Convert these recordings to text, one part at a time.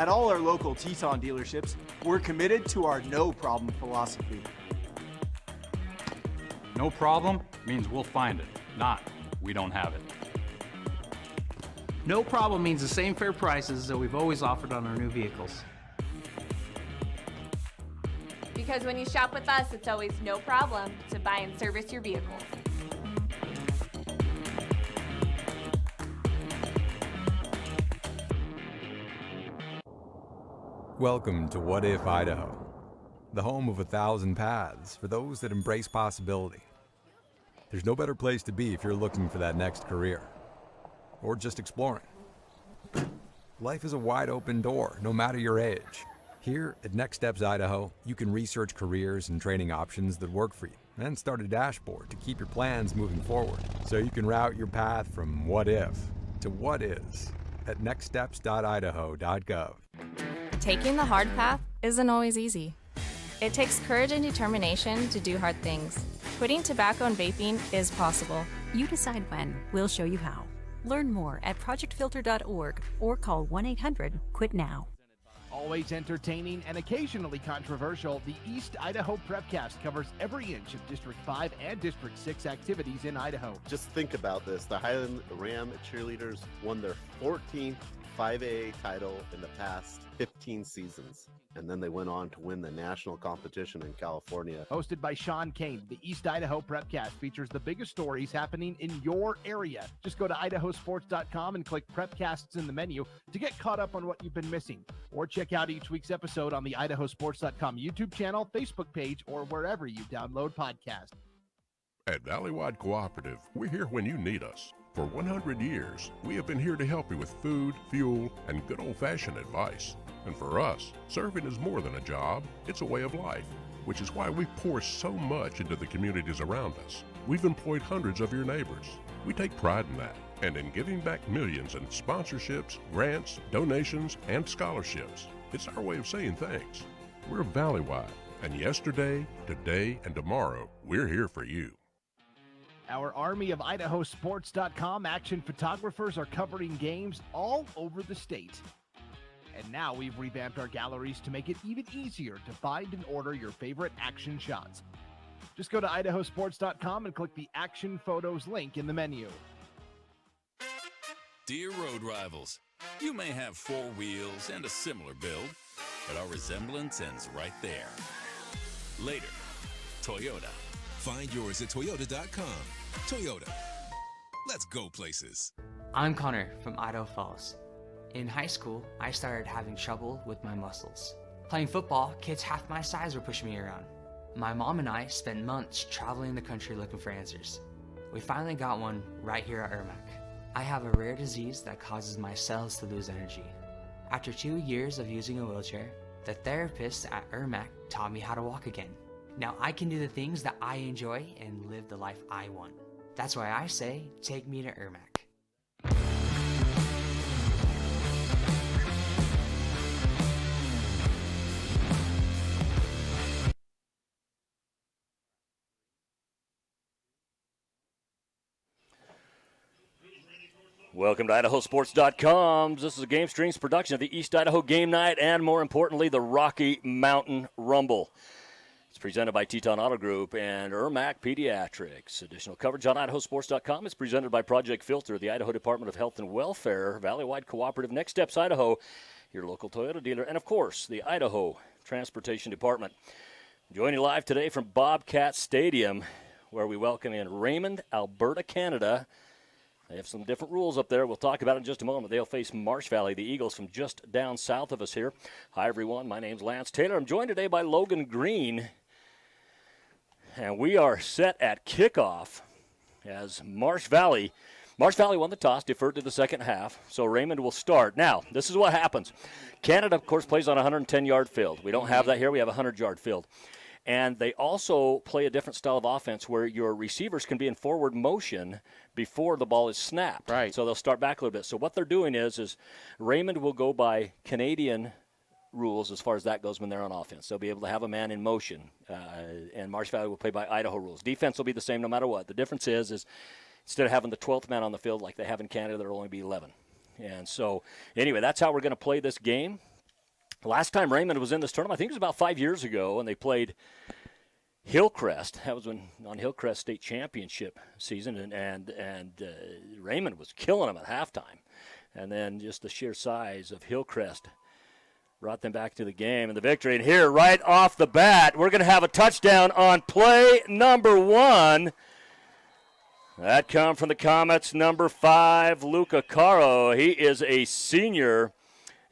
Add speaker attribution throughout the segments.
Speaker 1: At all our local Teton dealerships, we're committed to our no problem philosophy.
Speaker 2: No problem means we'll find it, not we don't have it.
Speaker 3: No problem means the same fair prices that we've always offered on our new vehicles.
Speaker 4: Because when you shop with us, it's always no problem to buy and service your vehicles.
Speaker 5: Welcome to What If Idaho, the home of 1,000 paths for those that embrace possibility. There's no better place to be if you're looking for that next career, or just exploring. Life is a wide open door, no matter your age. Here at Next Steps Idaho, you can research careers and training options that work for you, and start a dashboard to keep your plans moving forward, so you can route your path from what if to what is at nextsteps.idaho.gov.
Speaker 6: Taking the hard path isn't always easy. It takes courage and determination to do hard things. Quitting tobacco and vaping is possible.
Speaker 7: You decide when. We'll show you how. Learn more at projectfilter.org or call 1-800-QUIT-NOW.
Speaker 8: Always entertaining and occasionally controversial, the East Idaho Prepcast covers every inch of District 5 and District 6 activities in Idaho.
Speaker 9: Just think about this. The Highland Ram cheerleaders won their 14th 5A title in the past 15 seasons. And then they went on to win the national competition in California.
Speaker 8: Hosted by Sean Kane, the East Idaho Prepcast features the biggest stories happening in your area. Just go to IdahoSports.com and click Prepcasts in the menu to get caught up on what you've been missing. Or check out each week's episode on the IdahoSports.com YouTube channel, Facebook page, or wherever you download podcasts.
Speaker 10: At Valleywide Cooperative, we're here when you need us. For 100 years, we have been here to help you with food, fuel, and good old-fashioned advice. And for us, serving is more than a job, it's a way of life, which is why we pour so much into the communities around us. We've employed hundreds of your neighbors. We take pride in that, and in giving back millions in sponsorships, grants, donations, and scholarships. It's our way of saying thanks. We're Valleywide, and yesterday, today, and tomorrow, we're here for you.
Speaker 8: Our army of IdahoSports.com action photographers are covering games all over the state. And now we've revamped our galleries to make it even easier to find and order your favorite action shots. Just go to IdahoSports.com and click the Action Photos link in the menu.
Speaker 11: Dear road rivals, you may have four wheels and a similar build, but our resemblance ends right there. Later, Toyota.
Speaker 12: Find yours at Toyota.com. Toyota. Let's go places.
Speaker 13: I'm Connor from Idaho Falls. In high school, I started having trouble with my muscles. Playing football, kids half my size were pushing me around. My mom and I spent months traveling the country looking for answers. We finally got one right here at Ermac. I have a rare disease that causes my cells to lose energy. After 2 years of using a wheelchair, the therapist at Ermac taught me how to walk again. Now I can do the things that I enjoy and live the life I want. That's why I say, take me to Ermac.
Speaker 14: Welcome to IdahoSports.com. This is a GameStreams production of the East Idaho Game Night and, more importantly, the Rocky Mountain Rumble. It's presented by Teton Auto Group and Ermac Pediatrics. Additional coverage on IdahoSports.com is presented by Project Filter, the Idaho Department of Health and Welfare, Valleywide Cooperative, Next Steps Idaho, your local Toyota dealer, and, of course, the Idaho Transportation Department. Joining you live today from Bobcat Stadium, where we welcome in Raymond, Alberta, Canada. They have some different rules up there. We'll talk about it in just a moment. They'll face Marsh Valley, the Eagles, from just down south of us here. Hi, everyone. My name's Lance Taylor. I'm joined today by Logan Green. And we are set at kickoff as Marsh Valley won the toss, deferred to the second half, so Raymond will start. Now, this is what happens. Canada, of course, plays on a 110-yard field. We don't have that here. We have a 100-yard field. And they also play a different style of offense where your receivers can be in forward motion before the ball is snapped.
Speaker 15: Right.
Speaker 14: So they'll start back a little bit. So what they're doing is Raymond will go by Canadian rules as far as that goes when they're on offense. They'll be able to have a man in motion, and Marsh Valley will play by Idaho rules. Defense will be the same no matter what. The difference is instead of having the 12th man on the field like they have in Canada, there will only be 11. And so, anyway, that's how we're going to play this game. Last time Raymond was in this tournament, I think it was about 5 years ago, and they played Hillcrest. That was on Hillcrest State Championship season, and Raymond was killing them at halftime. And then just the sheer size of Hillcrest brought them back to the game and the victory. And here, right off the bat, we're going to have a touchdown on play number 1. That come from the Comets, number 5, Luca Caro. He is a senior,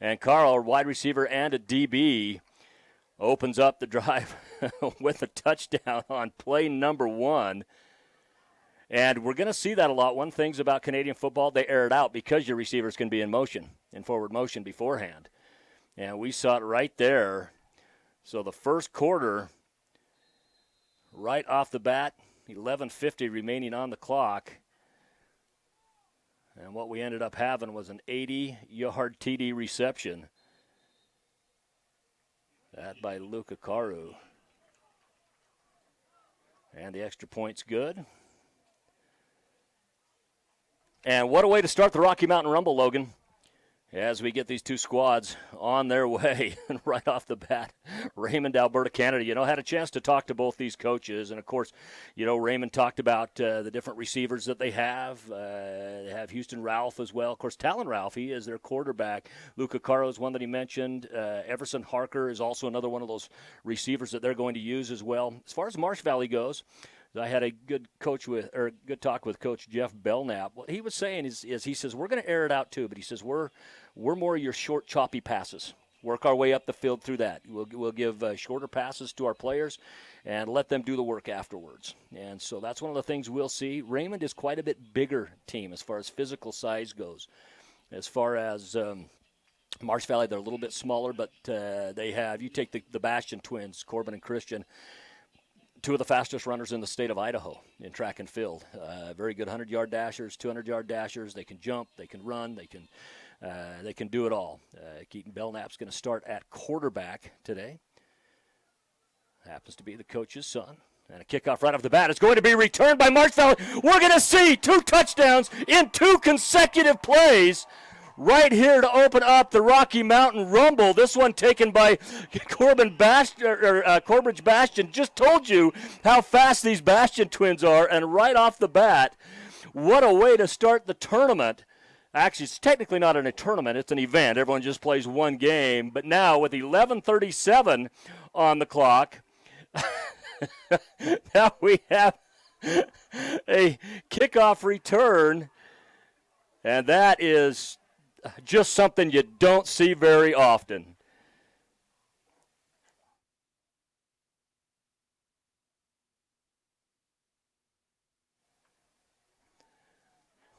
Speaker 14: and Caro, wide receiver and a DB, opens up the drive with a touchdown on play number 1. And we're going to see that a lot. One thing about Canadian football, they air it out because your receivers can be in motion, in forward motion beforehand. And we saw it right there. So the first quarter, right off the bat, 11:50 remaining on the clock. And what we ended up having was an 80-yard TD reception. That by Luca Caru. And the extra point's good. And what a way to start the Rocky Mountain Rumble, Logan, as we get these two squads on their way. And right off the bat, Raymond, Alberta, Canada, had a chance to talk to both these coaches. And, of course, Raymond talked about the different receivers that they have. They have Houston Ralph as well. Of course, Talon Ralph, he is their quarterback. Luca Caro is one that he mentioned. Everson Harker is also another one of those receivers that they're going to use as well. As far as Marsh Valley goes, I had a good talk with Coach Jeff Belknap. What he was saying is he says we're going to air it out too, but he says we're more of your short, choppy passes. Work our way up the field through that. We'll give shorter passes to our players and let them do the work afterwards. And so that's one of the things we'll see. Raymond is quite a bit bigger team as far as physical size goes. As far as Marsh Valley, they're a little bit smaller, but they have, you take the Bastion twins, Corbin and Christian, two of the fastest runners in the state of Idaho in track and field. Very good 100-yard dashers, 200-yard dashers. They can jump, they can run, they can do it all. Keaton Belknap's going to start at quarterback today. Happens to be the coach's son. And a kickoff right off the bat is going to be returned by Marsh Valley. We're going to see 2 touchdowns in 2 consecutive plays right here to open up the Rocky Mountain Rumble. This one taken by Corbridge Bastion. Just told you how fast these Bastion twins are, and right off the bat, what a way to start the tournament. Actually, it's technically not a tournament. It's an event. Everyone just plays one game. But now with 11:37 on the clock, now we have a kickoff return, and that is just something you don't see very often.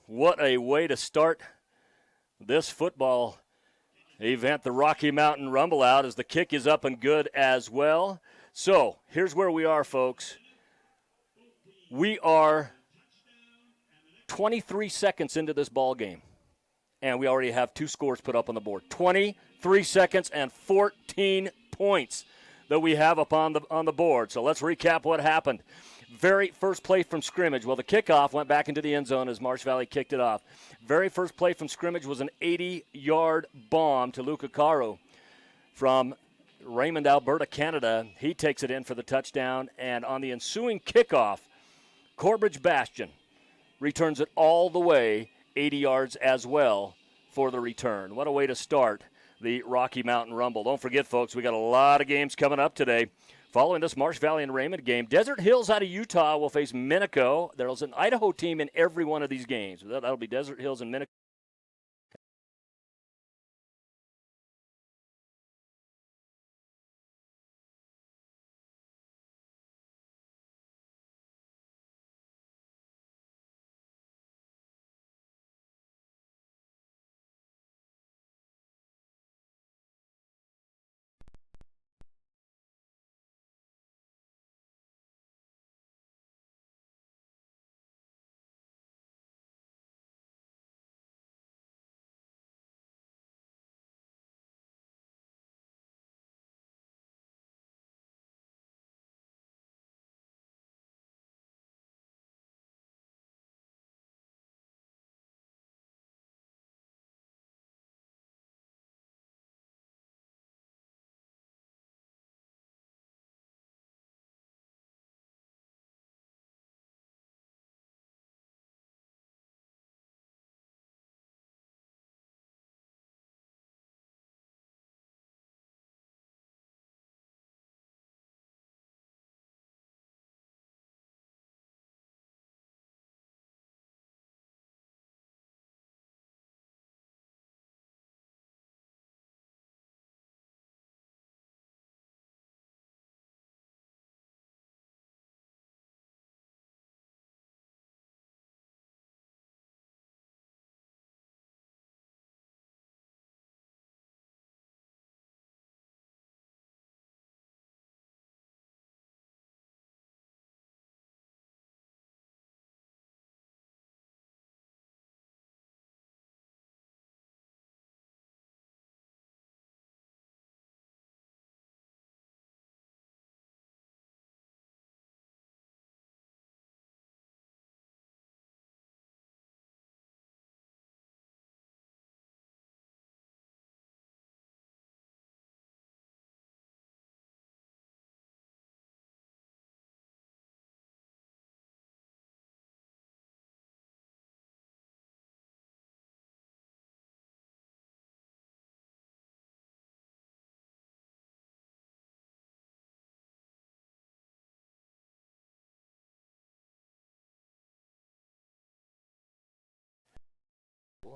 Speaker 14: What a way to start this football event, the Rocky Mountain Rumble out, as the kick is up and good as well. So here's where we are, folks. We are 23 seconds into this ball game. And we already have 2 scores put up on the board. 23 seconds and 14 points that we have up on the board. So let's recap what happened. Very first play from scrimmage. Well, the kickoff went back into the end zone as Marsh Valley kicked it off. Very first play from scrimmage was an 80-yard bomb to Luca Caro from Raymond, Alberta, Canada. He takes it in for the touchdown. And on the ensuing kickoff, Corbridge Bastion returns it all the way 80 yards as well for the return. What a way to start the Rocky Mountain Rumble. Don't forget, folks, we got a lot of games coming up today. Following this Marsh Valley and Raymond game, Desert Hills out of Utah will face Minico. There's an Idaho team in every one of these games. That'll be Desert Hills and Minico.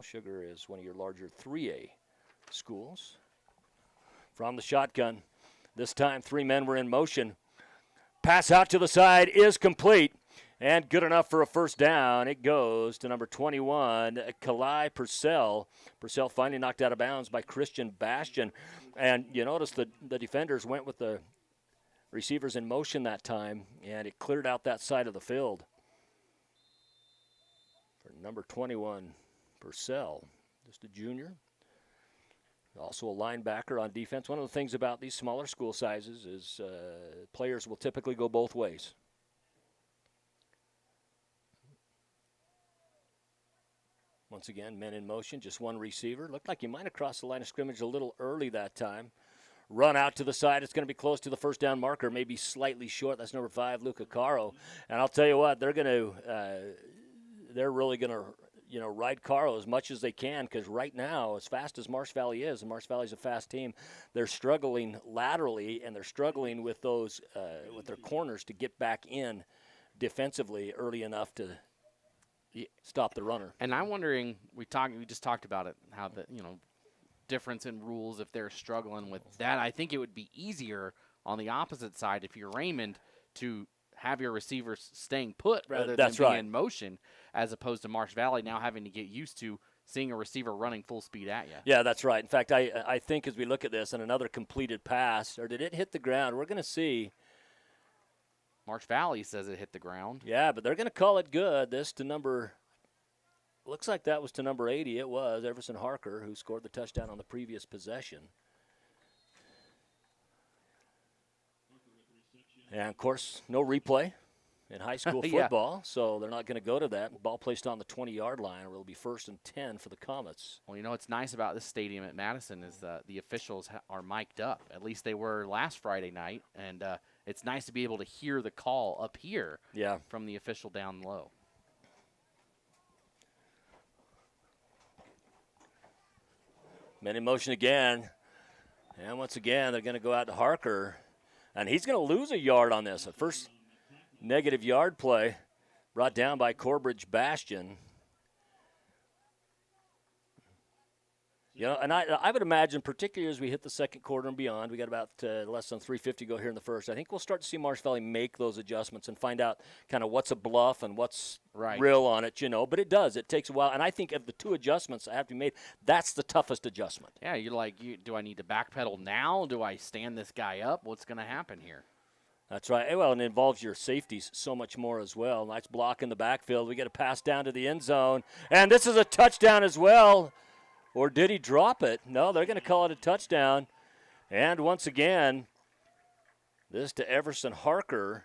Speaker 14: Sugar is one of your larger 3A schools. From the shotgun, this time 3 men were in motion. Pass out to the side is complete and good enough for a first down. It goes to number 21, Kalai Purcell. Purcell finally knocked out of bounds by Christian Bastian. And you notice the defenders went with the receivers in motion that time, and it cleared out that side of the field. For number 21, Purcell, just a junior. Also a linebacker on defense. One of the things about these smaller school sizes is players will typically go both ways. Once again, men in motion, just one receiver. Looked like he might have crossed the line of scrimmage a little early that time. Run out to the side. It's going to be close to the first down marker, maybe slightly short. That's number 5, Luca Caro. And I'll tell you what, they're really going to ride Caro as much as they can, because right now, as fast as Marsh Valley is, and Marsh Valley's a fast team, they're struggling laterally, and they're struggling with those with their corners to get back in defensively early enough to stop the runner.
Speaker 15: And I'm wondering, we just talked about it, how the difference in rules if they're struggling with that. I think it would be easier on the opposite side if you're Raymond to have your receivers staying put rather than being in motion, as opposed to Marsh Valley now having to get used to seeing a receiver running full speed at you.
Speaker 14: Yeah, that's right. In fact, I think as we look at this and another completed pass, or did it hit the ground, we're going to see.
Speaker 15: Marsh Valley says it hit the ground.
Speaker 14: Yeah, but they're going to call it good. This to number, looks like that was to number 80. It was Everson Harker, who scored the touchdown on the previous possession. And, of course, no replay in high school football, so they're not going to go to that. Ball placed on the 20-yard line, where it'll be 1st and 10 for the Comets.
Speaker 15: Well, what's nice about this stadium at Madison is the officials are mic'd up. At least they were last Friday night, and it's nice to be able to hear the call up here from the official down low.
Speaker 14: Men in motion again. And once again, they're going to go out to Harker. And he's going to lose a yard on this. A first negative yard play brought down by Corbridge Bastian. And I would imagine, particularly as we hit the second quarter and beyond, we got about less than 3:50 to go here in the first. I think we'll start to see Marsh Valley make those adjustments and find out kind of what's a bluff and what's real on it, But it does. It takes a while. And I think of the 2 adjustments that have to be made, that's the toughest adjustment.
Speaker 15: Yeah, you're like, do I need to backpedal now? Do I stand this guy up? What's going to happen here?
Speaker 14: That's right. Well, and it involves your safeties so much more as well. Nice block in the backfield. We get a pass down to the end zone. And this is a touchdown as well. Or did he drop it? No, they're going to call it a touchdown. And once again, this to Everson Harker.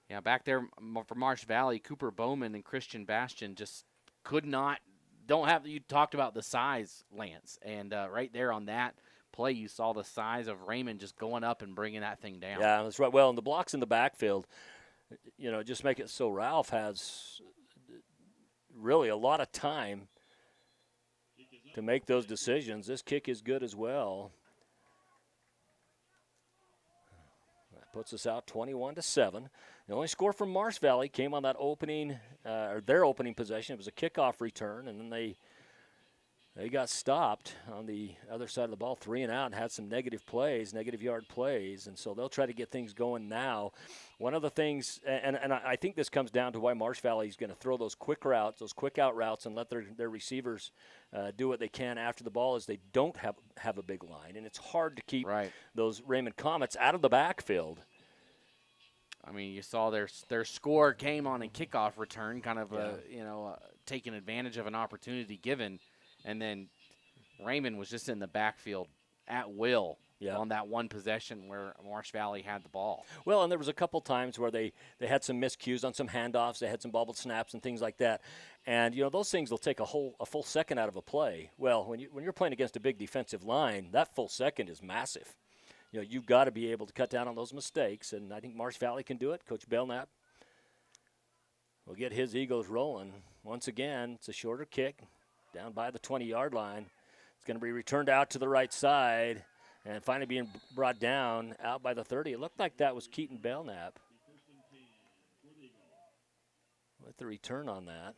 Speaker 15: Yeah, back there for Marsh Valley, Cooper Bowman and Christian Bastian just you talked about the size, Lance. And right there on that play, you saw the size of Raymond just going up and bringing that thing down.
Speaker 14: Yeah, that's right. Well, and the blocks in the backfield, just make it so Ralph has really a lot of time to make those decisions. This kick is good as well. That puts us out 21-7. The only score from Marsh Valley came on that their opening possession. It was a kickoff return, and then they got stopped on the other side of the ball, 3 and out, and had some negative yard plays, and so they'll try to get things going now. One of the things, and I think this comes down to why Marsh Valley is going to throw those quick routes, those quick out routes, and let their receivers do what they can after the ball, is they don't have a big line, and it's hard to keep those Raymond Comets out of the backfield.
Speaker 15: I mean, you saw their score came on a kickoff return, kind of taking advantage of an opportunity given. And then Raymond was just in the backfield at will on that one possession where Marsh Valley had the ball.
Speaker 14: Well, and there was a couple times where they had some miscues on some handoffs. They had some bobbled snaps and things like that. And, those things will take a full second out of a play. Well, when you're playing against a big defensive line, that full second is massive. You've got to be able to cut down on those mistakes, and I think Marsh Valley can do it. Coach Belknap will get his Eagles rolling. Once again, it's a shorter kick. Down by the 20-yard line. It's going to be returned out to the right side and finally being brought down out by the 30. It looked like that was Keaton Belknap with the return on that.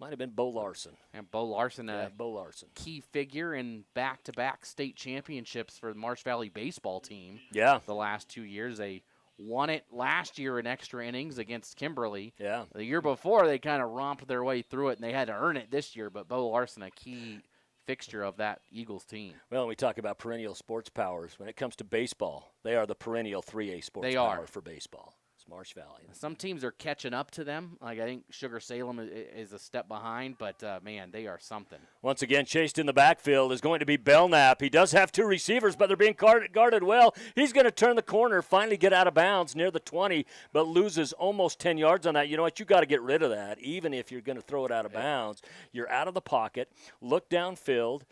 Speaker 14: Might have been Bo Larson.
Speaker 15: And Bo Larson,
Speaker 14: Bo Larson,
Speaker 15: key figure in back-to-back state championships for the Marsh Valley baseball team.
Speaker 14: Yeah.
Speaker 15: The last 2 years. They won it last year in extra innings against Kimberly.
Speaker 14: Yeah.
Speaker 15: The year before, they kind of romped their way through it, and they had to earn it this year. But Bo Larson, a key fixture of that Eagles team.
Speaker 14: Well, when we talk about perennial sports powers, when it comes to baseball, they are the perennial 3A sports power for baseball. It's Marsh Valley.
Speaker 15: Some teams are catching up to them. Like I think Sugar Salem is a step behind, but man, they are something.
Speaker 14: Once again, chased in the backfield is going to be Belknap. He does have 2 receivers, but they're being guarded well. He's going to turn the corner, finally get out of bounds near the 20, but loses almost 10 yards on that. You know what? You got to get rid of that, even if you're going to throw it out of bounds. You're out of the pocket. Look downfield.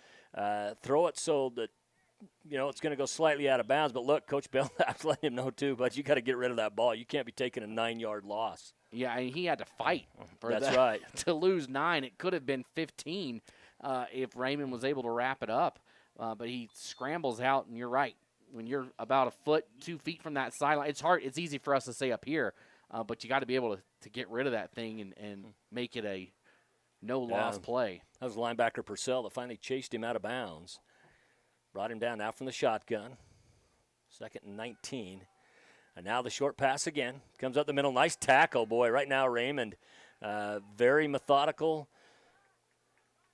Speaker 14: Throw it so that it's going to go slightly out of bounds. But look, Coach Belknap's letting him know too, but you got to get rid of that ball. You can't be taking a 9-yard loss.
Speaker 15: Yeah, and he had to fight for
Speaker 14: That's
Speaker 15: that,
Speaker 14: right.
Speaker 15: to lose 9. It could have been 15 if Raymond was able to wrap it up. But he scrambles out, and you're right. When you're about 2 feet from that sideline, it's hard. It's easy for us to say up here, but you got to be able to get rid of that thing and make it a no-loss play.
Speaker 14: That was linebacker Purcell that finally chased him out of bounds. Brought him down now from the shotgun. 2nd and 19. And now the short pass again. Comes up the middle. Nice tackle, boy. Right now, Raymond, very methodical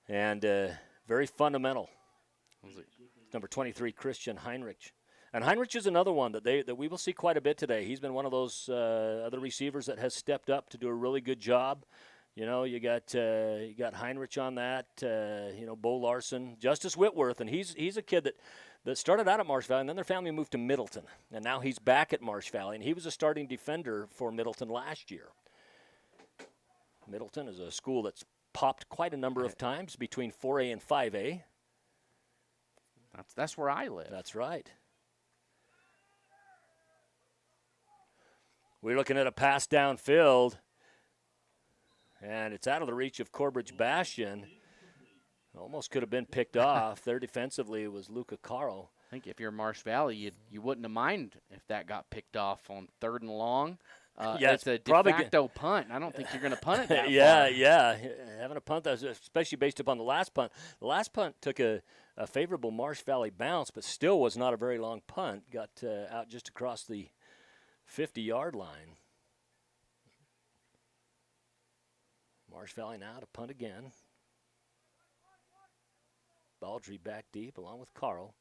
Speaker 14: and very fundamental. Number 23, Christian Heinrich. And Heinrich is another one that we will see quite a bit today. He's been one of those other receivers that has stepped up to do a really good job. You got Heinrich on that. Bo Larson, Justice Whitworth, and he's a kid that started out at Marsh Valley, and then their family moved to Middleton, and now he's back at Marsh Valley, and he was a starting defender for Middleton last year. Middleton is a school that's popped quite a number of times between 4A and 5A.
Speaker 15: That's where I live.
Speaker 14: That's right. We're looking at a pass downfield. And it's out of the reach of Corbridge Bastion. Almost could have been picked off. There defensively was Luca Caro.
Speaker 15: I think if you're Marsh Valley, you wouldn't have minded if that got picked off on 3rd and long. It's a de facto punt. I don't think you're going to punt it that far.
Speaker 14: Yeah. Having a punt, especially based upon the last punt. The last punt took a favorable Marsh Valley bounce, but still was not a very long punt. Got out just across the 50-yard line. Marsh Valley now to punt again. Baldry back deep along with Carl.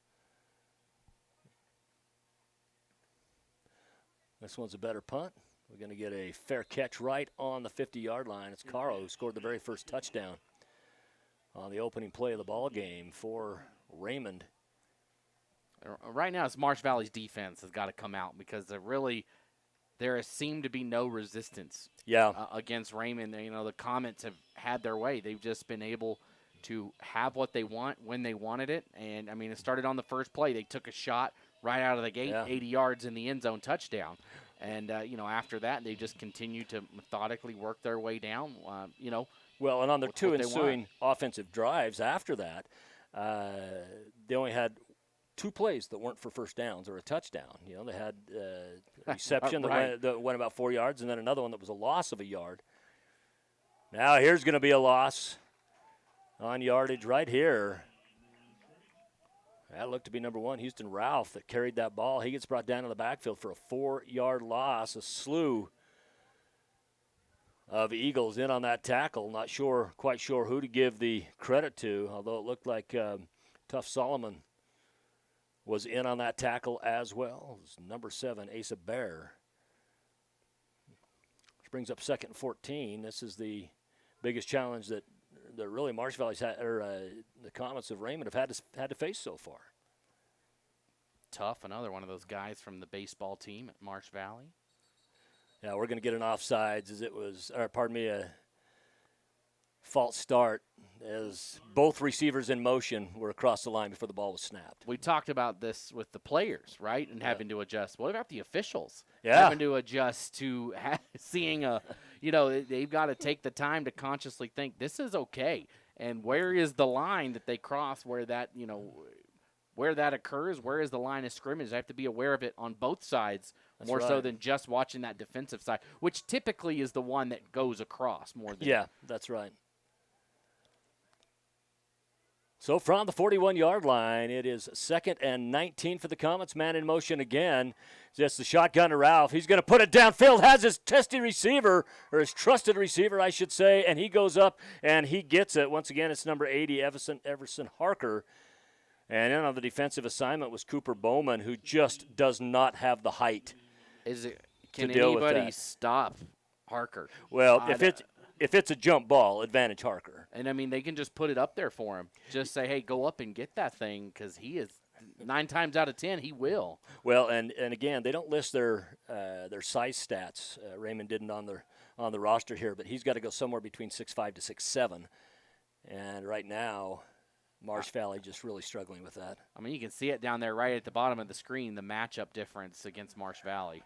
Speaker 14: This one's a better punt. We're going to get a fair catch right on the 50-yard line. It's Carl who scored the very first touchdown on the opening play of the ball game for Raymond.
Speaker 15: Right now, it's Marsh Valley's defense has got to come out because there has seemed to be no resistance against Raymond. The Comets have had their way. They've just been able to have what they want when they wanted it. And, it started on the first play. They took a shot right out of the gate, 80 yards in the end zone, touchdown. And, after that, they just continued to methodically work their way down,
Speaker 14: Well, and on their 2 ensuing offensive drives after that, they only had 2 plays that weren't for first downs or a touchdown. They had a reception that went about 4 yards, and then another one that was a loss of a yard. Now here's going to be a loss on yardage right here. That looked to be number 1, Houston Ralph, that carried that ball. He gets brought down in the backfield for a 4-yard loss. A slew of Eagles in on that tackle. Not quite sure who to give the credit to, although it looked like Tough Solomon was in on that tackle as well. It's number 7, Asa Bear. Which brings up 2nd and 14. This is the biggest challenge that really Marsh Valley's had, or the Comets of Raymond have had to face so far.
Speaker 15: Tough, another one of those guys from the baseball team at Marsh Valley.
Speaker 14: Yeah, we're going to get an offsides a false start as both receivers in motion were across the line before the ball was snapped.
Speaker 15: We talked about this with the players, right, and having to adjust. What about the officials?
Speaker 14: Yeah.
Speaker 15: Having to adjust to seeing they've got to take the time to consciously think, this is okay. And where is the line that they cross where that occurs? Where is the line of scrimmage? I have to be aware of it on both sides. That's more so than just watching that defensive side, which typically is the one that goes across more than.
Speaker 14: Yeah, that's right. So from the 41-yard line, it is 2nd and 19 for the Comets. Man in motion again. Just the shotgun to Ralph. He's going to put it downfield, has his trusted receiver, I should say, and he goes up and he gets it. Once again, it's number 80, Everson Harker. And in on the defensive assignment was Cooper Bowman, who just does not have the height.
Speaker 15: Can
Speaker 14: deal with
Speaker 15: anybody
Speaker 14: that.
Speaker 15: stop Harker?
Speaker 14: Well, if it's a jump ball, advantage Harker.
Speaker 15: And, I mean, they can just put it up there for him. Just say, hey, go up and get that thing, because he is 9 times out of 10, he will.
Speaker 14: Well, and again, they don't list their size stats. Raymond didn't on the roster here, but he's got to go somewhere between 6'5" to 6'7". And right now, Marsh Valley just really struggling with that.
Speaker 15: I mean, you can see it down there right at the bottom of the screen, the matchup difference against Marsh Valley.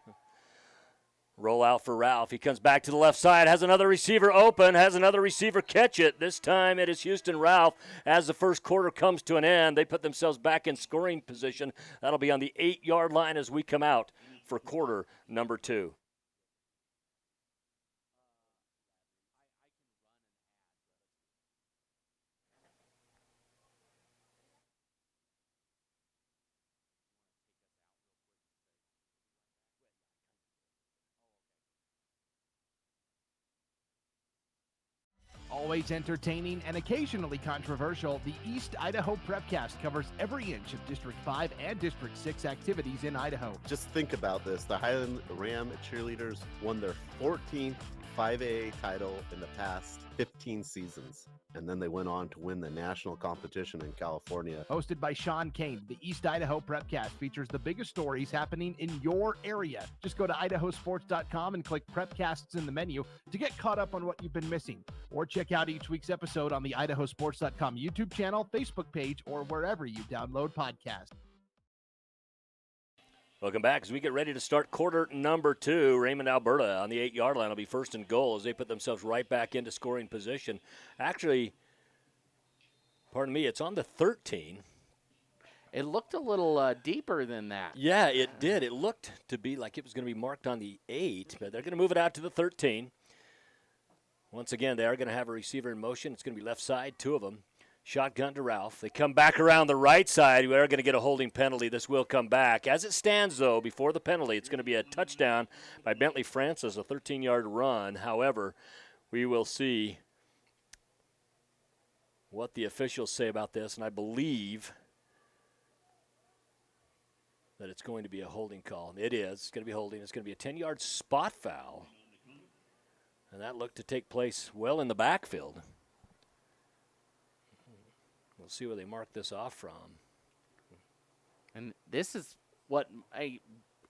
Speaker 14: Roll out for Ralph. He comes back to the left side, has another receiver open, has another receiver catch it. This time it is Houston Ralph. As the first quarter comes to an end, they put themselves back in scoring position. That'll be on the 8-yard line as we come out for quarter number 2.
Speaker 8: Always entertaining and occasionally controversial, the East Idaho Prepcast covers every inch of District 5 and District 6 activities in Idaho.
Speaker 9: Just think about this. The Highland Ram cheerleaders won their 14th 5A title in the past 15 seasons. And then they went on to win the national competition in California.
Speaker 8: Hosted by Sean Kane, the East Idaho Prepcast features the biggest stories happening in your area. Just go to IdahoSports.com and click Prepcasts in the menu to get caught up on what you've been missing. Or check out each week's episode on the IdahoSports.com YouTube channel, Facebook page, or wherever you download podcasts.
Speaker 14: Welcome back as we get ready to start quarter number 2. Raymond, Alberta on the 8-yard line will be first and goal as they put themselves right back into scoring position. Actually, pardon me, it's on the 13.
Speaker 15: It looked a little deeper than that.
Speaker 14: Yeah, it did. It looked to be like it was going to be marked on the 8, but they're going to move it out to the 13. Once again, they are going to have a receiver in motion. It's going to be left side, 2 of them. Shotgun to Ralph. They come back around the right side. We are going to get a holding penalty. This will come back. As it stands, though, before the penalty, it's going to be a touchdown by Bentley Francis, a 13-yard run. However, we will see what the officials say about this, and I believe that it's going to be a holding call. It is. It's going to be holding. It's going to be a 10-yard spot foul, and that looked to take place well in the backfield. We'll see where they mark this off from.
Speaker 15: And this is what,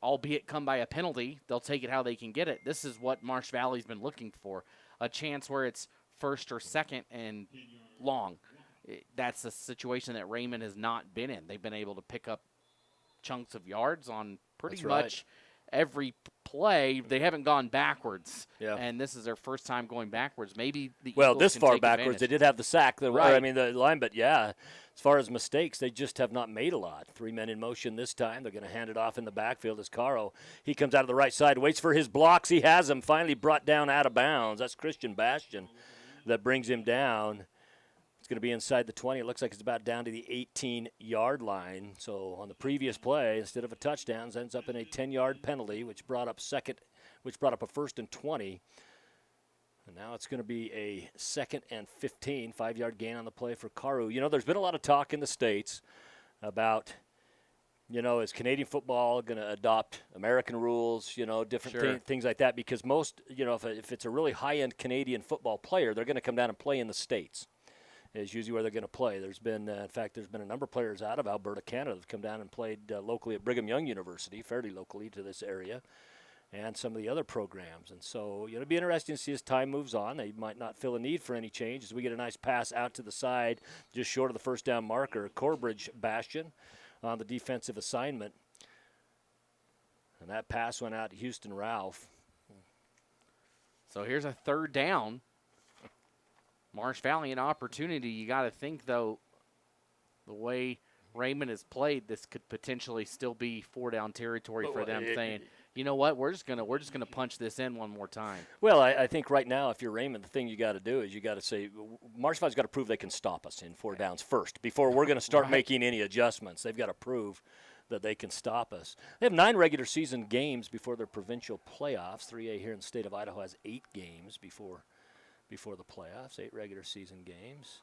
Speaker 15: albeit come by a penalty, they'll take it how they can get it. This is what Marsh Valley's been looking for, a chance where it's first or second and long. That's a situation that Raymond has not been in. They've been able to pick up chunks of yards on pretty much every play. They haven't gone backwards, and this is their first time going backwards. Maybe the Eagles
Speaker 14: this
Speaker 15: can
Speaker 14: far
Speaker 15: take
Speaker 14: backwards,
Speaker 15: advantage.
Speaker 14: they did have the sack. The
Speaker 15: Right.
Speaker 14: line, but yeah, as far as mistakes, they just have not made a lot. 3 men in motion this time. They're going to hand it off in the backfield as Caro. He comes out of the right side, waits for his blocks. He has him finally brought down out of bounds. That's Christian Bastian that brings him down. It's going to be inside the 20. It looks like it's about down to the 18-yard line. So on the previous play, instead of a touchdown, it ends up in a 10-yard penalty, which brought up a first and 20. And now it's going to be a 2nd and 15, 5-yard gain on the play for Karu. You know, there's been a lot of talk in the States about, is Canadian football going to adopt American rules, different things like that? Because most, if it's a really high-end Canadian football player, they're going to come down and play in the States. Is usually where they're going to play. There's been, in fact, a number of players out of Alberta, Canada, that have come down and played locally at Brigham Young University, fairly locally to this area, and some of the other programs. And so, it'll be interesting to see as time moves on. They might not feel a need for any change as we get a nice pass out to the side, just short of the first down marker. Corbridge Bastian on the defensive assignment. And that pass went out to Houston Ralph.
Speaker 15: So here's a 3rd down. Marsh Valley an opportunity. You got to think, though, the way Raymond has played, this could potentially still be 4-down territory for them, saying, you know what, we're just gonna punch this in one more time.
Speaker 14: Well, I think right now, if you're Raymond, the thing you got to do is you got to say, Marsh Valley's got to prove they can stop us in 4 downs first before we're going to start making any adjustments. They've got to prove that they can stop us. They have 9 regular season games before their provincial playoffs. 3A here in the state of Idaho has 8 games before the playoffs, 8 regular season games.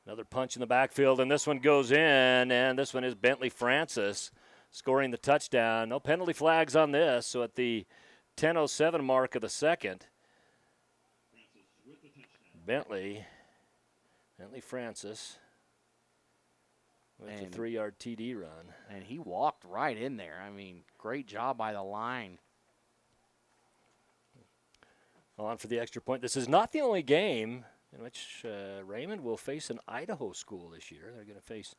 Speaker 14: Another punch in the backfield, and this one goes in, and this one is Bentley Francis scoring the touchdown. No penalty flags on this, so at the 10:07 mark of the second, Bentley Francis with a 3-yard TD run.
Speaker 15: And he walked right in there. I mean, great job by the line.
Speaker 14: On for the extra point. This is not the only game in which Raymond will face an Idaho school this year. They're going to face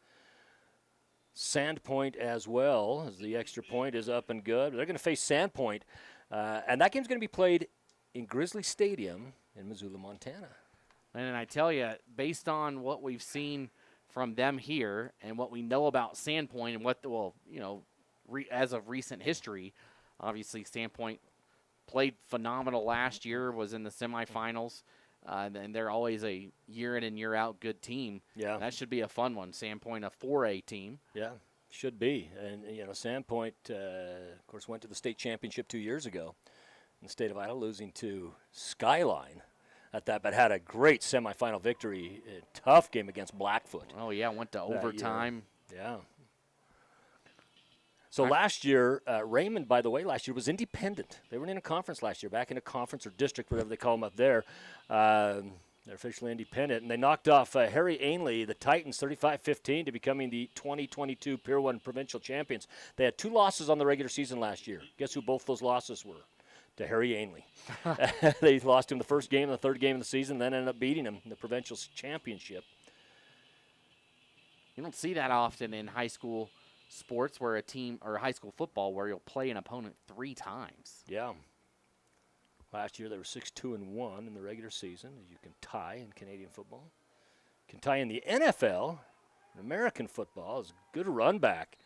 Speaker 14: Sandpoint as well, as the extra point is up and good. They're going to face Sandpoint, and that game's going to be played in Grizzly Stadium in Missoula, Montana.
Speaker 15: And I tell you, based on what we've seen from them here and what we know about Sandpoint and what, as of recent history, obviously Sandpoint played phenomenal last year, was in the semifinals, and they're always a year in and year out good team.
Speaker 14: Yeah.
Speaker 15: That should be a fun one. Sandpoint, a 4A team.
Speaker 14: Yeah, should be. And, Sandpoint, of course, went to the state championship 2 years ago in the state of Idaho, losing to Skyline at that, but had a great semifinal victory. A tough game against Blackfoot.
Speaker 15: Oh, yeah, went to overtime.
Speaker 14: Yeah. So last year, Raymond, by the way, last year was independent. They weren't in a conference last year, back in a conference or district, whatever they call them up there. They're officially independent, and they knocked off Harry Ainley, the Titans, 35-15 to becoming the 2022 Pier 1 provincial champions. They had 2 losses on the regular season last year. Guess who both those losses were? To Harry Ainley. They lost him the first game and the third game of the season, then ended up beating him in the provincial championship.
Speaker 15: You don't see that often in high school sports where a team, or high school football, where you'll play an opponent 3 times.
Speaker 14: Yeah. Last year they were 6-2-1 in the regular season. You can tie in Canadian football. You can tie in the NFL. American football is a good run back.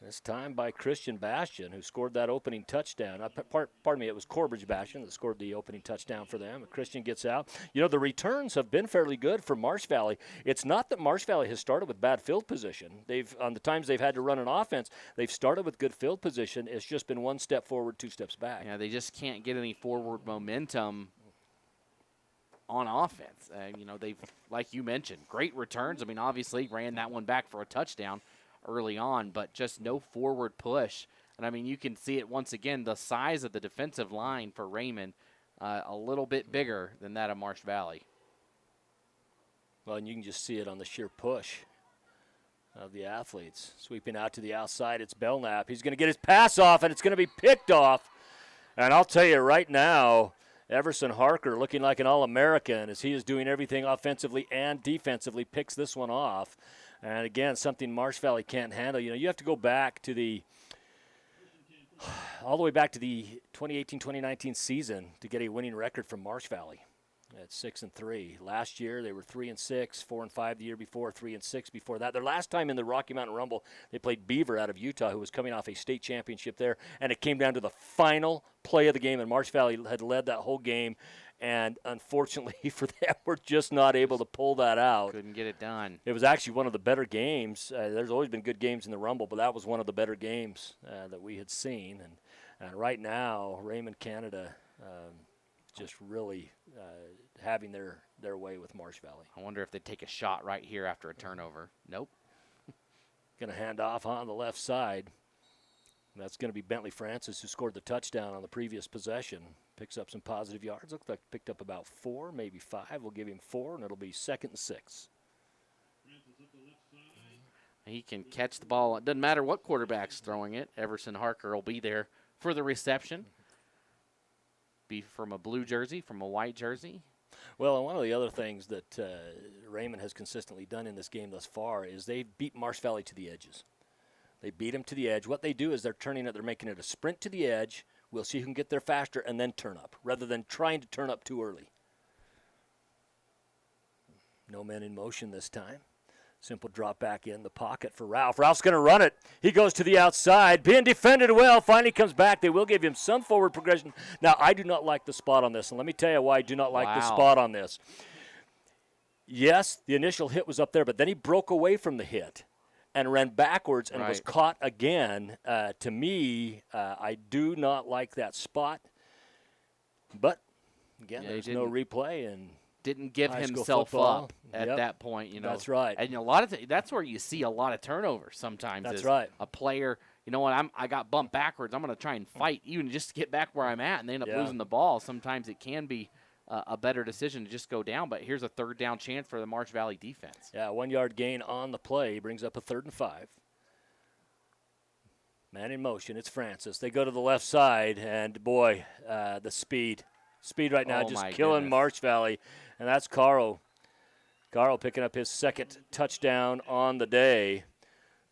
Speaker 14: This time by Christian Bastian, who scored that opening touchdown. Pardon me, it was Corbridge Bastian that scored the opening touchdown for them. Christian gets out. The returns have been fairly good for Marsh Valley. It's not that Marsh Valley has started with bad field position. On the times they've had to run an offense, they've started with good field position. It's just been 1 step forward, 2 steps back.
Speaker 15: Yeah, they just can't get any forward momentum on offense. They've, like you mentioned, great returns. I mean, obviously ran that one back for a touchdown early on, but just no forward push. And, I mean, you can see it once again, the size of the defensive line for Raymond, a little bit bigger than that of Marsh Valley.
Speaker 14: Well, and you can just see it on the sheer push of the athletes. Sweeping out to the outside, it's Belknap. He's going to get his pass off, and it's going to be picked off. And I'll tell you right now, Everson Harker, looking like an All-American as he is doing everything offensively and defensively, picks this one off. And, again, something Marsh Valley can't handle. You have to go back to all the way back to the 2018-2019 season to get a winning record from Marsh Valley at 6-3. Last year they were 3-6, 4-5 the year before, 3-6 before that. Their last time in the Rocky Mountain Rumble, they played Beaver out of Utah, who was coming off a state championship there, and it came down to the final play of the game, and Marsh Valley had led that whole game. And unfortunately for them, we're just not able to pull that out.
Speaker 15: Couldn't get it done.
Speaker 14: It was actually one of the better games. There's always been good games in the Rumble, but that was one of the better games that we had seen. And right now, Raymond, Canada, just really having their way with Marsh Valley.
Speaker 15: I wonder if they'd take a shot right here after a turnover. Nope.
Speaker 14: Going to hand off on the left side. And that's going to be Bentley Francis, who scored the touchdown on the previous possession. Picks up some positive yards. Looks like picked up about 4, maybe 5. We'll give him 4, and it'll be 2nd and 6.
Speaker 15: He can catch the ball. It doesn't matter what quarterback's throwing it. Everson Harker will be there for the reception. Be from a blue jersey, from a white jersey.
Speaker 14: Well, and one of the other things that Raymond has consistently done in this game thus far is they beat Marsh Valley to the edges. They beat them to the edge. What they do is they're making it a sprint to the edge. We'll see who can get there faster and then turn up, rather than trying to turn up too early. No men in motion this time. Simple drop back in the pocket for Ralph. Ralph's going to run it. He goes to the outside, being defended well. Finally comes back. They will give him some forward progression. Now, I do not like the spot on this, and let me tell you why I do not like the spot on this. Yes, the initial hit was up there, but then he broke away from the hit and ran backwards and was caught again. To me, I do not like that spot. But, again, there's no replay, and
Speaker 15: didn't give himself up at that point, you know.
Speaker 14: That's right.
Speaker 15: And a lot of that's where you see a lot of turnovers sometimes.
Speaker 14: That's right.
Speaker 15: A player, you know what, I got bumped backwards. I'm going to try and fight even just to get back where I'm at, and they end up losing the ball. Sometimes it can be a better decision to just go down, but here's a third down chance for the Marsh Valley defense.
Speaker 14: Yeah, 1 yard gain on the play brings up a 3rd and 5. Man in motion, it's Francis. They go to the left side, and boy, the speed right now just killing Marsh Valley. And that's Carl. Carl picking up his 2nd touchdown on the day.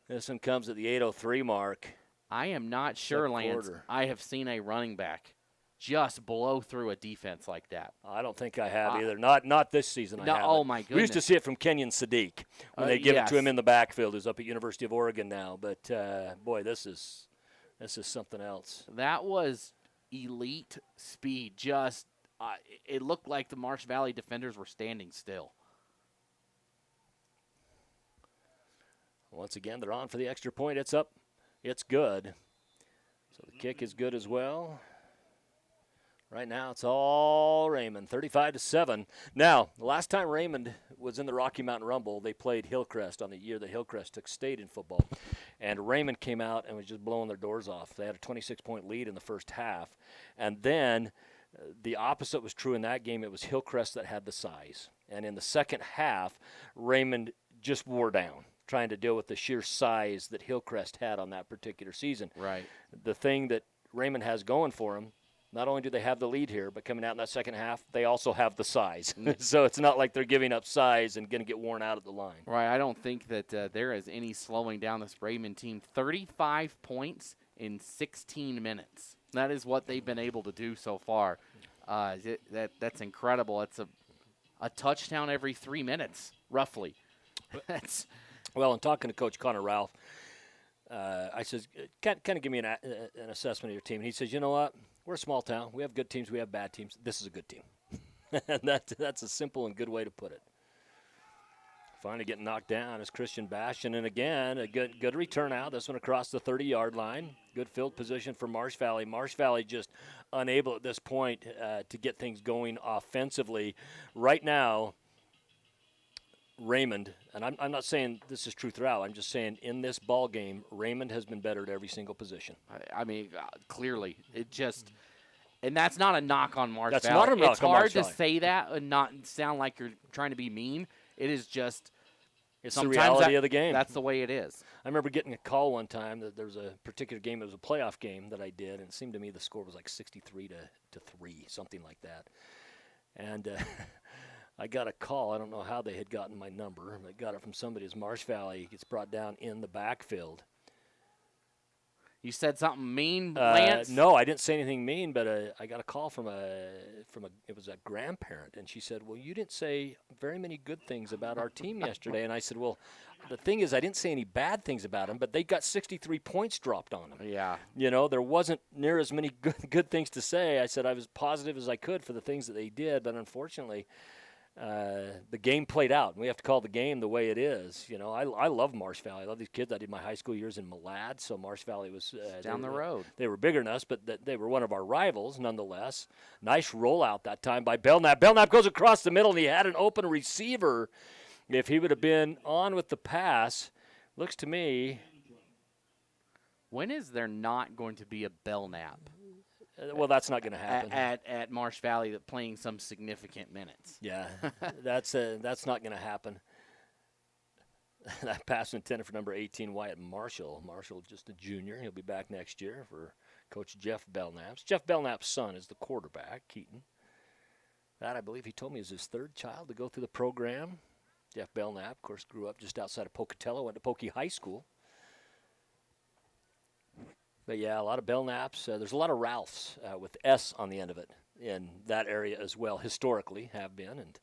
Speaker 14: This one comes at the 8:03 mark.
Speaker 15: I am not sure, Lance, I have seen a running back just blow through a defense like that.
Speaker 14: I don't think I have either. Not this season. I haven't.
Speaker 15: Oh, my goodness.
Speaker 14: We used to see it from Kenyon Sadiq when they give it to him in the backfield, who's up at University of Oregon now. But, boy, this is something else.
Speaker 15: That was elite speed. Just it looked like the Marsh Valley defenders were standing still.
Speaker 14: Once again, they're on for the extra point. It's up. It's good. So the kick is good as well. Right now, it's all Raymond, 35-7. Now, the last time Raymond was in the Rocky Mountain Rumble, they played Hillcrest on the year that Hillcrest took state in football. And Raymond came out and was just blowing their doors off. They had a 26-point lead in the first half. And then the opposite was true in that game. It was Hillcrest that had the size. And in the second half, Raymond just wore down, trying to deal with the sheer size that Hillcrest had on that particular season.
Speaker 15: Right.
Speaker 14: The thing that Raymond has going for him, not only do they have the lead here, but coming out in that second half, they also have the size. So it's not like they're giving up size and going to get worn out at the line.
Speaker 15: Right. I don't think that there is any slowing down this Raymond team. 35 points in 16 minutes. That is what they've been able to do so far. That's incredible. It's a touchdown every 3 minutes, roughly. That's
Speaker 14: well, in talking to Coach Connor Ralph, I says, kind of give me an assessment of your team. And he says, you know what? We're a small town. We have good teams. We have bad teams. This is a good team. And that's a simple and good way to put it. Finally getting knocked down is Christian Bastion. And again, a good return out. This one across the 30-yard line. Good field position for Marsh Valley. Marsh Valley just unable at this point to get things going offensively. Right now, Raymond, and I'm not saying this is true throughout. I'm just saying in this ball game, Raymond has been better at every single position.
Speaker 15: I mean, clearly. It just – and that's not a knock on Marsh Valley.
Speaker 14: That's not a knock on Marsh Valley.
Speaker 15: It's hard to say that and not sound like you're trying to be mean. It is just –
Speaker 14: it's the reality of the game.
Speaker 15: That's the way it is.
Speaker 14: I remember getting a call one time that there was a particular game. It was a playoff game that I did, and it seemed to me the score was like 63-3, something like that. And I got a call. I don't know how they had gotten my number. I got it from somebody as Marsh Valley gets brought down in the backfield.
Speaker 15: You said something mean, Lance?
Speaker 14: No, I didn't say anything mean, but I got a call from it was a grandparent, and she said, well, you didn't say very many good things about our team yesterday. And I said, well, the thing is I didn't say any bad things about them, but they got 63 points dropped on them.
Speaker 15: Yeah.
Speaker 14: You know, there wasn't near as many good things to say. I said I was positive as I could for the things that they did, but unfortunately the game played out, and we have to call the game the way it is. You know, I love Marsh Valley. I love these kids. I did my high school years in Malad, so Marsh Valley was
Speaker 15: down the road.
Speaker 14: They were bigger than us, but they were one of our rivals nonetheless. Nice rollout that time by Belknap. Belknap goes across the middle, and he had an open receiver. If he would have been on with the pass, looks to me.
Speaker 15: When is there not going to be a Belknap?
Speaker 14: Well, that's not going to happen
Speaker 15: at Marsh Valley, playing some significant minutes.
Speaker 14: Yeah, that's not going to happen. That pass intended for number 18, Wyatt Marshall. Marshall, just a junior. He'll be back next year for Coach Jeff Belknap. Jeff Belknap's son is the quarterback, Keaton. That, I believe he told me, is his third child to go through the program. Jeff Belknap, of course, grew up just outside of Pocatello, went to Pokey High School. But, yeah, a lot of Belknaps. There's a lot of Ralphs with S on the end of it in that area as well, historically have been. And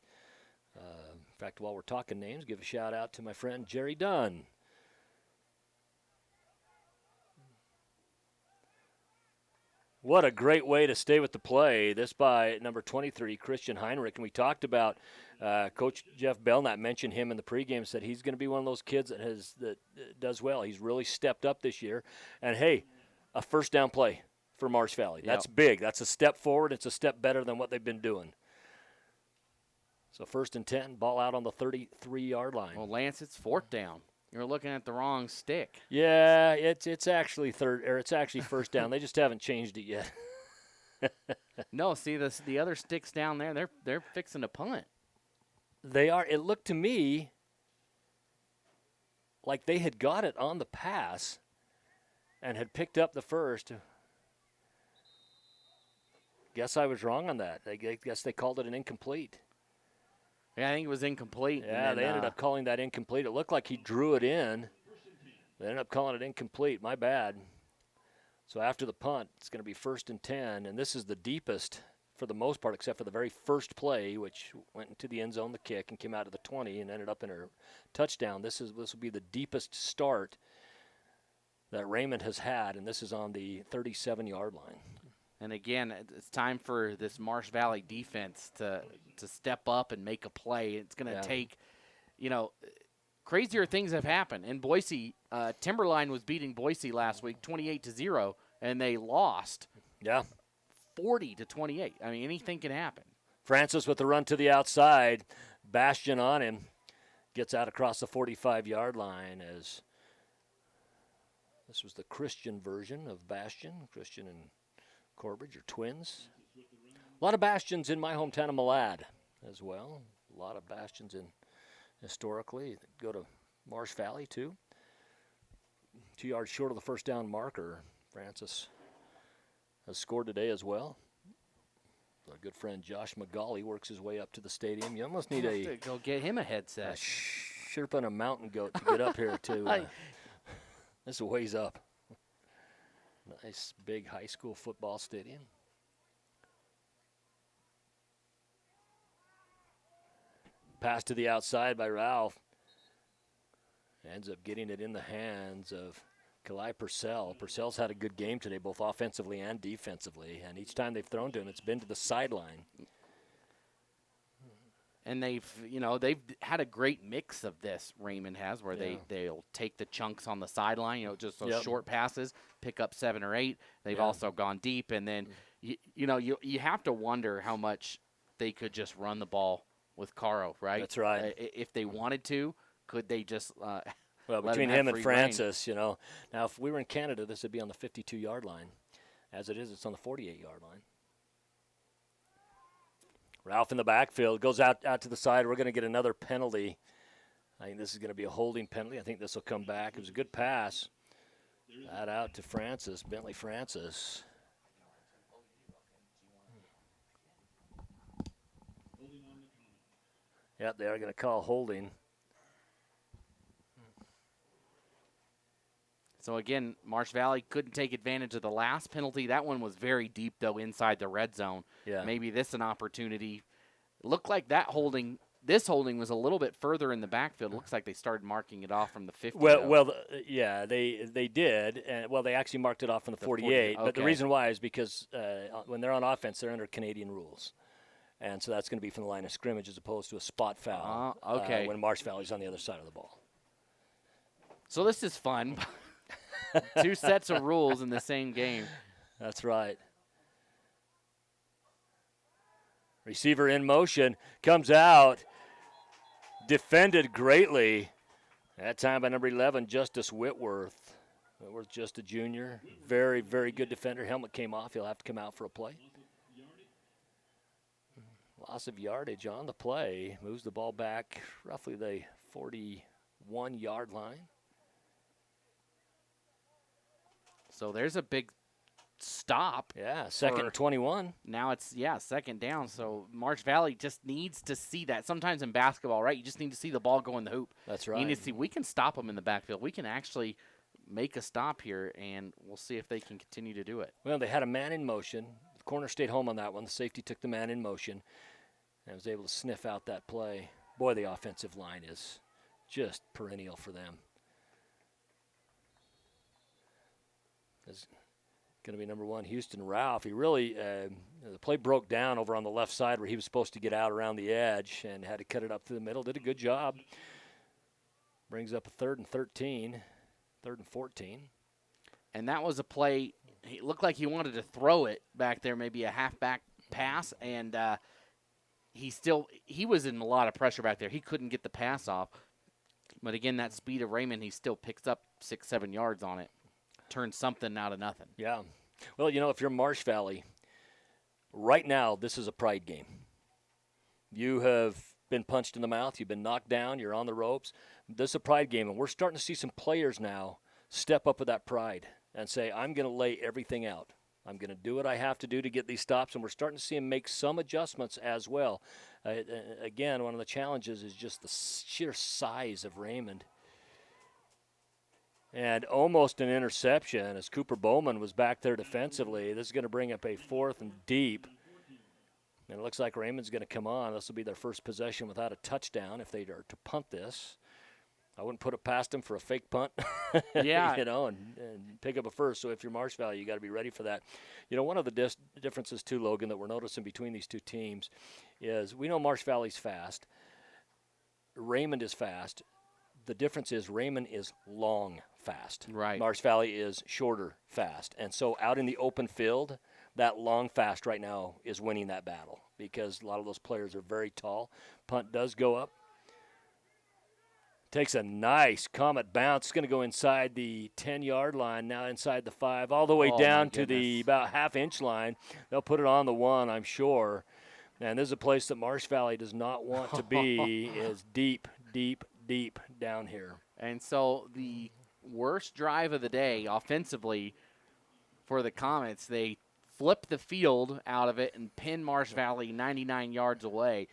Speaker 14: In fact, while we're talking names, give a shout out to my friend Jerry Dunn. What a great way to stay with the play. This by number 23, Christian Heinrich. And we talked about Coach Jeff Belknap mentioned him in the pregame, said he's going to be one of those kids that does well. He's really stepped up this year. And, hey, a first down play for Marsh Valley. That's big. That's a step forward. It's a step better than what they've been doing. So 1st and 10, ball out on the 33-yard line.
Speaker 15: Well, Lance, it's 4th down. You're looking at the wrong stick.
Speaker 14: Yeah, it's actually first down. They just haven't changed it yet.
Speaker 15: No, see the other sticks down there. They're fixing to punt.
Speaker 14: They are. It looked to me like they had got it on the pass and had picked up the first. Guess I was wrong on that. I guess they called it an incomplete.
Speaker 15: Yeah, I think it was incomplete.
Speaker 14: Yeah, they ended up calling that incomplete. It looked like he drew it in. They ended up calling it incomplete. My bad. So after the punt, it's going to be 1st and 10, and this is the deepest for the most part, except for the very first play, which went into the end zone, the kick, and came out of the 20 and ended up in a touchdown. This will be the deepest start that Raymond has had, and this is on the 37-yard line.
Speaker 15: And again, it's time for this Marsh Valley defense to step up and make a play. It's going to take, crazier things have happened. In Boise, Timberline was beating Boise last week 28-0, and they lost 40-28. I mean, anything can happen.
Speaker 14: Francis with the run to the outside. Bastion on him. Gets out across the 45-yard line as this was the Christian version of Bastion. Christian and Corbridge are twins. A lot of Bastions in my hometown of Malad as well. A lot of Bastions in historically. Go to Marsh Valley, too. 2 yards short of the first down marker. Francis has scored today as well. Our good friend Josh McGauley works his way up to the stadium. You almost need
Speaker 15: to go get him a headset.
Speaker 14: Sherpa and a mountain goat to get up here, too. This is a ways up. Nice big high school football stadium. Pass to the outside by Ralph. Ends up getting it in the hands of Kalai Purcell. Purcell's had a good game today, both offensively and defensively. And each time they've thrown to him, it's been to the sideline.
Speaker 15: And they've had a great mix of this, Raymond has, where they'll take the chunks on the sideline, just those short passes, pick up 7 or 8. They've also gone deep. And then, you have to wonder how much they could just run the ball with Caro, right?
Speaker 14: That's right.
Speaker 15: If they wanted to, could they just
Speaker 14: well, between him and Francis, Now, if we were in Canada, this would be on the 52-yard line. As it is, it's on the 48-yard line. Ralph in the backfield goes out to the side. We're going to get another penalty. I think this is going to be a holding penalty. I think this will come back. It was a good pass. That out to Francis, Bentley Francis. Yep, they are going to call holding.
Speaker 15: So, again, Marsh Valley couldn't take advantage of the last penalty. That one was very deep, though, inside the red zone.
Speaker 14: Yeah.
Speaker 15: Maybe this an opportunity. Looked like this holding was a little bit further in the backfield. Looks like they started marking it off from the 50.
Speaker 14: They did. And, they actually marked it off from the 48. But the reason why is because when they're on offense, they're under Canadian rules. And so that's going to be from the line of scrimmage as opposed to a spot foul when Marsh Valley's on the other side of the ball.
Speaker 15: So this is fun. 2 sets of rules in the same game.
Speaker 14: That's right. Receiver in motion, comes out, defended greatly. That time by number 11, Justice Whitworth. Whitworth, just a junior. Very, very good defender. Helmet came off. He'll have to come out for a play. Loss of yardage on the play. Moves the ball back roughly the 41-yard line.
Speaker 15: So there's a big stop.
Speaker 14: Yeah, 2nd and 21.
Speaker 15: Now it's, 2nd down. So Marsh Valley just needs to see that. Sometimes in basketball, right, you just need to see the ball go in the hoop.
Speaker 14: That's right.
Speaker 15: You need to see we can stop them in the backfield. We can actually make a stop here, and we'll see if they can continue to do it.
Speaker 14: Well, they had a man in motion. The corner stayed home on that one. The safety took the man in motion and was able to sniff out that play. Boy, the offensive line is just perennial for them. It's going to be number 1, Houston Ralph. He really, the play broke down over on the left side where he was supposed to get out around the edge and had to cut it up through the middle. Did a good job. Brings up a 3rd and 13, 3rd and 14.
Speaker 15: And that was a play. It looked like he wanted to throw it back there, maybe a halfback pass, and he was in a lot of pressure back there. He couldn't get the pass off. But again, that speed of Raymond, he still picks up 6-7 yards on it. Turns something out of nothing.
Speaker 14: Yeah. Well, if you're Marsh Valley, right now this is a pride game. You have been punched in the mouth. You've been knocked down. You're on the ropes. This is a pride game, and we're starting to see some players now step up with that pride and say, I'm going to lay everything out. I'm going to do what I have to do to get these stops, and we're starting to see him make some adjustments as well. Again, one of the challenges is just the sheer size of Raymond. And almost an interception as Cooper Bowman was back there defensively. This is going to bring up a 4th and deep. And it looks like Raymond's going to come on. This will be their first possession without a touchdown if they are to punt this. I wouldn't put it past them for a fake punt,
Speaker 15: yeah,
Speaker 14: and pick up a first. So if you're Marsh Valley, you got to be ready for that. One of the differences too, Logan, that we're noticing between these two teams is we know Marsh Valley's fast. Raymond is fast. The difference is Raymond is long fast.
Speaker 15: Right.
Speaker 14: Marsh Valley is shorter fast. And so out in the open field, that long fast right now is winning that battle because a lot of those players are very tall. Punt does go up. Takes a nice comet bounce. It's going to go inside the 10-yard line, now inside the 5, all the way down to the about half-inch line. They'll put it on the 1, I'm sure. And this is a place that Marsh Valley does not want to be, is deep, deep, deep down here.
Speaker 15: And so the worst drive of the day offensively for the Comets, they flip the field out of it and pin Marsh Valley 99 yards away.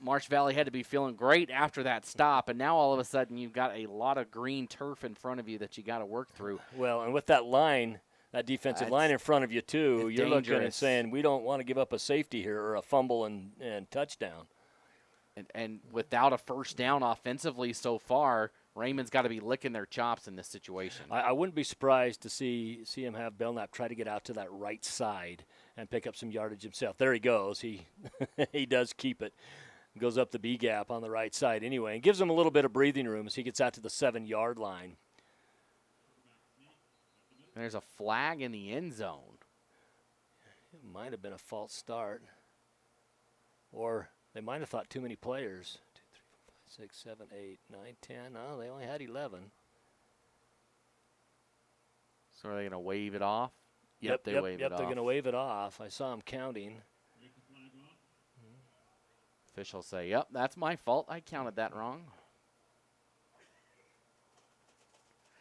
Speaker 15: Marsh Valley had to be feeling great after that stop, and now all of a sudden you've got a lot of green turf in front of you that you got to work through.
Speaker 14: Well, and with that line, that defensive line in front of you too, you're looking and saying we don't want to give up a safety here or a fumble and touchdown.
Speaker 15: And without a first down offensively so far, Raymond's got to be licking their chops in this situation.
Speaker 14: I wouldn't be surprised to see him have Belknap try to get out to that right side and pick up some yardage himself. There he goes. He he does keep it. Goes up the B gap on the right side anyway, and gives him a little bit of breathing room as he gets out to the 7-yard line.
Speaker 15: There's a flag in the end zone.
Speaker 14: It might have been a false start, or they might have thought too many players. 2, 3, 4, 5, 6, 7, 8, 9, 10. No, they only had 11.
Speaker 15: So are they going to wave it off?
Speaker 14: Yep,
Speaker 15: they wave it off.
Speaker 14: They're going to wave it off. I saw them counting.
Speaker 15: Officials say, yep, that's my fault. I counted that wrong.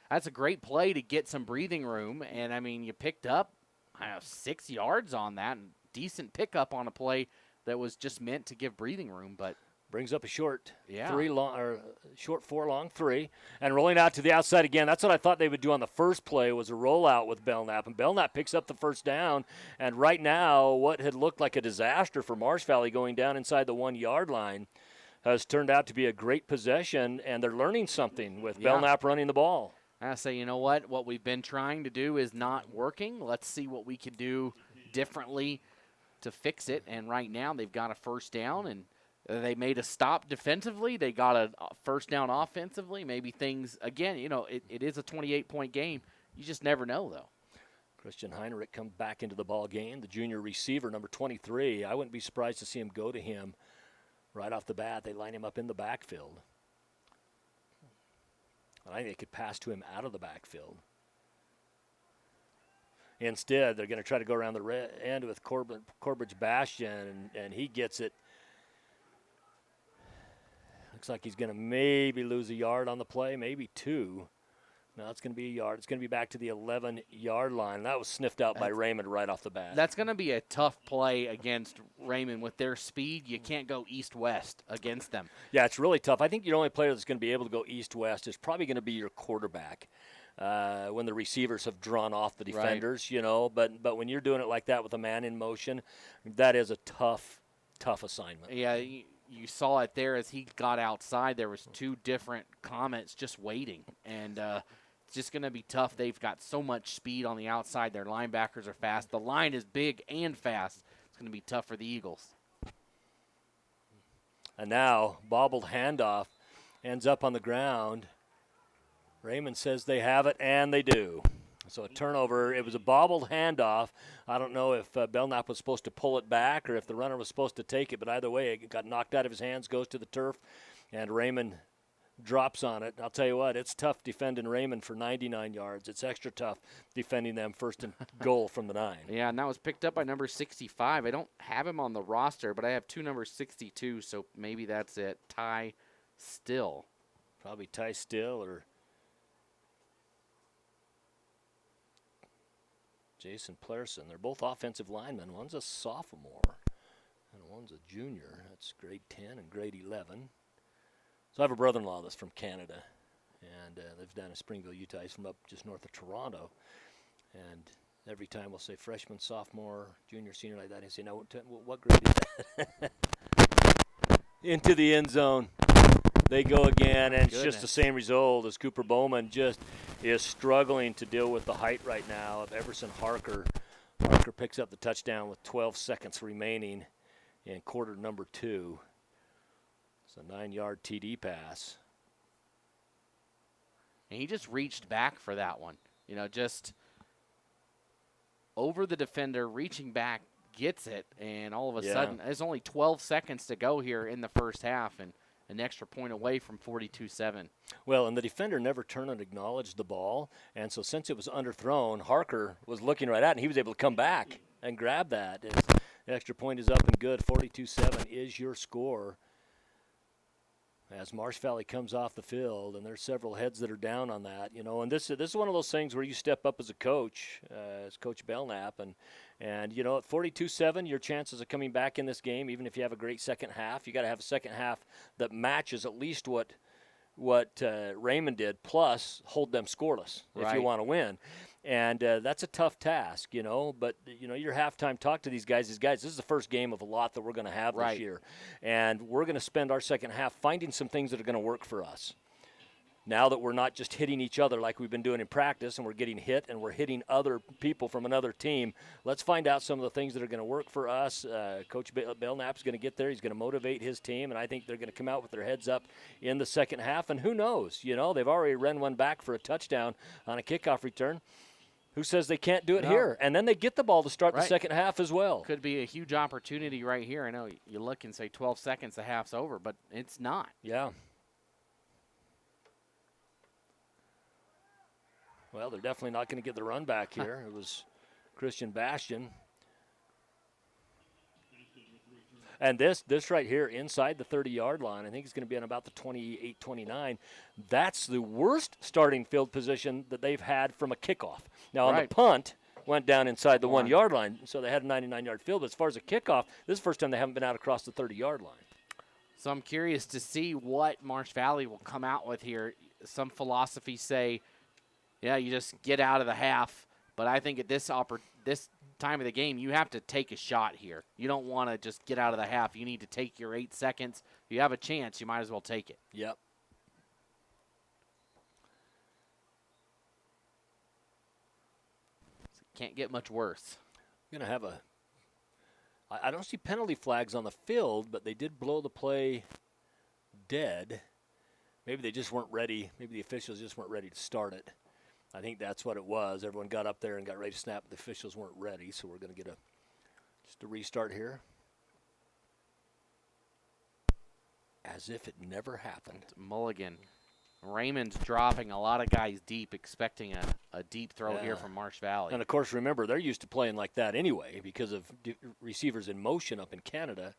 Speaker 15: That's a great play to get some breathing room. And, I mean, you picked up 6 yards on that. And decent pickup on a play that was just meant to give breathing room. But
Speaker 14: brings up a short
Speaker 15: 4
Speaker 14: long 3, and rolling out to the outside again. That's what I thought they would do on the first play was a rollout with Belknap, and Belknap picks up the first down. And right now, what had looked like a disaster for Marsh Valley going down inside the 1-yard line has turned out to be a great possession, and they're learning something with Belknap running the ball.
Speaker 15: I say, you know what we've been trying to do is not working. Let's see what we can do differently to fix it. And right now, they've got a first down, and they made a stop defensively. They got a first down offensively. Maybe things, again, it is a 28-point game. You just never know, though.
Speaker 14: Christian Heinrich comes back into the ball game, the junior receiver, number 23. I wouldn't be surprised to see him go to him right off the bat. They line him up in the backfield. I think they could pass to him out of the backfield. Instead, they're going to try to go around the end with Corbridge Bastion, and he gets it. Looks like he's going to maybe lose a yard on the play, maybe 2. No, it's going to be a yard. It's going to be back to the 11-yard line. That was sniffed out by Raymond right off the bat.
Speaker 15: That's going to be a tough play against Raymond. With their speed, you can't go east-west against them.
Speaker 14: Yeah, it's really tough. I think your only player that's going to be able to go east-west is probably going to be your quarterback when the receivers have drawn off the defenders, But when you're doing it like that with a man in motion, that is a tough assignment.
Speaker 15: Yeah, you saw it there as he got outside. There was 2 different Comets just waiting, and it's just going to be tough. They've got so much speed on the outside. Their linebackers are fast. The line is big and fast. It's going to be tough for the Eagles.
Speaker 14: And now, bobbled handoff ends up on the ground. Raymond says they have it, and they do. So a turnover. It was a bobbled handoff. I don't know if Belknap was supposed to pull it back or if the runner was supposed to take it, but either way, it got knocked out of his hands, goes to the turf, and Raymond drops on it. I'll tell you what, it's tough defending Raymond for 99 yards. It's extra tough defending them first and goal from the 9.
Speaker 15: Yeah, and that was picked up by number 65. I don't have him on the roster, but I have 2 numbers 62, so maybe that's it. Ty Still.
Speaker 14: Probably Ty Still or Jason Plerson. They're both offensive linemen. One's a sophomore and one's a junior. That's grade 10 and grade 11. So I have a brother-in-law that's from Canada and lives down in Springville, Utah. He's from up just north of Toronto. And every time we'll say freshman, sophomore, junior, senior like that, he'll say, "No, what grade is that?" Into the end zone. They go again, and it's just the same result as Cooper Bowman just is struggling to deal with the height right now of Everson Harker. Harker picks up the touchdown with 12 seconds remaining in quarter number 2. It's a 9-yard TD pass.
Speaker 15: And he just reached back for that one. Just over the defender, reaching back, gets it, and all of a sudden, there's only 12 seconds to go here in the first half, and an extra point away from 42-7.
Speaker 14: Well, and the defender never turned and acknowledged the ball, and so since it was underthrown, Harker was looking right at it, and he was able to come back and grab that. The extra point is up and good. 42-7 is your score. As Marsh Valley comes off the field, and there's several heads that are down on that, and this is one of those things where you step up as a coach, as Coach Belknap, and at 42-7, your chances of coming back in this game, even if you have a great second half, you got to have a second half that matches at least what Raymond did, plus hold them scoreless if you want to win. And that's a tough task, but, your halftime talk to these guys is, guys, this is the first game of a lot that we're going to have this year. And we're going to spend our second half finding some things that are going to work for us. Now that we're not just hitting each other like we've been doing in practice and we're getting hit and we're hitting other people from another team, let's find out some of the things that are going to work for us. Coach Belknap's going to get there. He's going to motivate his team, and I think they're going to come out with their heads up in the second half. And who knows? They've already run one back for a touchdown on a kickoff return. Who says they can't do it here? And then they get the ball to start the second half as well.
Speaker 15: Could be a huge opportunity right here. I know you look and say 12 seconds, the half's over, but it's not.
Speaker 14: Yeah. Well, they're definitely not going to get the run back here. It was Christian Bastion. And this right here inside the 30-yard line, I think it's going to be on about the 28, 29. That's the worst starting field position that they've had from a kickoff. Now, on the punt, went down inside the 1-yard line, so they had a 99-yard field. But as far as a kickoff, this is the first time they haven't been out across the 30-yard line.
Speaker 15: So I'm curious to see what Marsh Valley will come out with here. Some philosophies say, you just get out of the half. But I think at this time of the game, you have to take a shot here. You don't want to just get out of the half. You need to take your 8 seconds. If you have a chance, you might as well take it.
Speaker 14: Yep.
Speaker 15: Can't get much worse.
Speaker 14: We're going to have I don't see penalty flags on the field, but they did blow the play dead. Maybe they just weren't ready. Maybe the officials just weren't ready to start it. I think that's what it was. Everyone got up there and got ready to snap. The officials weren't ready, so we're going to get just a restart here. As if it never happened.
Speaker 15: Mulligan. Raymond's dropping a lot of guys deep, expecting a deep throw here from Marsh Valley.
Speaker 14: And, of course, remember, they're used to playing like that anyway because of receivers in motion up in Canada.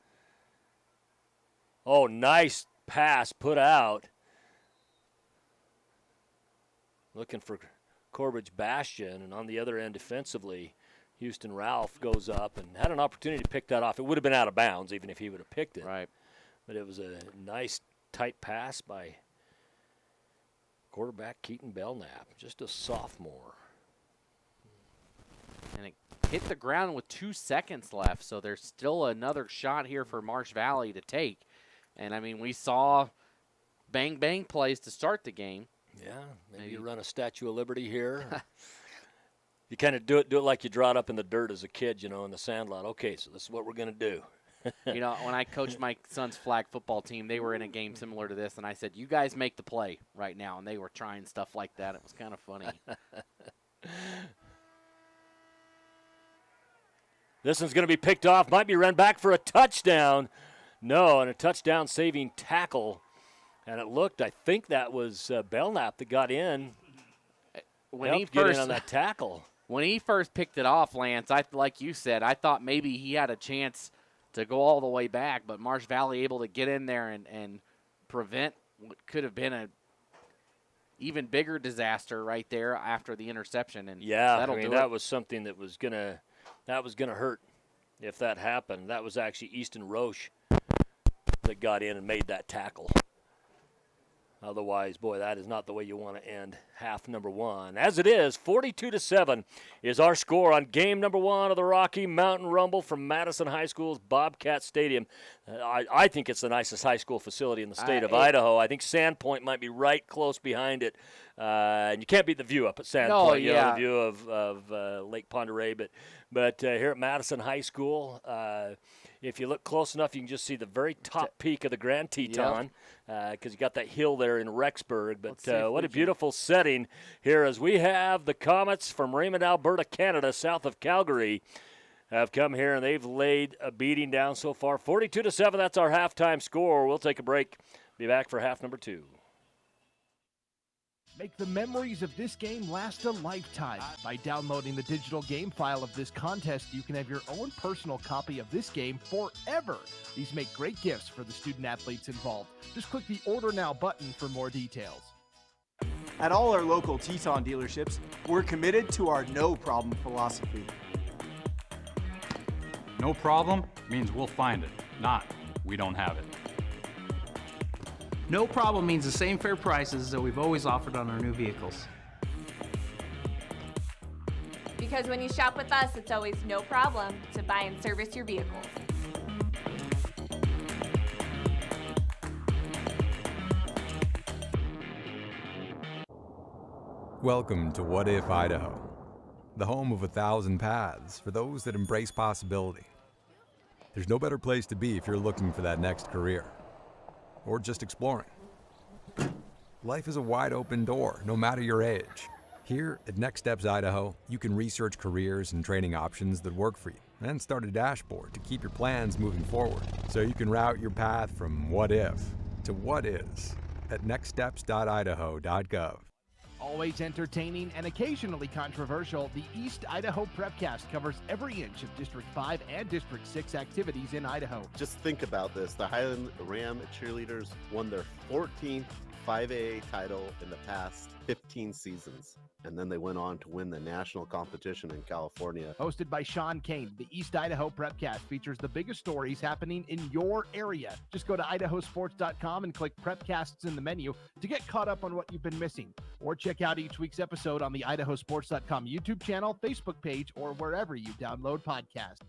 Speaker 14: Oh, nice pass put out. Looking for Corbridge Bastion, and on the other end defensively, Houston Ralph goes up and had an opportunity to pick that off. It would have been out of bounds even if he would have picked it.
Speaker 15: Right.
Speaker 14: But it was a nice, tight pass by quarterback Keaton Belknap, just a sophomore.
Speaker 15: And it hit the ground with 2 seconds left, so there's still another shot here for Marsh Valley to take. And, I mean, we saw bang-bang plays to start the game.
Speaker 14: Yeah, maybe you run a Statue of Liberty here. You kind of do it like you draw it up in the dirt as a kid, in the sandlot. Okay, so this is what we're going to do.
Speaker 15: When I coached my son's flag football team, they were in a game similar to this, and I said, you guys make the play right now, and they were trying stuff like that. It was kind of funny.
Speaker 14: This one's going to be picked off. Might be run back for a touchdown. No, and a touchdown-saving tackle. And it looked, I think that was Belknap that got in.
Speaker 15: When he
Speaker 14: get
Speaker 15: first
Speaker 14: in on that tackle.
Speaker 15: When he first picked it off, Lance, like you said, I thought maybe he had a chance to go all the way back, but Marsh Valley able to get in there and prevent what could have been a even bigger disaster right there after the interception. And
Speaker 14: that was something that was gonna hurt if that happened. That was actually Easton Roche that got in and made that tackle. Otherwise, boy, that is not the way you want to end half number one. As it is, 42-7 is our score on game number one of the Rocky Mountain Rumble from Madison High School's Bobcat Stadium. I think it's the nicest high school facility in the state of Idaho. I think Sandpoint might be right close behind it. And you can't beat the view up at Sandpoint, the view of Lake Ponderay. But here at Madison High School, if you look close enough, you can just see the very top peak of the Grand Teton because you got that hill there in Rexburg. But what a beautiful setting here as we have the Comets from Raymond, Alberta, Canada, south of Calgary, have come here, and they've laid a beating down so far. 42-7, that's our halftime score. We'll take a break. Be back for half number two.
Speaker 8: Make the memories of this game last a lifetime. By downloading the digital game file of this contest, you can have your own personal copy of this game forever. These make great gifts for the student athletes involved. Just click the Order Now button for more details.
Speaker 1: At all our local Teton dealerships, we're committed to our no-problem philosophy.
Speaker 2: No problem means we'll find it, not we don't have it.
Speaker 3: No problem means the same fair prices that we've always offered on our new vehicles.
Speaker 4: Because when you shop with us, it's always no problem to buy and service your vehicles.
Speaker 5: Welcome to What If Idaho, the home of 1,000 paths for those that embrace possibility. There's no better place to be if you're looking for that next career, or just exploring. Life is a wide open door, no matter your age. Here at Next Steps Idaho, you can research careers and training options that work for you, and start a dashboard to keep your plans moving forward, so you can route your path from what if to what is at nextsteps.idaho.gov.
Speaker 8: Always entertaining and occasionally controversial, the East Idaho Prepcast covers every inch of District 5 and District 6 activities in Idaho.
Speaker 9: Just think about this. The Highland Ram cheerleaders won their 14th 5A title in the past 15 seasons. And then they went on to win the national competition in California.
Speaker 8: Hosted by Sean Kane, the East Idaho Prepcast features the biggest stories happening in your area. Just go to IdahoSports.com and click Prepcasts in the menu to get caught up on what you've been missing. Or check out each week's episode on the IdahoSports.com YouTube channel, Facebook page, or wherever you download podcasts.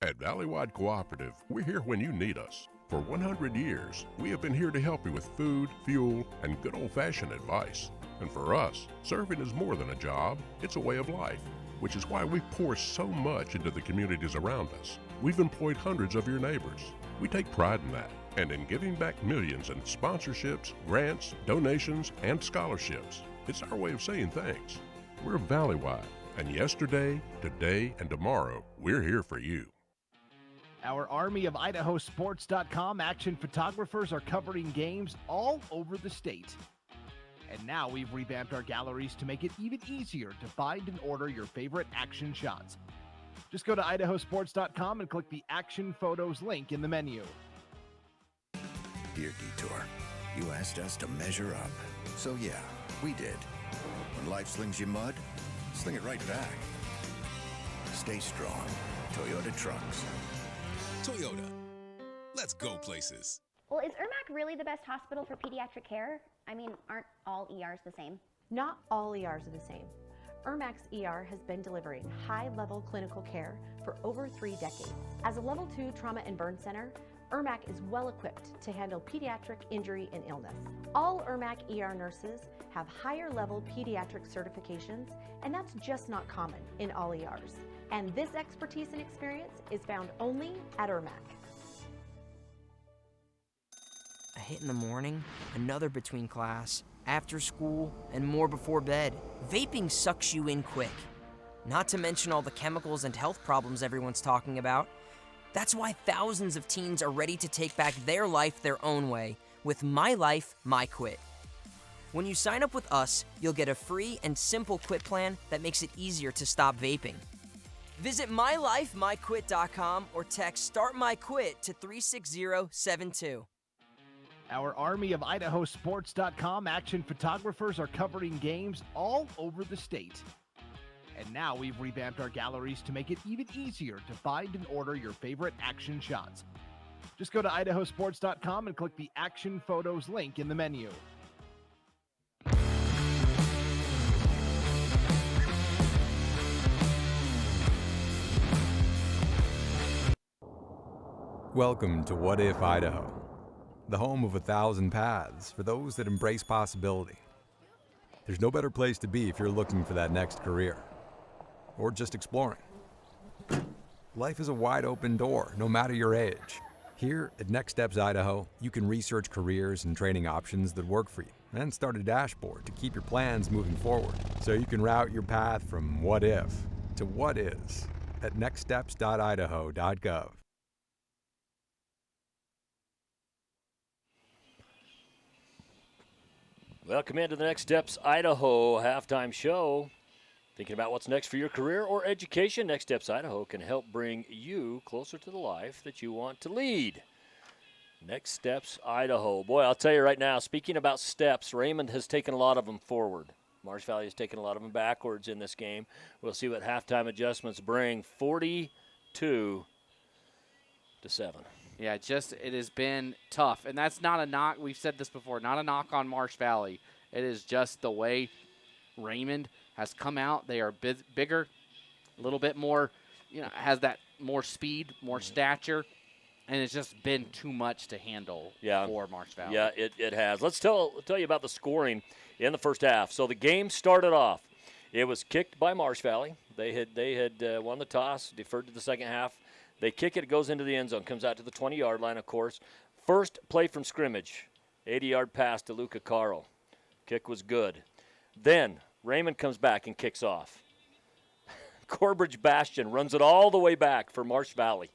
Speaker 10: At Valleywide Cooperative, we're here when you need us. For 100 years, we have been here to help you with food, fuel, and good old-fashioned advice. And for us, serving is more than a job, it's a way of life, which is why we pour so much into the communities around us. We've employed hundreds of your neighbors. We take pride in that, and in giving back millions in sponsorships, grants, donations, and scholarships. It's our way of saying thanks. We're Valleywide, and yesterday, today, and tomorrow, we're here for you.
Speaker 8: Our army of IdahoSports.com action photographers are covering games all over the state. And now we've revamped our galleries to make it even easier to find and order your favorite action shots. Just go to IdahoSports.com and click the Action Photos link in the menu.
Speaker 16: Dear Detour, you asked us to measure up. So yeah, we did. When life slings you mud, sling it right back. Stay strong. Toyota Trucks.
Speaker 12: Toyota. Let's go places.
Speaker 17: Well, is Irmac really the best hospital for pediatric care? I mean, aren't all ERs the same?
Speaker 18: Not all ERs are the same. Irmac's ER has been delivering high-level clinical care for over 3 decades. As a Level 2 trauma and burn center, ERMAC is well equipped to handle pediatric injury and illness. All ERMAC ER nurses have higher level pediatric certifications, and that's just not common in all ERs. And this expertise and experience is found only at ERMAC.
Speaker 19: A hit in the morning, another between class, after school, and more before bed. Vaping sucks you in quick. Not to mention all the chemicals and health problems everyone's talking about. That's why thousands of teens are ready to take back their life their own way with My Life, My Quit. When you sign up with us, you'll get a free and simple quit plan that makes it easier to stop vaping. Visit mylifemyquit.com or text Start My Quit to 36072.
Speaker 8: Our army of IdahoSports.com action photographers are covering games all over the state. And now we've revamped our galleries to make it even easier to find and order your favorite action shots. Just go to IdahoSports.com and click the Action Photos link in the menu.
Speaker 5: Welcome to What If Idaho, the home of 1,000 paths for those that embrace possibility. There's no better place to be if you're looking for that next career, or just exploring. Life is a wide open door, no matter your age. Here at Next Steps Idaho, you can research careers and training options that work for you, and start a dashboard to keep your plans moving forward, so you can route your path from what if to what is at nextsteps.idaho.gov.
Speaker 14: Welcome into the Next Steps Idaho halftime show. Thinking about what's next for your career or education? Next Steps Idaho can help bring you closer to the life that you want to lead. Next Steps Idaho. Boy, I'll tell you right now, speaking about steps, Raymond has taken a lot of them forward. Marsh Valley has taken a lot of them backwards in this game. We'll see what halftime adjustments bring. 42-7.
Speaker 15: Yeah, it has been tough. And that's not a knock. We've said this before, not a knock on Marsh Valley. It is just the way Raymond has come out. They are bigger, a little bit more, has that more speed, more stature. And it's just been too much to handle for Marsh Valley.
Speaker 14: Yeah, it has. Let's tell you about the scoring in the first half. So the game started off. It was kicked by Marsh Valley. They had won the toss, deferred to the second half. They kick it, goes into the end zone, comes out to the 20-yard line, of course. First play from scrimmage, 80-yard pass to Luca Caro. Kick was good. Then Raymond comes back and kicks off. Corbridge Bastion runs it all the way back for Marsh Valley.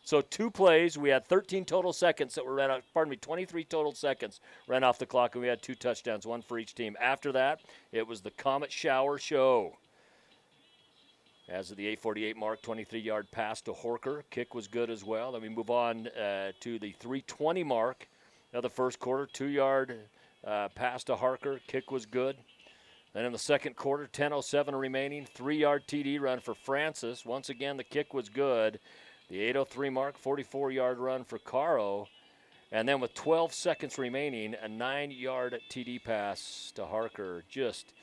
Speaker 14: So 2 plays, we had 13 total seconds that were 23 total seconds ran off the clock, and we had 2 touchdowns, 1 for each team. After that, it was the Comet Shower Show. As of the 8:48 mark, 23-yard pass to Horker. Kick was good as well. Then we move on to the 3:20 mark of the first quarter. 2-yard pass to Harker. Kick was good. Then in the second quarter, 10:07 remaining, 3-yard TD run for Francis. Once again, the kick was good. The 8:03 mark, 44-yard run for Caro. And then with 12 seconds remaining, a 9-yard TD pass to Harker. Just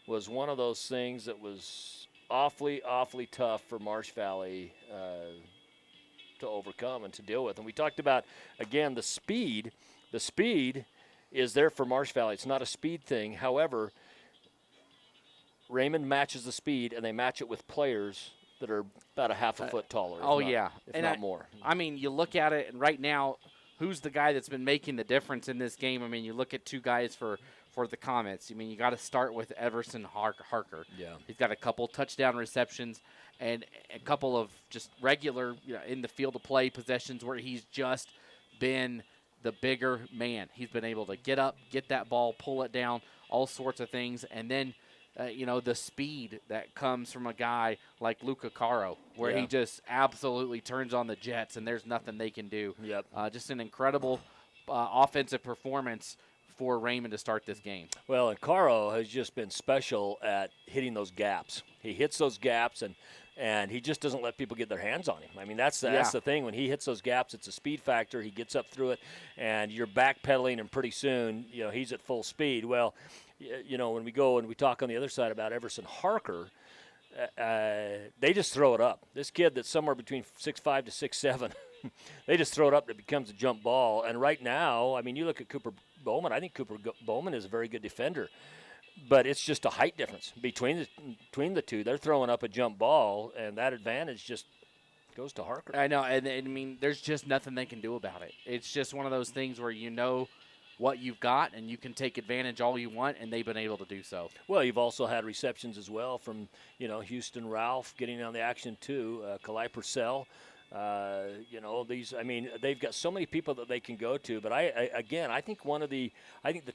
Speaker 14: was one of those things that was awfully tough for Marsh Valley to overcome and to deal with. And we talked about, again, the speed. The speed is there for Marsh Valley. It's not a speed thing. However, Raymond matches the speed, and they match it with players that are about a half a foot taller. If not more.
Speaker 15: I mean, you look at it, and right now, who's the guy that's been making the difference in this game? I mean, you look at 2 guys for the Comets. I mean, you got to start with Everson Harker.
Speaker 14: Yeah.
Speaker 15: He's got a couple touchdown receptions and a couple of just regular in the field of play possessions where he's just been the bigger man. He's been able to get up, get that ball, pull it down, all sorts of things. And then, the speed that comes from a guy like Luca Caro, where he just absolutely turns on the Jets and there's nothing they can do.
Speaker 14: Yep.
Speaker 15: Just an incredible offensive performance for Raymond to start this game.
Speaker 14: Well, and Caro has just been special at hitting those gaps. He hits those gaps, and he just doesn't let people get their hands on him. I mean, that's the thing. When he hits those gaps, it's a speed factor. He gets up through it, and you're backpedaling, and pretty soon, he's at full speed. Well, when we go and we talk on the other side about Everson Harker, they just throw it up. This kid that's somewhere between 6'5" to 6'7", They just throw it up and it becomes a jump ball. And right now, I mean, you look at Cooper Bowman. I think Cooper Bowman is a very good defender. But it's just a height difference between the two. They're throwing up a jump ball, and that advantage just goes to Harker.
Speaker 15: I know, and I mean, there's just nothing they can do about it. It's just one of those things where you know what you've got, and you can take advantage all you want, and they've been able to do so.
Speaker 14: Well, you've also had receptions as well from, Houston Ralph getting on the action too, Kalai Purcell. They've got so many people that they can go to. But I think the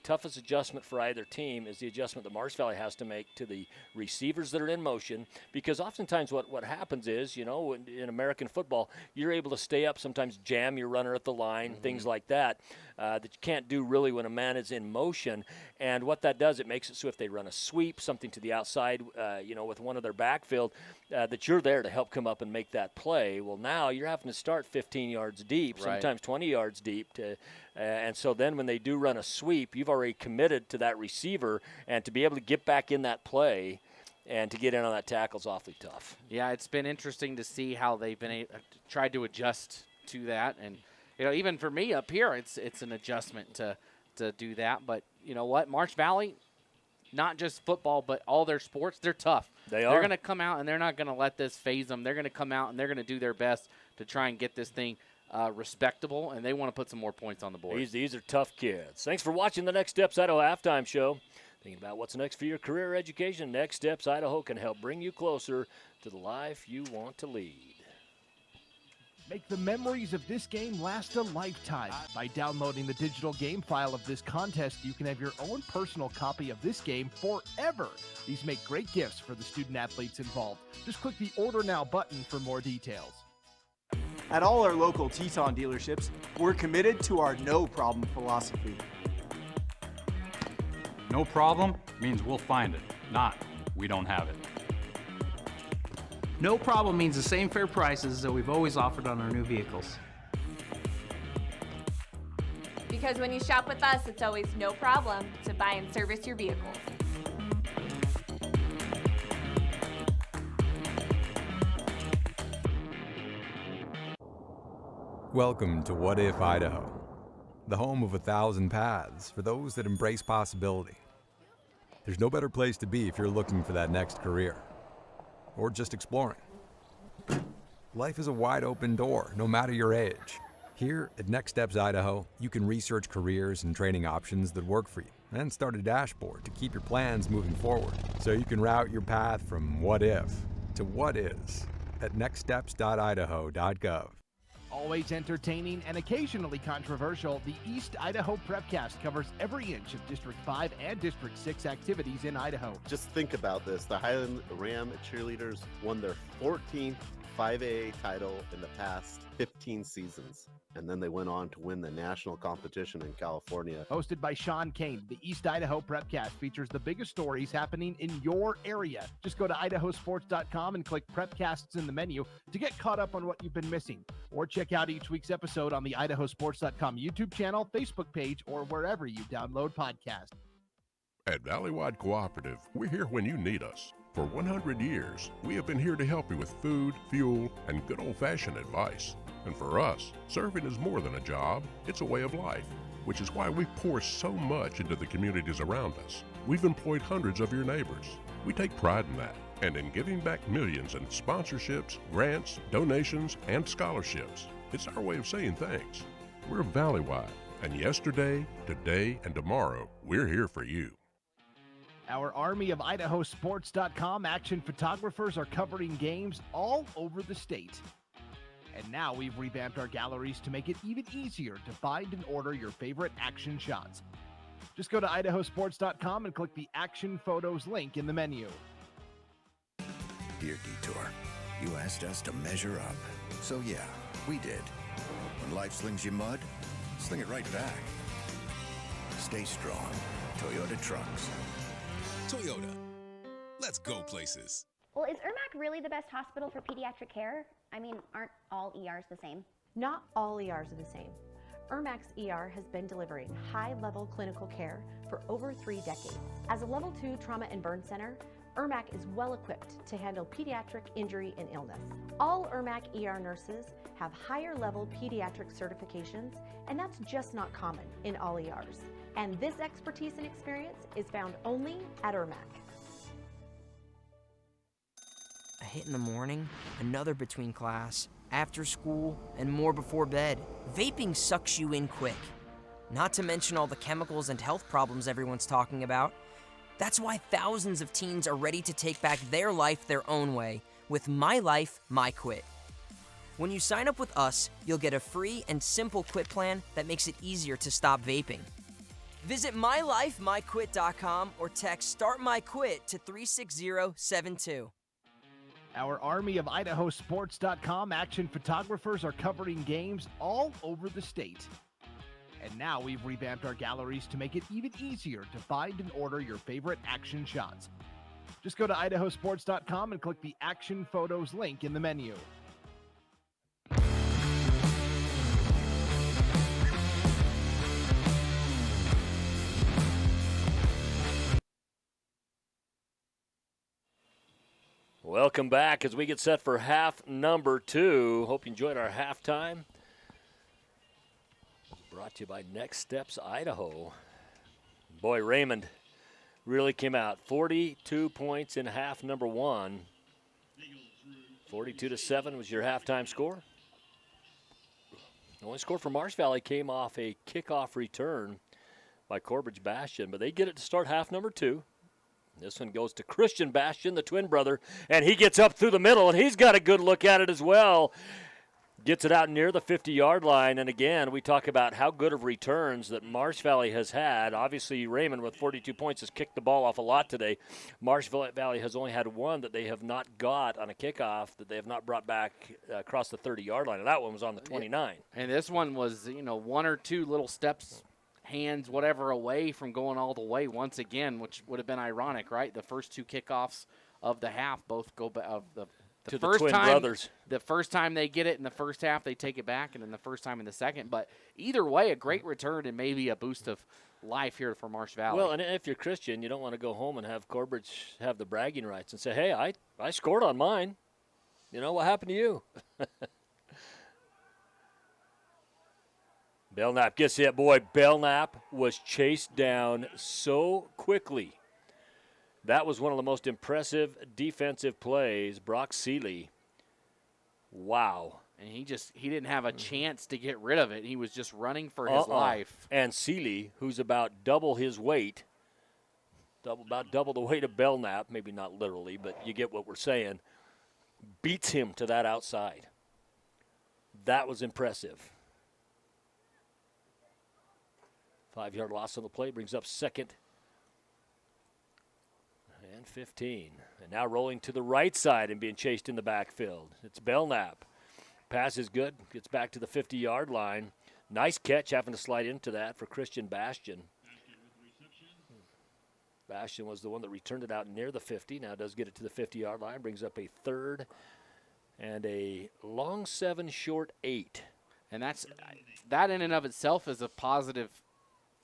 Speaker 14: toughest adjustment for either team is the adjustment that Marsh Valley has to make to the receivers that are in motion. Because oftentimes what happens is, in American football, you're able to stay up, sometimes jam your runner at the line, things like that, that you can't do really when a man is in motion. And what that does, it makes it so if they run a sweep, something to the outside, with one of their backfield, that you're there to help come up and make that play. Well, now you're having to start 15 yards deep, sometimes 20 yards deep. And so then when they do run a sweep, you've already committed to that receiver, and to be able to get back in that play and to get in on that tackle is awfully tough.
Speaker 15: Yeah, it's been interesting to see how they've been tried to adjust to that. And, even for me up here, it's an adjustment to do that. But you know what? Marsh Valley, not just football, but all their sports, they're tough. They're going to come out, and they're not going to let this phase them. They're going to come out, and they're going to do their best to try and get this thing respectable, and they want to put some more points on the board.
Speaker 14: These are tough kids. Thanks for watching the Next Steps Idaho Halftime Show. Thinking about what's next for your career or education? Next Steps Idaho can help bring you closer to the life you want to lead.
Speaker 8: Make the memories of this game last a lifetime. By downloading the digital game file of this contest, you can have your own personal copy of this game forever. These make great gifts for the student athletes involved. Just click the Order Now button for more details.
Speaker 1: At all our local Teton dealerships, we're committed to our no problem philosophy.
Speaker 2: No problem means we'll find it, not we don't have it.
Speaker 3: No problem means the same fair prices that we've always offered on our new vehicles.
Speaker 4: Because when you shop with us, it's always no problem to buy and service your vehicles.
Speaker 5: Welcome to What If Idaho, the home of 1,000 paths for those that embrace possibility. There's no better place to be if you're looking for that next career, or just exploring. Life is a wide open door, no matter your age. Here at Next Steps Idaho, you can research careers and training options that work for you, and start a dashboard to keep your plans moving forward, so you can route your path from what if to what is at nextsteps.idaho.gov.
Speaker 8: Always entertaining and occasionally controversial, the East Idaho Prepcast covers every inch of District 5 and District 6 activities in Idaho.
Speaker 9: Just think about this. The Highland Ram cheerleaders won their 14th 5A title in the past 15 seasons. And then they went on to win the national competition in California.
Speaker 8: Hosted by Sean Kane, the East Idaho Prepcast features the biggest stories happening in your area. Just go to IdahoSports.com and click Prepcasts in the menu to get caught up on what you've been missing. Or check out each week's episode on the IdahoSports.com YouTube channel, Facebook page, or wherever you download podcasts.
Speaker 10: At Valleywide Cooperative, we're here when you need us. For 100 years, we have been here to help you with food, fuel, and good old-fashioned advice. And for us, serving is more than a job, it's a way of life, which is why we pour so much into the communities around us. We've employed hundreds of your neighbors. We take pride in that, and in giving back millions in sponsorships, grants, donations, and scholarships. It's our way of saying thanks. We're Valleywide, and yesterday, today, and tomorrow, we're here for you.
Speaker 8: Our army of IdahoSports.com action photographers are covering games all over the state. And now we've revamped our galleries to make it even easier to find and order your favorite action shots. Just go to IdahoSports.com and click the Action Photos link in the menu.
Speaker 16: Dear Detour, you asked us to measure up. So yeah, we did. When life slings you mud, sling it right back. Stay strong. Toyota trucks.
Speaker 12: Toyota. Let's go places.
Speaker 17: Well, is IRMAC really the best hospital for pediatric care? I mean, aren't all ERs the same?
Speaker 18: Not all ERs are the same. IRMAC's ER has been delivering high-level clinical care for over 3 decades. As a Level 2 trauma and burn center, IRMAC is well equipped to handle pediatric injury and illness. All IRMAC ER nurses have higher level pediatric certifications, and that's just not common in all ERs. And this expertise and experience is found only at IRMAC.
Speaker 19: A hit in the morning, another between class, after school, and more before bed. Vaping sucks you in quick. Not to mention all the chemicals and health problems everyone's talking about. That's why thousands of teens are ready to take back their life their own way with My Life, My Quit. When you sign up with us, you'll get a free and simple quit plan that makes it easier to stop vaping. Visit mylifemyquit.com or text Start My Quit to 36072.
Speaker 8: Our army of IdahoSports.com action photographers are covering games all over the state. And now we've revamped our galleries to make it even easier to find and order your favorite action shots. Just go to IdahoSports.com and click the Action Photos link in the menu.
Speaker 14: Welcome back as we get set for half number 2. Hope you enjoyed our halftime. Brought to you by Next Steps Idaho. Boy, Raymond really came out. 42 points in half number 1. 42-7 was your halftime score. The only score for Marsh Valley came off a kickoff return by Corbridge Bastion, but they get it to start half number 2. This one goes to Christian Bastion, the twin brother, and he gets up through the middle, and he's got a good look at it as well. Gets it out near the 50-yard line, and again, we talk about how good of returns that Marsh Valley has had. Obviously, Raymond with 42 points has kicked the ball off a lot today. Marsh Valley has only had one that they have not got on a kickoff that they have not brought back across the 30-yard line, and that one was on the 29.
Speaker 15: And this one was, one or two little steps, hands, whatever, away from going all the way once again, which would have been ironic, right? The first two kickoffs of the half both go back of the first
Speaker 14: twin
Speaker 15: time,
Speaker 14: brothers.
Speaker 15: The first time they get it in the first half, they take it back, and then the first time in the second. But either way, a great return and maybe a boost of life here for Marsh Valley.
Speaker 14: Well, and if you're Christian, you don't want to go home and have Corbridge have the bragging rights and say, hey, I scored on mine. What happened to you? Belknap gets hit. Boy, Belknap was chased down so quickly. That was one of the most impressive defensive plays. Brock Seeley. Wow.
Speaker 15: And he didn't have a chance to get rid of it. He was just running for his life.
Speaker 14: And Seeley, who's about double his weight, about double the weight of Belknap, maybe not literally, but you get what we're saying, beats him to that outside. That was impressive. 5-yard loss on the play brings up second and 15. And now rolling to the right side and being chased in the backfield. It's Belknap. Pass is good. Gets back to the 50-yard line. Nice catch having to slide into that for Christian Bastion. Bastion was the one that returned it out near the 50. Now does get it to the 50-yard line. Brings up a third and a long 7, short 8.
Speaker 15: And that in and of itself is a positive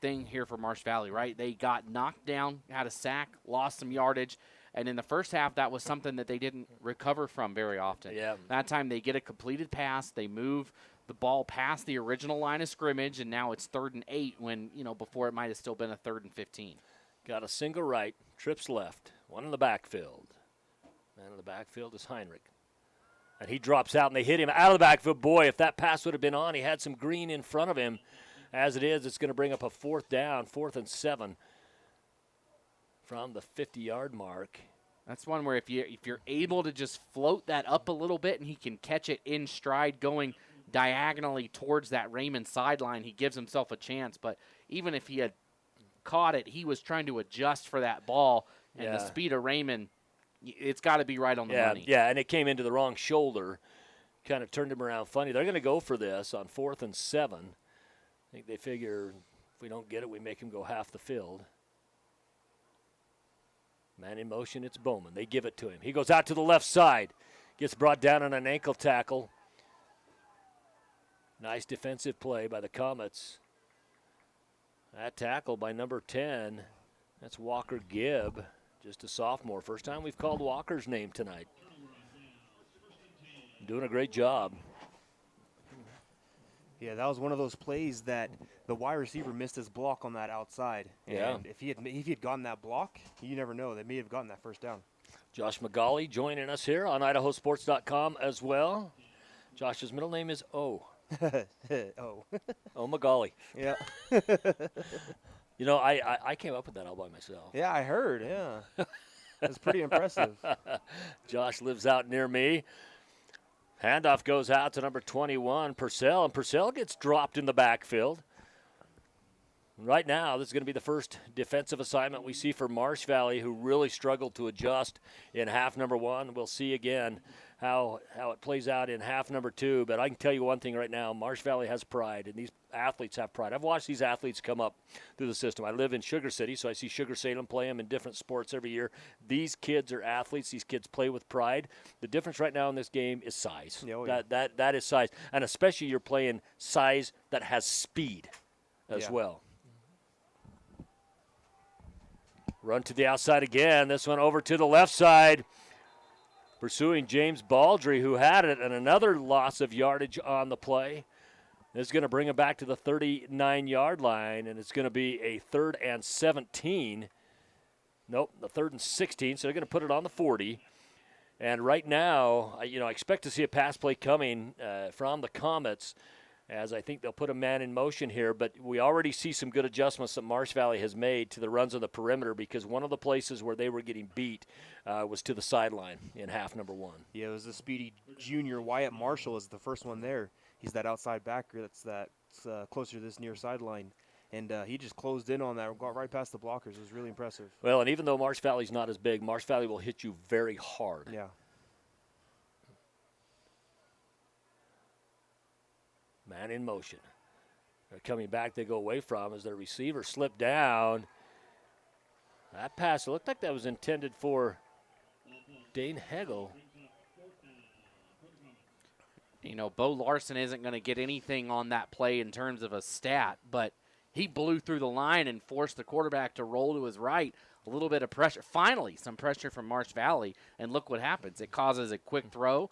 Speaker 15: thing here for Marsh Valley, right? They got knocked down, had a sack, lost some yardage, and in the first half, that was something that they didn't recover from very often.
Speaker 14: Yeah.
Speaker 15: That time they get a completed pass, they move the ball past the original line of scrimmage, and now it's 3rd and 8 when, before it might have still been a 3rd and 15.
Speaker 14: Got a single right, trips left, one in the backfield. Man in the backfield is Heinrich. And he drops out, and they hit him out of the backfield. Boy, if that pass would have been on, he had some green in front of him. As it is, it's going to bring up a 4th down, 4th and 7 from the 50-yard mark.
Speaker 15: That's one where if you're able to just float that up a little bit and he can catch it in stride going diagonally towards that Raymond sideline, he gives himself a chance. But even if he had caught it, he was trying to adjust for that ball, and the speed of Raymond, it's got to be right on the money.
Speaker 14: Yeah, and it came into the wrong shoulder, kind of turned him around funny. They're going to go for this on 4th and 7. I think they figure if we don't get it, we make him go half the field. Man in motion, it's Bowman. They give it to him. He goes out to the left side. Gets brought down on an ankle tackle. Nice defensive play by the Comets. That tackle by number 10, that's Walker Gibb. just a sophomore. First time we've called Walker's name tonight. Doing a great job.
Speaker 20: Yeah, that was one of those plays that the wide receiver missed his block on that outside. And
Speaker 14: Yeah.
Speaker 20: if he had gotten that block, you never know. They may have gotten that first down.
Speaker 14: Josh McGauley joining us here on IdahoSports.com as well. Josh's middle name is O.
Speaker 20: Oh.
Speaker 14: O McGauley.
Speaker 20: Yeah.
Speaker 14: You know, I came up with that all by myself.
Speaker 20: Yeah, I heard, yeah. That's pretty impressive.
Speaker 14: Josh lives out near me. Handoff goes out to number 21, Purcell, and Purcell gets dropped in the backfield. Right now, this is going to be the first defensive assignment we see for Marsh Valley, who really struggled to adjust in half number one. We'll see again how it plays out in half number two. But I can tell you one thing right now, Marsh Valley has pride, and these athletes have pride. I've watched these athletes come up through the system. I live in Sugar City, so I see Sugar Salem play them in different sports every year. These kids are athletes. These kids play with pride. The difference right now in this game is size.
Speaker 20: Yeah.
Speaker 14: That is size. And especially you're playing size that has speed as well. Run to the outside again. This one over to the left side. Pursuing James Baldry, who had it, and another loss of yardage on the play. This is going to bring him back to the 39-yard line, and it's going to be a 3rd and 17. Nope, the 3rd and 16, so they're going to put it on the 40. And right now, I expect to see a pass play coming from the Comets, as I think they'll put a man in motion here. But we already see some good adjustments that Marsh Valley has made to the runs on the perimeter, because one of the places where they were getting beat was to the sideline in half number one.
Speaker 20: Yeah, it was the speedy junior. Wyatt Marshall is the first one there. He's that outside backer that's closer to this near sideline. And he just closed in on that, got right past the blockers. It was really impressive.
Speaker 14: Well, and even though Marsh Valley's not as big, Marsh Valley will hit you very hard.
Speaker 20: Yeah.
Speaker 14: Man in motion. They're coming back. They go away from as their receiver slipped down. That pass, it looked like that was intended for Dane Hegel.
Speaker 15: Bo Larson isn't going to get anything on that play in terms of a stat, but he blew through the line and forced the quarterback to roll to his right. A little bit of pressure. Finally, some pressure from Marsh Valley, and look what happens. It causes a quick throw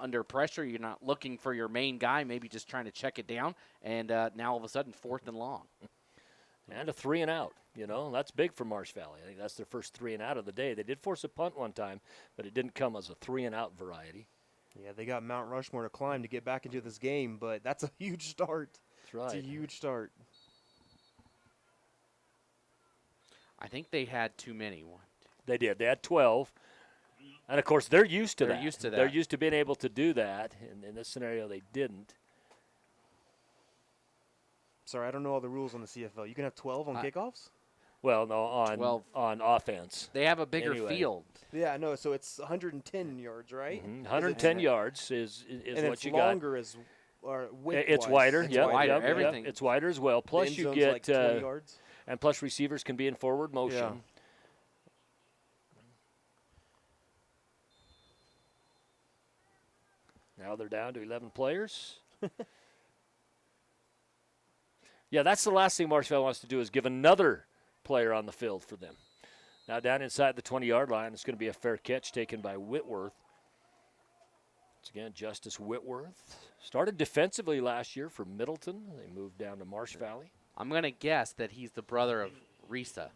Speaker 15: under pressure. You're not looking for your main guy, maybe just trying to check it down, and now all of a sudden 4th and long.
Speaker 14: And a 3 and out. That's big for Marsh Valley. I think that's their first 3 and out of the day. They did force a punt one time, but it didn't come as a 3 and out variety.
Speaker 20: Yeah, they got Mount Rushmore to climb to get back into this game, but that's a huge start.
Speaker 14: That's right.
Speaker 20: It's a huge start.
Speaker 15: I think they had too many.
Speaker 14: They did. They had 12. And, of course, they're used to that.
Speaker 15: They're used to that.
Speaker 14: They're used to being able to do that. In this scenario, they didn't.
Speaker 20: Sorry, I don't know all the rules on the CFL. You can have 12 on kickoffs?
Speaker 14: Well, no, on offense.
Speaker 15: They have a bigger field.
Speaker 20: Yeah, no, so it's 110 yards, right?
Speaker 14: 110 yards is
Speaker 20: and
Speaker 14: what you got.
Speaker 20: And it's longer or width-wise.
Speaker 14: It's wider.
Speaker 15: It's wider. Everything.
Speaker 14: It's wider as well. Plus
Speaker 20: the
Speaker 14: you
Speaker 20: end
Speaker 14: get
Speaker 20: zone's like 20 yards.
Speaker 14: And plus receivers can be in forward motion.
Speaker 20: Yeah.
Speaker 14: Now they're down to 11 players. Yeah, that's the last thing Marshville wants to do is give another player on the field for them. Now down inside the 20-yard line, it's going to be a fair catch taken by Whitworth. Once again, Justice Whitworth. Started defensively last year for Middleton. They moved down to Marsh Valley.
Speaker 15: I'm going to guess that he's the brother of Risa.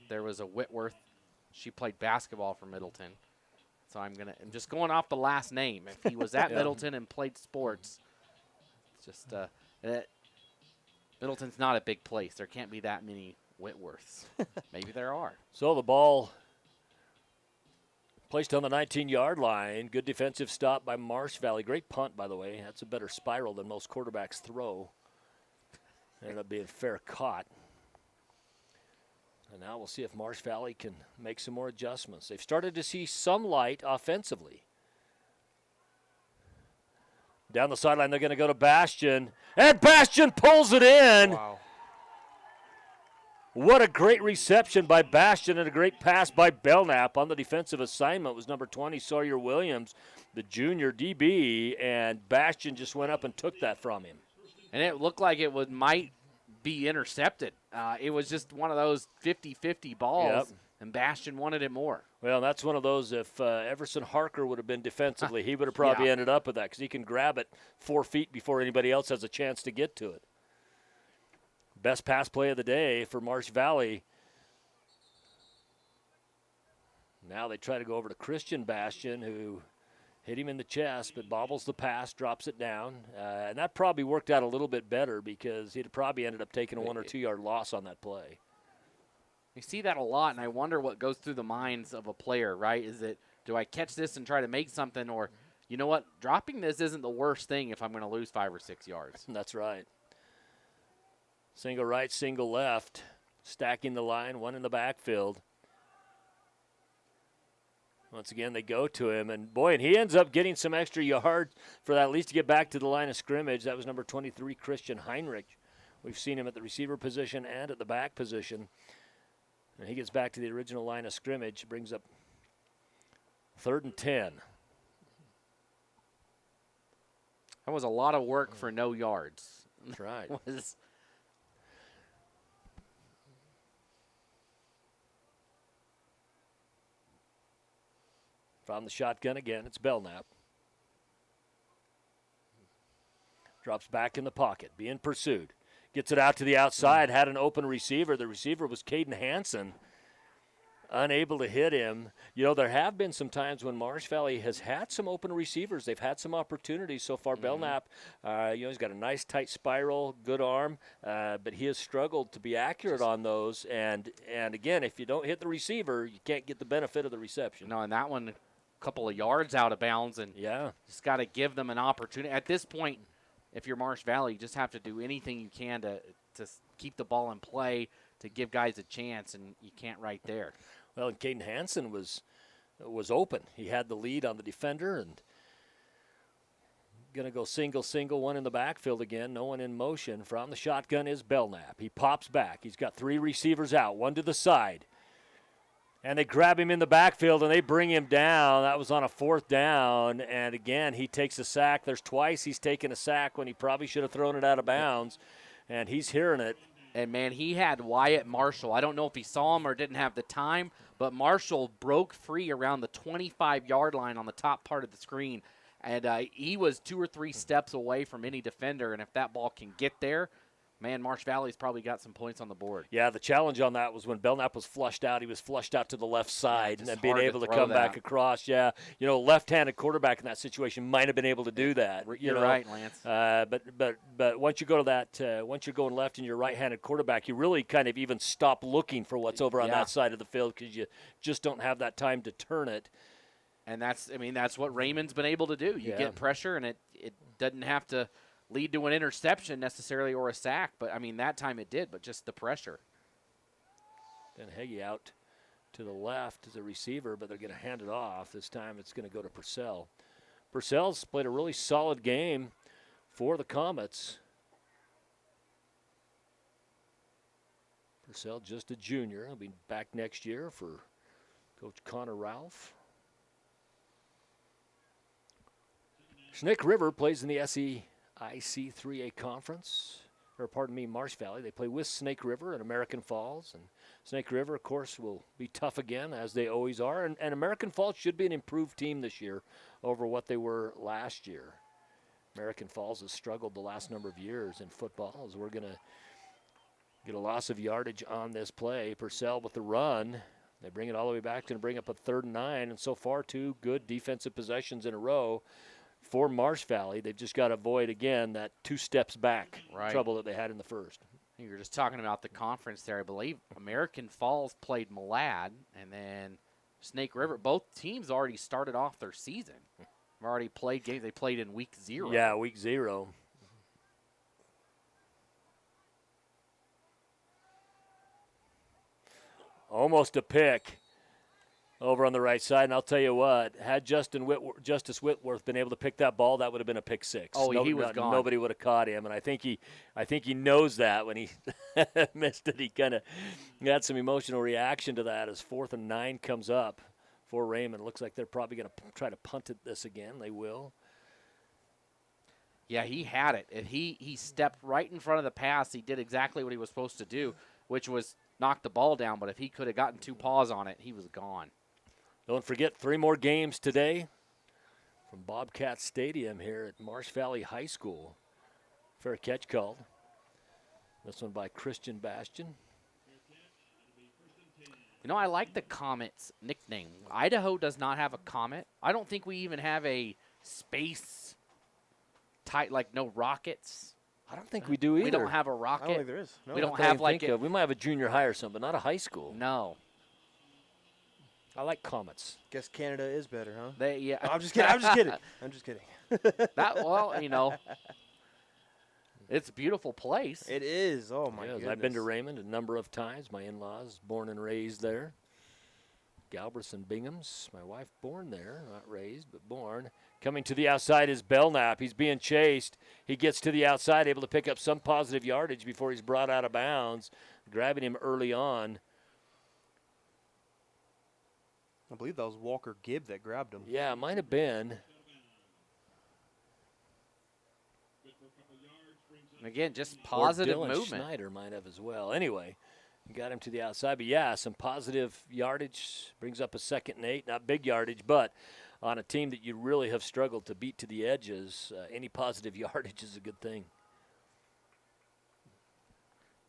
Speaker 15: There was a Whitworth. She played basketball for Middleton. So I'm just going off the last name. If he was at Middleton and played sports, it's just Middleton's not a big place. There can't be that many Whitworths. Maybe there are.
Speaker 14: So the ball placed on the 19-yard line. Good defensive stop by Marsh Valley. Great punt, by the way. That's a better spiral than most quarterbacks throw. Ended up being fair caught. And now we'll see if Marsh Valley can make some more adjustments. They've started to see some light offensively. Down the sideline, they're going to go to Bastion. And Bastion pulls it in.
Speaker 20: Wow.
Speaker 14: What a great reception by Bastion and a great pass by Belknap. On the defensive assignment was number 20, Sawyer Williams, the junior DB, and Bastion just went up and took that from him.
Speaker 15: And it looked like might be intercepted. It was just one of those 50-50 balls.
Speaker 14: Yep.
Speaker 15: and Bastion wanted it more.
Speaker 14: Well, that's one of those, if Everson Harker would have been defensively, he would have probably ended up with that because he can grab it 4 feet before anybody else has a chance to get to it. Best pass play of the day for Marsh Valley. Now they try to go over to Christian Bastion, who hit him in the chest, but bobbles the pass, drops it down. And that probably worked out a little bit better because he'd probably ended up taking a 1 or 2 yard loss on that play.
Speaker 15: You see that a lot, and I wonder what goes through the minds of a player, right? Is it, do I catch this and try to make something, or, you know what, dropping this isn't the worst thing if I'm going to lose 5 or 6 yards.
Speaker 14: That's right. Single right, single left, stacking the line, one in the backfield. Once again, they go to him, and boy, and he ends up getting some extra yard for that, at least to get back to the line of scrimmage. That was number 23, Christian Heinrich. We've seen him at the receiver position and at the back position. And he gets back to the original line of scrimmage, brings up 3rd and 10.
Speaker 15: That was a lot of work for no yards.
Speaker 14: That's right. From the shotgun again, it's Belknap. Drops back in the pocket, being pursued. Gets it out to the outside, had an open receiver. The receiver was Caden Hansen, unable to hit him. You know, there have been some times when Marsh Valley has had some open receivers. They've had some opportunities so far. Belknap, he's got a nice tight spiral, good arm, but he has struggled to be accurate on those. And again, if you don't hit the receiver, you can't get the benefit of the reception.
Speaker 15: No, and that one, a couple of yards out of bounds, and just got to give them an opportunity. At this point, if you're Marsh Valley, you just have to do anything you can to keep the ball in play, to give guys a chance, and you can't right there.
Speaker 14: Well, and Caden Hansen was open. He had the lead on the defender, and going to go single, one in the backfield again. No one in motion. From the shotgun is Belknap. He pops back. He's got 3 receivers out, 1 to the side. And they grab him in the backfield, and they bring him down. That was on a 4th down. And, again, he takes a sack. There's twice he's taken a sack when he probably should have thrown it out of bounds. And he's hearing it.
Speaker 15: And, man, he had Wyatt Marshall. I don't know if he saw him or didn't have the time, but Marshall broke free around the 25-yard line on the top part of the screen. And he was 2 or 3 steps away from any defender. And if that ball can get there, man, Marsh Valley's probably got some points on the board.
Speaker 14: Yeah, the challenge on that was when Belknap was flushed out. He was flushed out to the left side, and then being able to come back across. Yeah, you know, left-handed quarterback in that situation might have been able to do that.
Speaker 15: You're right, Lance.
Speaker 14: But once you go to that, once you're going left and you're right-handed quarterback, you really kind of even stop looking for what's over on that side of the field because you just don't have that time to turn it.
Speaker 15: And that's what Raymond's been able to do. You get pressure, and it doesn't have to lead to an interception necessarily or a sack, but I mean that time it did, but just the pressure.
Speaker 14: Then Heggie out to the left as a receiver, but they're going to hand it off. This time it's going to go to Purcell. Purcell's played a really solid game for the Comets. Purcell just a junior. He'll be back next year for Coach Connor Ralph. Snake River plays in the SEIC 3A Conference, or pardon me, Marsh Valley. They play with Snake River and American Falls. And Snake River, of course, will be tough again, as they always are. And American Falls should be an improved team this year over what they were last year. American Falls has struggled the last number of years in football, as we're going to get a loss of yardage on this play. Purcell with the run. They bring it all the way back to bring up a 3rd and 9. And so far, 2 good defensive possessions in a row for Marsh Valley. They've just got to avoid, again, that 2 steps back trouble that they had in the first.
Speaker 15: You were just talking about the conference there. I believe American Falls played Malad, and then Snake River. Both teams already started off their season. They've already played games. They played in week 0.
Speaker 14: Yeah, week 0. Almost a pick over on the right side, and I'll tell you what, had Justice Whitworth been able to pick that ball, that would have been a pick 6.
Speaker 15: Oh, he was gone.
Speaker 14: Nobody would have caught him, and I think he knows that when he missed it. He kind of had some emotional reaction to that as 4th and 9 comes up for Raymond. Looks like they're probably going to try to punt it this again. They will.
Speaker 15: Yeah, he had it. And he stepped right in front of the pass. He did exactly what he was supposed to do, which was knocked the ball down, but if he could have gotten 2 paws on it, he was gone.
Speaker 14: Don't forget 3 more games today from Bobcat Stadium here at Marsh Valley High School. Fair catch called. This one by Christian Bastion.
Speaker 15: You know, I like the Comet's nickname. Idaho does not have a Comet. I don't think we even have a space type, like no rockets.
Speaker 14: I don't think we do either.
Speaker 15: We don't have a rocket.
Speaker 20: I don't think there is. No.
Speaker 15: We don't
Speaker 14: Not that I
Speaker 15: have
Speaker 14: can
Speaker 15: like
Speaker 14: think of. We might have a junior high or something, but not a high school.
Speaker 15: No.
Speaker 14: I like Comets.
Speaker 20: Guess Canada is better, huh?
Speaker 15: Yeah.
Speaker 20: No, I'm just kidding. I'm just kidding. I'm just kidding.
Speaker 15: Well, you know, it's a beautiful place.
Speaker 20: It is. Oh, my goodness.
Speaker 14: I've been to Raymond a number of times. My in-laws, born and raised there. Galbraith Bingham's, my wife, born there. Not raised, but born. Coming to the outside is Belknap. He's being chased. He gets to the outside, able to pick up some positive yardage before he's brought out of bounds. Grabbing him early on.
Speaker 20: I believe that was Walker Gibb that grabbed him.
Speaker 14: Yeah, it might have been.
Speaker 15: Again, just positive
Speaker 14: or Dylan
Speaker 15: movement.
Speaker 14: Schneider might have as well. Anyway, got him to the outside. But, yeah, some positive yardage. Brings up a 2nd and 8. Not big yardage, but on a team that you really have struggled to beat to the edges, any positive yardage is a good thing.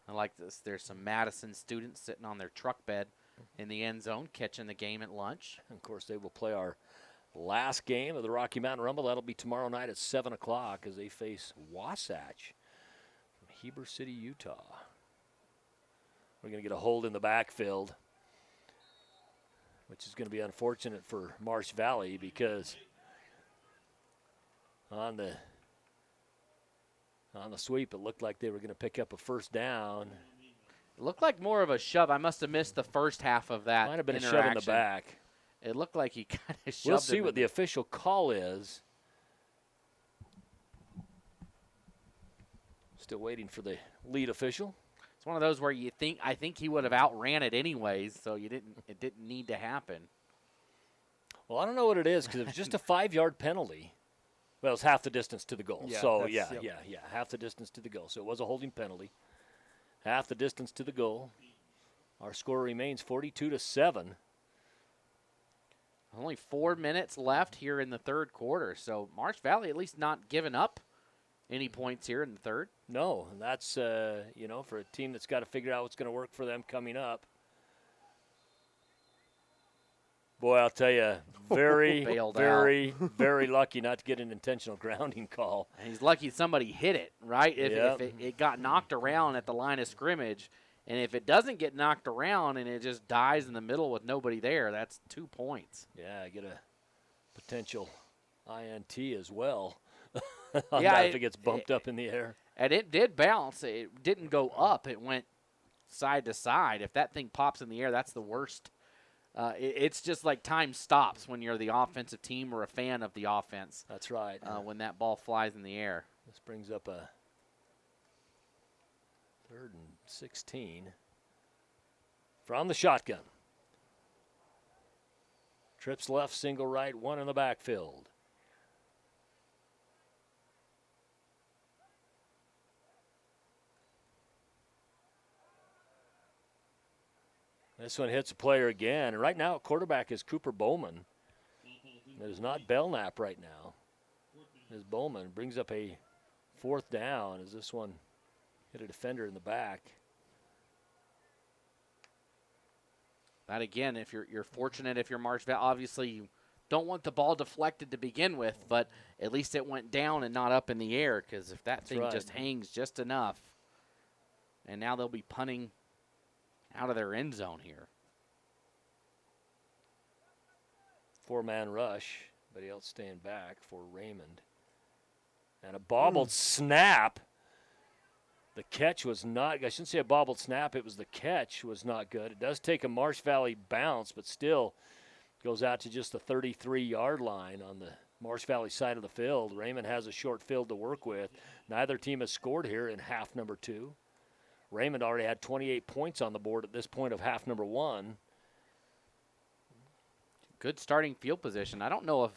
Speaker 15: I like this. There's some Madison students sitting on their truck bed in the end zone, catching the game at lunch.
Speaker 14: And of course, they will play our last game of the Rocky Mountain Rumble. That'll be tomorrow night at 7 o'clock as they face Wasatch from Heber City, Utah. We're going to get a hold in the backfield, which is going to be unfortunate for Marsh Valley because on the sweep, it looked like they were going to pick up a 1st down.
Speaker 15: It looked like more of a shove. I must have missed the first half of that.
Speaker 14: Might have been a shove in the back.
Speaker 15: It looked like he kind of shoved.
Speaker 14: We'll see what the official call is. Still waiting for the lead official.
Speaker 15: It's one of those where I think he would have outran it anyways, so it didn't need to happen.
Speaker 14: Well, I don't know what it is because it was just a 5-yard penalty. Well, it's half the distance to the goal.
Speaker 20: Yeah,
Speaker 14: so,
Speaker 20: yeah,
Speaker 14: half the distance to the goal. So it was a holding penalty. Half the distance to the goal. Our score remains 42-7.
Speaker 15: Only 4 minutes left here in the 3rd quarter, so Marsh Valley at least not giving up any points here in the 3rd.
Speaker 14: No, and that's, for a team that's got to figure out what's going to work for them coming up. Boy, I'll tell you, very, very lucky not to get an intentional grounding call.
Speaker 15: And he's lucky somebody hit it, right? If it got knocked around at the line of scrimmage, and if it doesn't get knocked around and it just dies in the middle with nobody there, that's 2 points.
Speaker 14: Yeah, I get a potential INT as well. If it gets bumped up in the air.
Speaker 15: And it did bounce. It didn't go up. It went side to side. If that thing pops in the air, that's the worst. It's just like time stops when you're the offensive team or a fan of the offense.
Speaker 14: That's right.
Speaker 15: When that ball flies in the air.
Speaker 14: This brings up a 3rd and 16 from the shotgun. Trips left, single right, 1 in the backfield. This one hits a player again. And right now, quarterback is Cooper Bowman. It is not Belknap right now. It is Bowman. Brings up a 4th down as this one hit a defender in the back.
Speaker 15: That again, if you're fortunate, if you're Marsh Valley, obviously you don't want the ball deflected to begin with, but at least it went down and not up in the air, because if that thing just hangs just enough, and now they'll be punting out of their end zone here.
Speaker 14: 4-man rush, but else staying back for Raymond. And a bobbled snap. The catch was not, I shouldn't say a bobbled snap, it was the catch was not good. It does take a Marsh Valley bounce, but still goes out to just the 33-yard line on the Marsh Valley side of the field. Raymond has a short field to work with. Neither team has scored here in half number 2. Raymond already had 28 points on the board at this point of half number 1.
Speaker 15: Good starting field position. I don't know if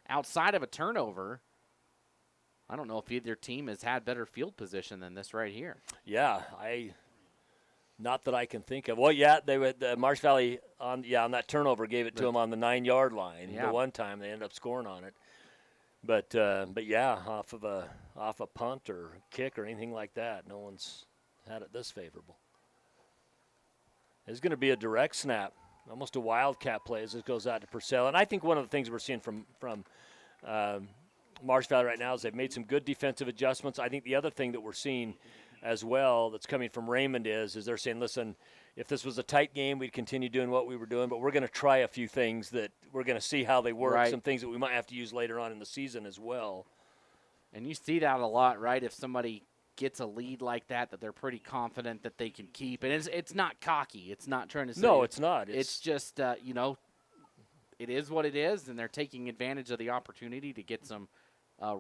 Speaker 15: outside of a turnover, I don't know if either team has had better field position than this right here.
Speaker 14: Yeah, I Not that I can think of. Well, yeah, they would. Marsh Valley on that turnover gave it to them on the 9-yard line.
Speaker 15: Yeah.
Speaker 14: The one time they ended up scoring on it. But yeah, off a punt or kick or anything like that, no one's had it this favorable. It's going to be a direct snap, almost a wildcat play as it goes out to Purcell. And I think one of the things we're seeing from Marsh Valley right now is they've made some good defensive adjustments. I think the other thing that we're seeing as well that's coming from Raymond is they're saying, listen, if this was a tight game, we'd continue doing what we were doing, but we're going to try a few things that we're going to see how they work,
Speaker 15: Right.
Speaker 14: some things that we might have to use later on in the season as well.
Speaker 15: And you see that a lot, right? If somebody gets a lead like that they're pretty confident that they can keep. And it's not cocky. It's not trying to say.
Speaker 14: No, it's not.
Speaker 15: It's just, it is what it is, and they're taking advantage of the opportunity to get some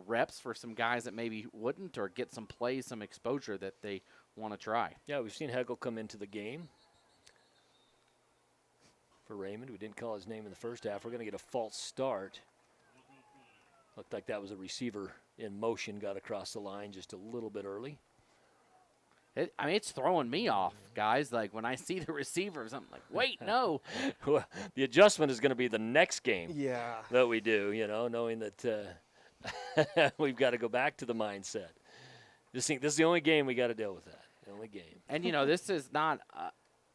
Speaker 15: reps for some guys that maybe wouldn't, or get some plays, some exposure that they want to try.
Speaker 14: Yeah, we've seen Hegel come into the game for Raymond. We didn't call his name in the first half. We're going to get a false start. Looked like that was a receiver in motion, got across the line just a little bit early.
Speaker 15: It's throwing me off, guys. Like, when I see the receivers, I'm like, wait, no.
Speaker 14: Well, the adjustment is going to be the next game that we do, knowing that we've got to go back to the mindset. This is the only game we got to deal with that, the only game.
Speaker 15: And, this is not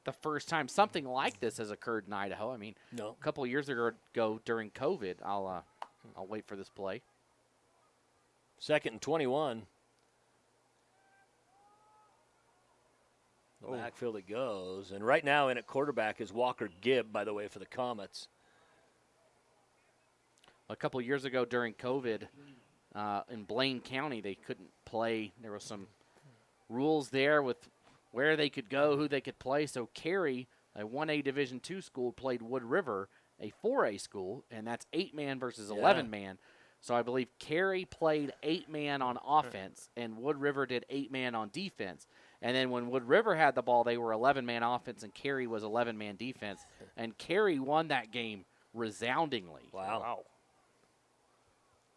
Speaker 15: the first time something like this has occurred in Idaho. I mean,
Speaker 14: no.
Speaker 15: A couple of years ago during COVID, I'll wait for this play.
Speaker 14: 2nd and 21. The backfield it goes. And right now in at quarterback is Walker Gibb, by the way, for the Comets.
Speaker 15: A couple of years ago during COVID, in Blaine County, they couldn't play. There were some rules there with where they could go, who they could play. So Cary, a 1A Division II school, played Wood River, a 4A school, and that's 8-man versus 11-man. So I believe Cary played 8-man on offense, and Wood River did 8-man on defense. And then when Wood River had the ball, they were 11-man offense, and Cary was 11-man defense. And Cary won that game resoundingly.
Speaker 14: Wow.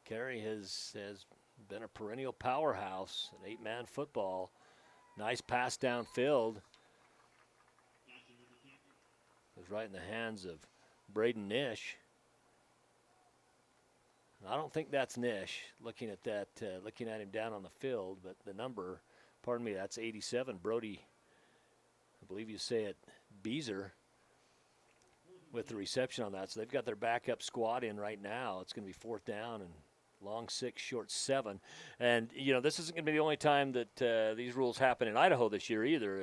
Speaker 14: Cary has been a perennial powerhouse in 8-man football. Nice pass downfield. It was right in the hands of Braden Nish. I don't think that's Nish looking at that, looking at him down on the field, but the number, pardon me, that's 87. Brody, I believe you say it, Beezer, with the reception on that. So they've got their backup squad in right now. It's going to be 4th down and long 6, short 7. And, this isn't going to be the only time that these rules happen in Idaho this year either,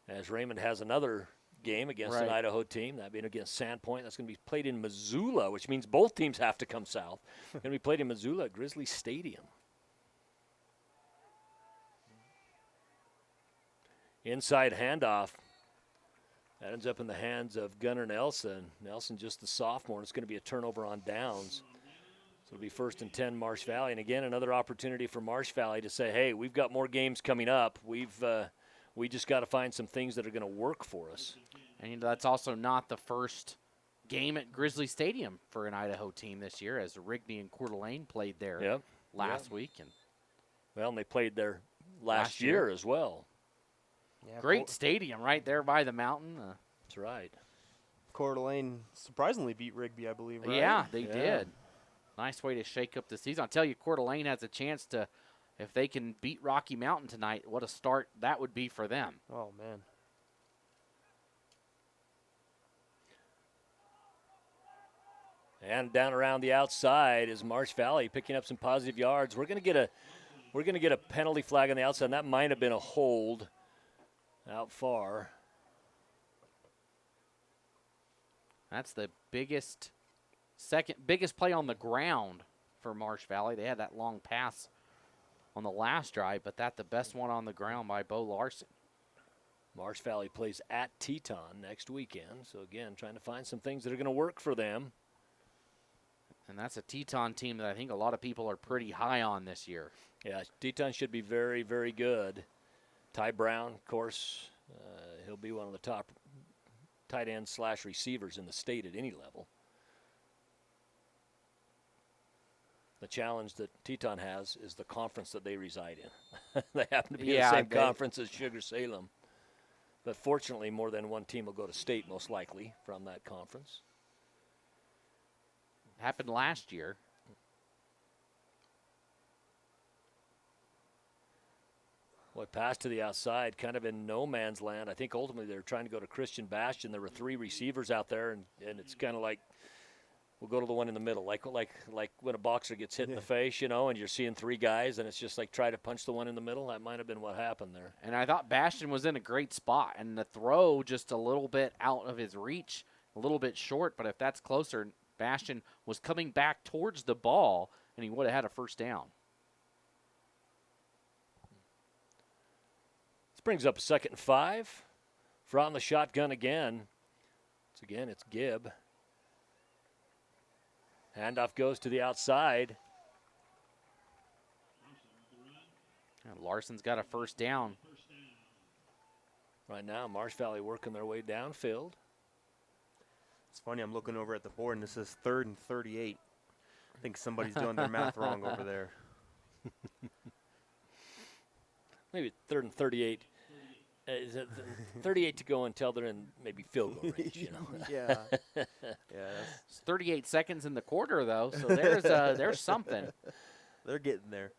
Speaker 14: as Raymond has another game against an Idaho team, that being against Sandpoint. That's going to be played in Missoula, which means both teams have to come south. Going to be played in Missoula at Grizzly Stadium. Inside handoff. That ends up in the hands of Gunnar Nelson. Nelson just the sophomore. It's going to be a turnover on downs. So it'll be 1st and 10 Marsh Valley. And again, another opportunity for Marsh Valley to say, hey, we've got more games coming up. We just got to find some things that are going to work for us.
Speaker 15: And that's also not the first game at Grizzly Stadium for an Idaho team this year, as Rigby and Coeur d'Alene played there last week.
Speaker 14: And they played there last year as well.
Speaker 20: Yeah,
Speaker 15: Great stadium right there by the mountain.
Speaker 14: That's right.
Speaker 20: Coeur d'Alene surprisingly beat Rigby, I believe, right?
Speaker 15: Yeah, they did. Nice way to shake up the season. I'll tell you, Coeur d'Alene has a chance to, if they can beat Rocky Mountain tonight, what a start that would be for them.
Speaker 20: Oh, man.
Speaker 14: And down around the outside is Marsh Valley picking up some positive yards. We're going to get a penalty flag on the outside, and that might have been a hold out far.
Speaker 15: That's the biggest play on the ground for Marsh Valley. They had that long pass on the last drive, but that's the best one on the ground by Bo Larson.
Speaker 14: Marsh Valley plays at Teton next weekend. So, again, trying to find some things that are going to work for them.
Speaker 15: And that's a Teton team that I think a lot of people are pretty high on this year.
Speaker 14: Yeah, Teton should be very, very good. Ty Brown, of course, he'll be one of the top tight end / receivers in the state at any level. The challenge that Teton has is the conference that they reside in. They happen to be in the same conference as Sugar Salem. But fortunately, more than one team will go to state, most likely, from that conference.
Speaker 15: Happened last year.
Speaker 14: Boy, pass to the outside, kind of in no man's land. I think ultimately they're trying to go to Christian Bastion. There were 3 receivers out there, and it's kind of like, we'll go to the one in the middle, like when a boxer gets hit in the face, you know, and you're seeing 3 guys, and it's just like try to punch the one in the middle. That might have been what happened there.
Speaker 15: And I thought Bastion was in a great spot, and the throw just a little bit out of his reach, a little bit short, but if that's closer, Bastion was coming back towards the ball, and he would have had a first down.
Speaker 14: This brings up 2nd and 5. From the shotgun again. It's Gibb. Handoff goes to the outside.
Speaker 15: Larson's got a first down.
Speaker 14: Right now, Marsh Valley working their way downfield.
Speaker 20: It's funny, I'm looking over at the board, and this is 3rd and 38. I think somebody's doing their math wrong over there.
Speaker 14: Maybe 3rd and 38. Is it 38 to go until they're in maybe field goal range, you know?
Speaker 20: Yeah.
Speaker 15: It's 38 seconds in the quarter, though, so there's something.
Speaker 20: They're getting there.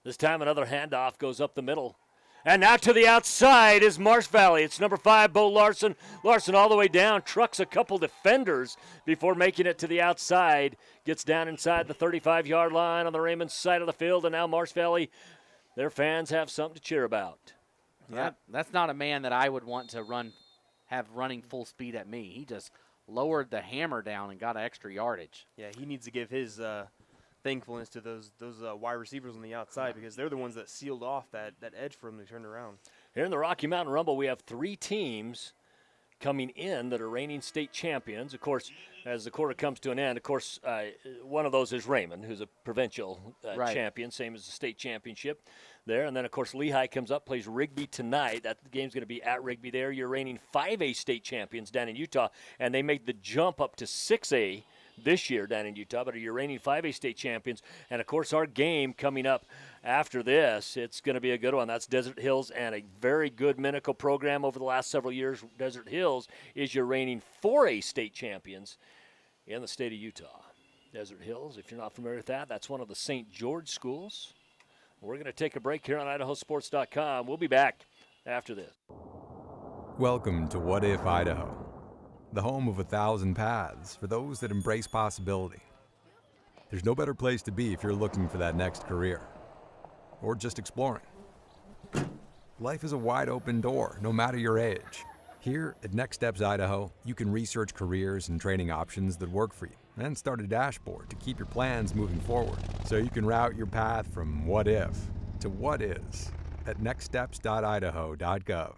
Speaker 14: This time another handoff goes up the middle. And now to the outside is Marsh Valley. It's number 5, Bo Larson. Larson all the way down, trucks a couple defenders before making it to the outside. Gets down inside the 35-yard line on the Raymond side of the field, and now Marsh Valley, their fans have something to cheer about.
Speaker 15: Yeah, that's not a man that I would want to have running full speed at me. He just lowered the hammer down and got extra yardage.
Speaker 20: Yeah, he needs to give his thankfulness to those wide receivers on the outside, because they're the ones that sealed off that edge for him to turn around.
Speaker 14: Here in the Rocky Mountain Rumble, we have 3 teams coming in that are reigning state champions. Of course, as the quarter comes to an end, of course, one of those is Raymond, who's a provincial champion, same as the state championship there. And then, of course, Lehigh comes up, plays Rigby tonight. That game's going to be at Rigby there. You're reigning 5A state champions down in Utah, and they made the jump up to 6A this year down in Utah, but you're reigning 5A state champions. And, of course, our game coming up after this, it's going to be a good one. That's Desert Hills, and a very good Minico program over the last several years. Desert Hills is your reigning 4A state champions in the state of Utah. Desert Hills, if you're not familiar with that, that's one of the St. George schools. We're going to take a break here on IdahoSports.com. We'll be back after this.
Speaker 5: Welcome to What If Idaho, the home of 1,000 paths for those that embrace possibility. There's no better place to be if you're looking for that next career, or just exploring. Life is a wide open door, no matter your age. Here at Next Steps Idaho, you can research careers and training options that work for you, and start a dashboard to keep your plans moving forward, so you can route your path from what if to what is at nextsteps.idaho.gov.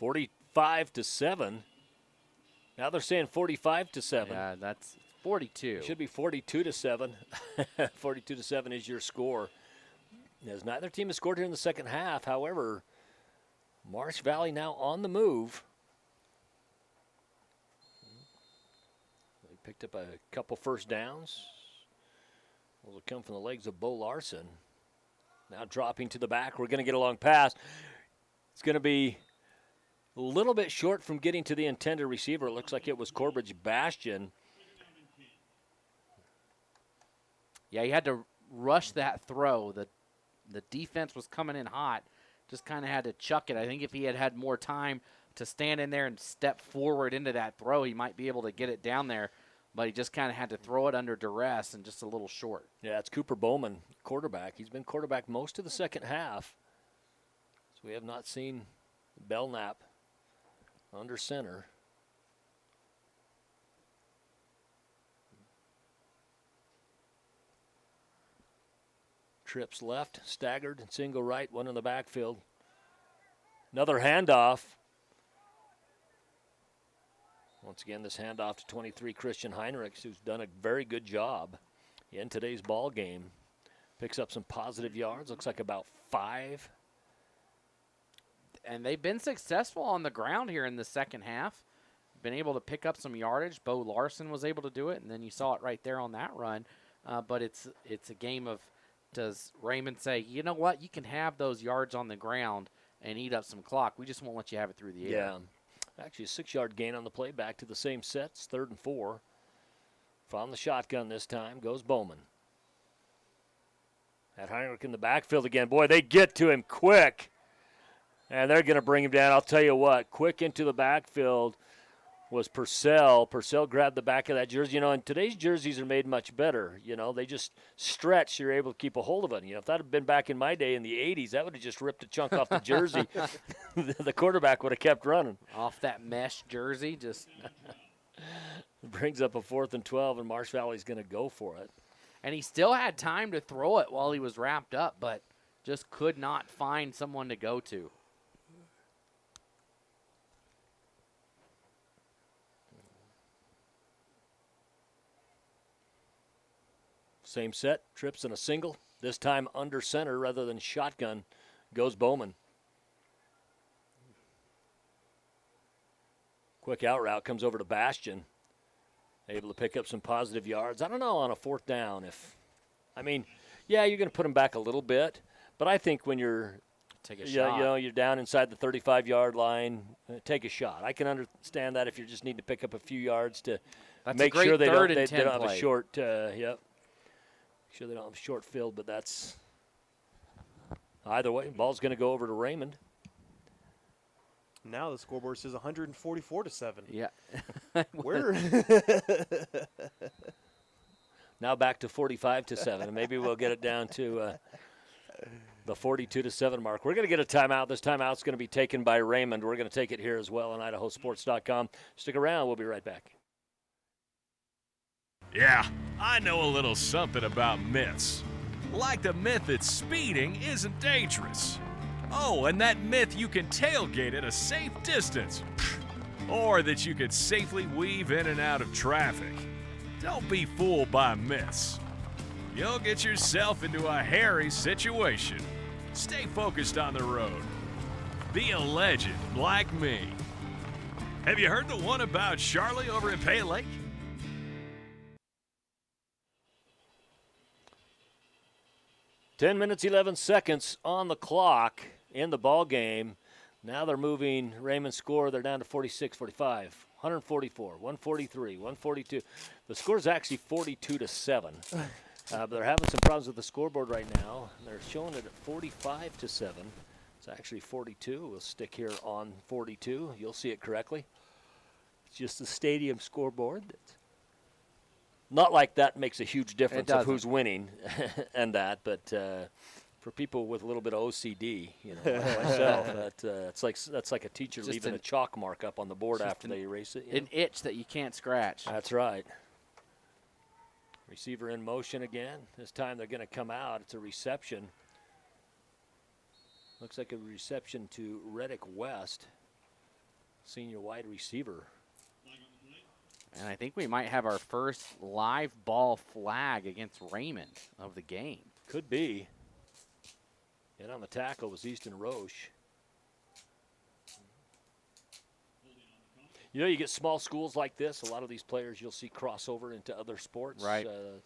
Speaker 14: 45-7. Now they're saying 45-7.
Speaker 15: Yeah, that's 42.
Speaker 14: It should be 42-7. 42-7 is your score. As neither team has scored here in the second half. However, Marsh Valley now on the move. They picked up a couple first downs. Those will come from the legs of Bo Larson. Now dropping to the back. We're going to get a long pass. It's going to be a little bit short from getting to the intended receiver. It looks like it was Corbridge Bastion.
Speaker 15: Yeah, he had to rush that throw. The defense was coming in hot. Just kind of had to chuck it. I think if he had had more time to stand in there and step forward into that throw, he might be able to get it down there. But he just kind of had to throw it under duress and just a little short.
Speaker 14: Yeah, it's Cooper Bowman, quarterback. He's been quarterback most of the second half. So we have not seen Belknap under center. Trips left, staggered, single right, one in the backfield. Another handoff. Once again, this handoff to 23 Christian Heinrichs, who's done a very good job in today's ball game. Picks up some positive yards, looks like about 5.
Speaker 15: And they've been successful on the ground here in the second half. Been able to pick up some yardage. Bo Larson was able to do it, and then you saw it right there on that run. But it's a game of does Raymond say, you know what, you can have those yards on the ground and eat up some clock. We just won't let you have it through the air.
Speaker 14: Yeah. Actually, a 6-yard gain on the play. Back to the same sets, 3rd and 4. From the shotgun this time goes Bowman. At Heinrich in the backfield again. Boy, they get to him quick. And they're going to bring him down. I'll tell you what, quick into the backfield was Purcell. Purcell grabbed the back of that jersey. And today's jerseys are made much better. They just stretch. You're able to keep a hold of it. If that had been back in my day in the 80s, that would have just ripped a chunk off the jersey. The quarterback would have kept running.
Speaker 15: Off that mesh jersey, just
Speaker 14: brings up a 4th and 12, and Marsh Valley's going to go for it.
Speaker 15: And he still had time to throw it while he was wrapped up, but just could not find someone to go to.
Speaker 14: Same set, trips and a single. This time under center rather than shotgun goes Bowman. Quick out route comes over to Bastion. Able to pick up some positive yards. I don't know on a 4th down you're going to put him back a little bit, but I think when you're
Speaker 15: take a shot.
Speaker 14: You're down inside the 35-yard line, take a shot. I can understand that if you just need to pick up a few yards to make sure they don't have a short. Sure they don't have a short field, but that's either way. Ball's going to go over to Raymond.
Speaker 20: Now the scoreboard says 144-7.
Speaker 15: Yeah.
Speaker 20: Where?
Speaker 14: Now back to 45-7, and maybe we'll get it down to the 42-7 mark. We're going to get a timeout. This timeout's going to be taken by Raymond. We're going to take it here as well on IdahoSports.com. Stick around. We'll be right back.
Speaker 21: Yeah, I know a little something about myths. Like the myth that speeding isn't dangerous. Oh, and that myth you can tailgate at a safe distance. Or that you could safely weave in and out of traffic. Don't be fooled by myths. You'll get yourself into a hairy situation. Stay focused on the road. Be a legend like me. Have you heard the one about Charlie over at Pay Lake?
Speaker 14: Ten minutes, 11 seconds on the clock in the ball game. Now they're moving Raymond's score. They're down to 46-45, 144, 143, 142. The score is actually 42-7. But they're having some problems with the scoreboard right now. They're showing it at 45-7. It's actually 42. We'll stick here on 42. You'll see it correctly. It's just the stadium scoreboard. Not like that makes a huge difference of who's winning and that, but for people with a little bit of OCD, like myself, that's like a teacher just leaving a chalk mark up on the board after they erase it.
Speaker 15: An itch that you can't scratch.
Speaker 14: That's right. Receiver in motion again. This time they're going to come out. It's a reception. Looks like a reception to Reddick West, senior wide receiver.
Speaker 15: And I think we might have our first live ball flag against Raymond of the game.
Speaker 14: Could be. And on the tackle was Easton Roche. You get small schools like this. A lot of these players you'll see crossover into other sports.
Speaker 15: Right.
Speaker 14: A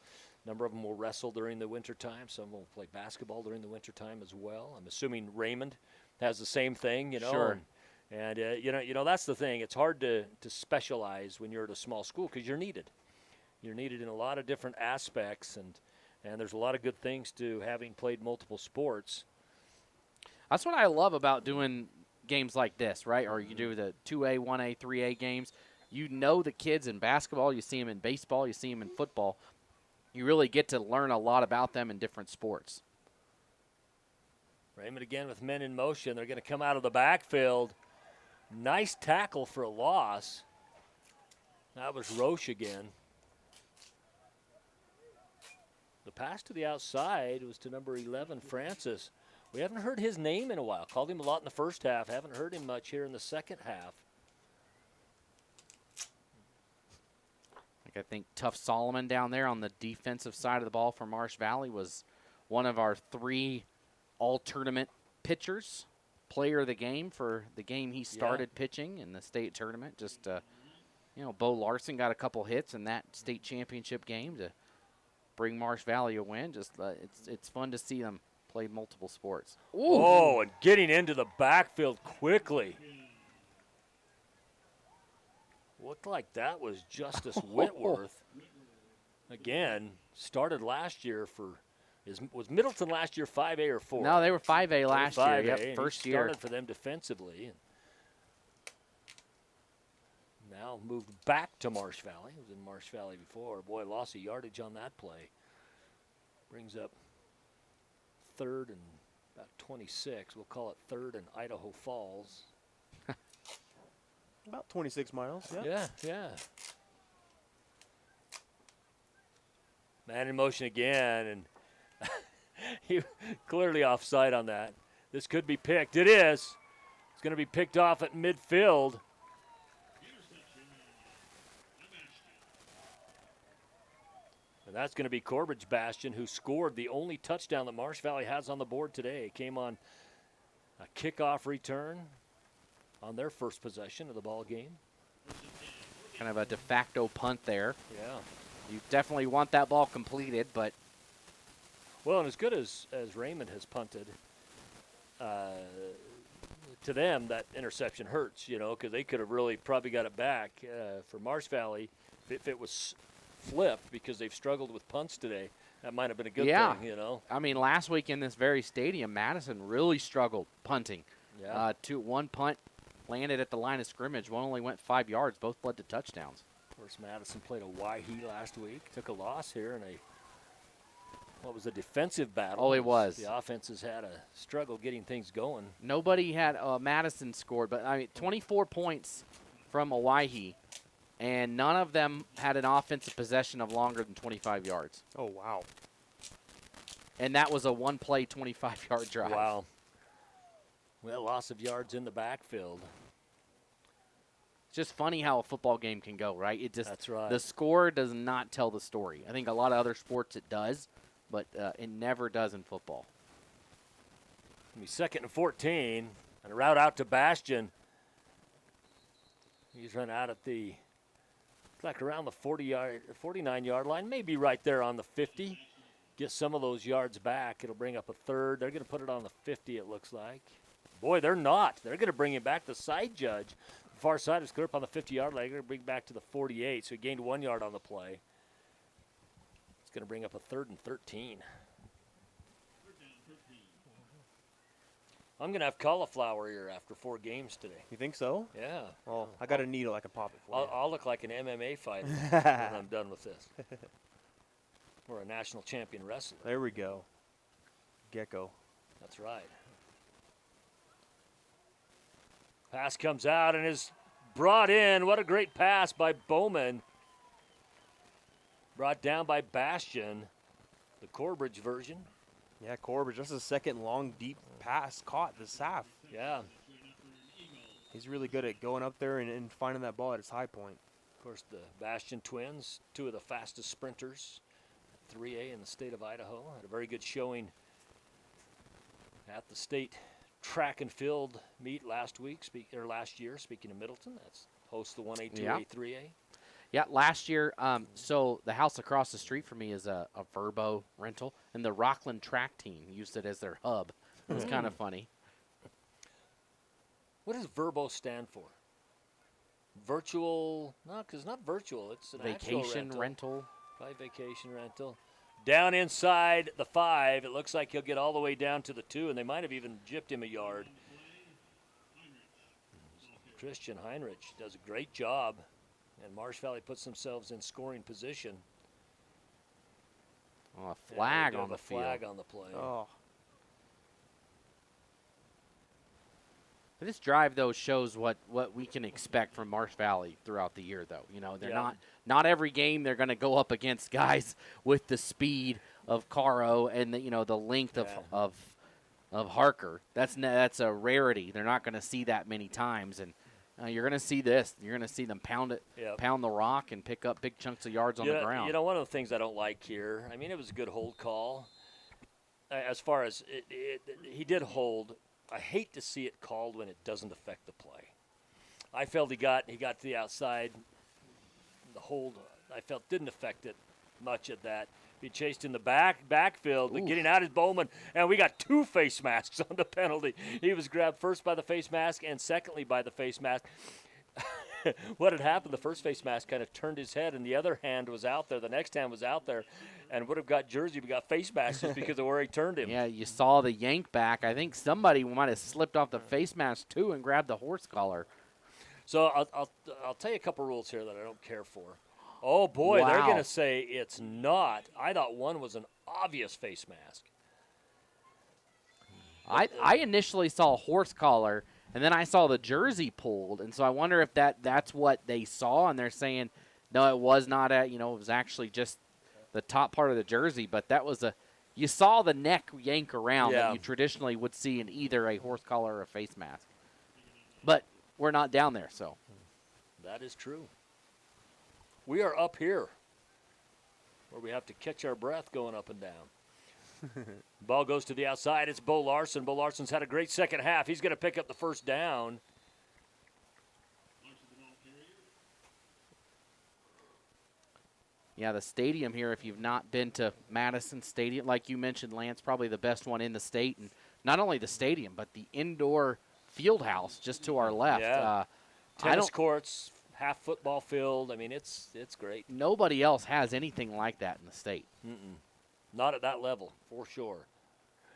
Speaker 14: number of them will wrestle during the wintertime. Some will play basketball during the wintertime as well. I'm assuming Raymond has the same thing,
Speaker 15: Sure.
Speaker 14: And that's the thing. It's hard to specialize when you're at a small school because you're needed. You're needed in a lot of different aspects, and there's a lot of good things to having played multiple sports.
Speaker 15: That's what I love about doing games like this, right? Or you do the 2A, 1A, 3A games. You know the kids in basketball. You see them in baseball. You see them in football. You really get to learn a lot about them in different sports.
Speaker 14: Raymond again with men in motion. They're going to come out of the backfield. Nice tackle for a loss. That was Roche again. The pass to the outside was to number 11, Francis. We haven't heard his name in a while. Called him a lot in the first half. Haven't heard him much here in the second half.
Speaker 15: I think Tough Solomon down there on the defensive side of the ball for Marsh Valley was one of our 3 all-tournament pitchers. Player of the game for the game he started pitching in the state tournament. Just, Bo Larson got a couple hits in that state championship game to bring Marsh Valley a win. Just it's fun to see them play multiple sports. Ooh.
Speaker 14: Oh, and getting into the backfield quickly. Looked like that was Justice Whitworth. Again, started last year for was Middleton last year 5A or 4?
Speaker 15: No, they were 5A last year.
Speaker 14: 5A,
Speaker 15: Yep, first year.
Speaker 14: Started for them defensively. And now moved back to Marsh Valley. He was in Marsh Valley before. Boy, lost a yardage on that play. Brings up 3rd and about 26. We'll call it 3rd and Idaho Falls.
Speaker 20: About 26 miles. Yeah.
Speaker 14: Yeah. Man in motion again, and he clearly offside on that. This could be picked. It is. It's going to be picked off at midfield. And that's going to be Corbridge Bastion, who scored the only touchdown that Marsh Valley has on the board today. It came on a kickoff return on their first possession of the ball game.
Speaker 15: Kind of a de facto punt there.
Speaker 14: Yeah.
Speaker 15: You definitely want that ball completed, but.
Speaker 14: Well, and as good as Raymond has punted, to them, that interception hurts, because they could have really probably got it back. For Marsh Valley, if it was flipped because they've struggled with punts today, that might have been a good thing,
Speaker 15: I mean, last week in this very stadium, Madison really struggled punting.
Speaker 14: Yeah.
Speaker 15: One punt landed at the line of scrimmage. One only went 5 yards. Both led to touchdowns.
Speaker 14: Of course, Madison played a Waihe last week. Took a loss here in a defensive battle.
Speaker 15: Oh, it was.
Speaker 14: The offenses had a struggle getting things going.
Speaker 15: Nobody had Madison scored, but 24 points from Waihe, and none of them had an offensive possession of longer than 25 yards.
Speaker 20: Oh, wow.
Speaker 15: And that was a one-play, 25-yard drive.
Speaker 14: Wow. Well, loss of yards in the backfield.
Speaker 15: It's just funny how a football game can go, right?
Speaker 14: That's right.
Speaker 15: The score does not tell the story. I think a lot of other sports it does, but it never does in football.
Speaker 14: It'll be 2nd and 14, and a route out to Bastion. He's run out at the, like around the 49-yard line, maybe right there on the 50. Get some of those yards back. It'll bring up a 3rd. They're going to put it on the 50, it looks like. Boy, they're not. They're going to bring him back. The side judge, the far side, is clear up on the 50-yard line. They're going to bring back to the 48, so he gained 1 yard on the play. It's going to bring up a 3rd and 13. I'm going to have cauliflower ear after 4 games today.
Speaker 20: You think so?
Speaker 14: Yeah.
Speaker 20: Well, I got a needle. I can pop it for you.
Speaker 14: I'll look like an MMA fighter when I'm done with this. Or a national champion wrestler.
Speaker 20: There we go. Gecko.
Speaker 14: That's right. Pass comes out and is brought in. What a great pass by Bowman. Brought down by Bastion, the Corbridge version.
Speaker 20: Yeah, Corbridge. That's his second long, deep pass caught this half.
Speaker 14: Yeah.
Speaker 20: He's really good at going up there and finding that ball at its high point.
Speaker 14: Of course, the Bastion twins, 2 of the fastest sprinters, 3A in the state of Idaho. Had a very good showing at the state track and field meet last year. Speaking of Middleton, that's hosts the 1A, 2A, 3A.
Speaker 15: Yeah, last year, so the house across the street from me is a Verbo rental, and the Rockland track team used it as their hub. It was kind of funny.
Speaker 14: What does Verbo stand for? Virtual? No, because it's not virtual. It's an
Speaker 15: vacation rental.
Speaker 14: By vacation rental. Down inside the 5. It looks like he'll get all the way down to the 2, and they might have even gypped him a yard. Christian Heinrich does a great job, and Marsh Valley puts themselves in scoring position.
Speaker 15: Oh, a flag on the field.
Speaker 14: Flag on the play.
Speaker 20: Oh.
Speaker 15: This drive, though, shows what we can expect from Marsh Valley throughout the year, though. They're not every game they're going to go up against guys with the speed of Caro and the length of Harker. That's a rarity. They're not going to see that many times, and you're going to see this. You're going to see them pound the rock, and pick up big chunks of yards on the ground.
Speaker 14: One of the things I don't like here. I mean, it was a good hold call. As far as he did hold. I hate to see it called when it doesn't affect the play. I felt he got to the outside. The hold, I felt, didn't affect it. much at that. He chased in the backfield, but getting out is Bowman, and we got 2 face masks on the penalty. He was grabbed first by the face mask and secondly by the face mask. What had happened, the first face mask kind of turned his head, and the other hand was out there. The next hand was out there, and would have got jersey, but got face masks just because of where he turned him.
Speaker 15: Yeah, you saw the yank back. I think somebody might have slipped off the face mask, too, and grabbed the horse collar.
Speaker 14: So I'll tell you a couple rules here that I don't care for. Oh, boy, they're going to say it's not. I thought one was an obvious face mask.
Speaker 15: I initially saw a horse collar, and then I saw the jersey pulled, and so I wonder if that's what they saw, and they're saying, no, it was not it was actually just the top part of the jersey, but that was you saw the neck yank around that you traditionally would see in either a horse collar or a face mask. But we're not down there, so.
Speaker 14: That is true. We are up here where we have to catch our breath going up and down. Ball goes to the outside. It's Bo Larson. Bo Larson's had a great second half. He's going to pick up the first down.
Speaker 15: Yeah, the stadium here, if you've not been to Madison Stadium, like you mentioned, Lance, probably the best one in the state. And not only the stadium, but the indoor field house just to our left.
Speaker 14: Yeah. Tennis courts, half football field. I mean, it's great.
Speaker 15: Nobody else has anything like that in the state.
Speaker 14: Not at that level, for sure.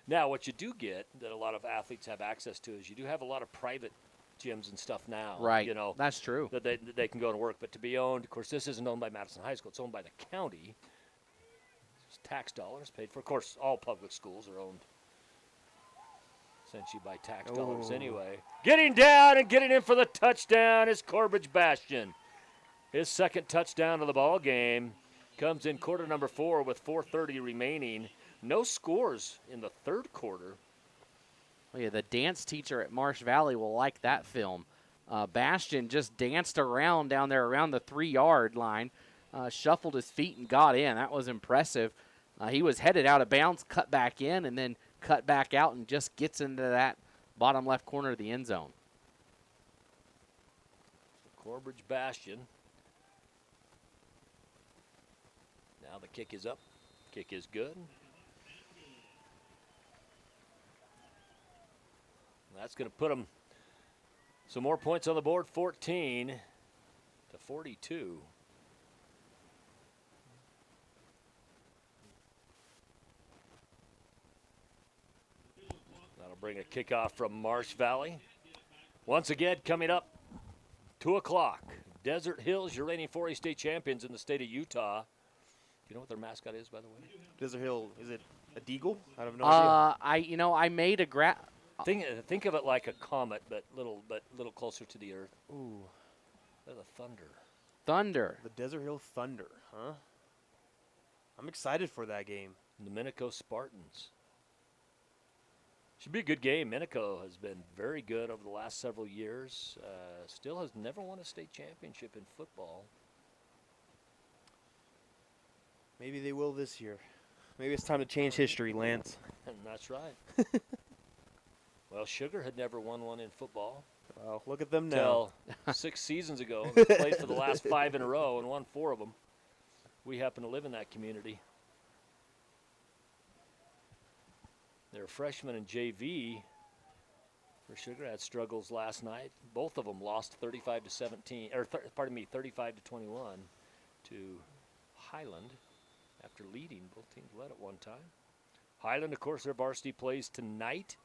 Speaker 14: Now, what you do get that a lot of athletes have access to is you do have a lot of private gyms and stuff now.
Speaker 15: Right. That's true.
Speaker 14: That they can go to work. But to be owned, of course, this isn't owned by Madison High School. It's owned by the county. It's tax dollars paid for. Of course, all public schools are owned essentially by tax dollars anyway. Getting down and getting in for the touchdown is Corbridge Bastion. His second touchdown of the ball game comes in quarter number 4 with 4:30 remaining. No scores in the third quarter.
Speaker 15: Oh, yeah, the dance teacher at Marsh Valley will like that film. Bastion just danced around down there around the 3-yard line, shuffled his feet and got in. That was impressive. He was headed out of bounds, cut back in, and then cut back out and just gets into that bottom left corner of the end zone.
Speaker 14: Corbridge Bastion. Now the kick is up. Kick is good. That's going to put them some more points on the board, 14 to 42. That'll bring a kickoff from Marsh Valley. Once again, coming up, 2 o'clock. Desert Hills, your reigning 4A state champions in the state of Utah. You know what their mascot is, by the way?
Speaker 20: Desert Hill, is it a deagle? I have no idea.
Speaker 15: I made a
Speaker 14: Think of it like a comet, but little closer to the earth.
Speaker 20: Ooh.
Speaker 14: They're the Thunder.
Speaker 15: Thunder.
Speaker 20: The Desert Hill Thunder, huh? I'm excited for that game.
Speaker 14: The Minico Spartans. Should be a good game. Minico has been very good over the last several years. Still has never won a state championship in football.
Speaker 20: Maybe they will this year. Maybe it's time to change history, Lance.
Speaker 14: And that's right. Well, Sugar had never won one in football.
Speaker 20: Well, look at them now.
Speaker 14: 6 seasons ago. They played for the last 5 in a row and won 4 of them. We happen to live in that community. Their freshmen in JV for Sugar had struggles last night. Both of them lost 35 to 17, or 35 to 21 to Highland after leading. Both teams led at one time. Highland, of course, their varsity plays tonight.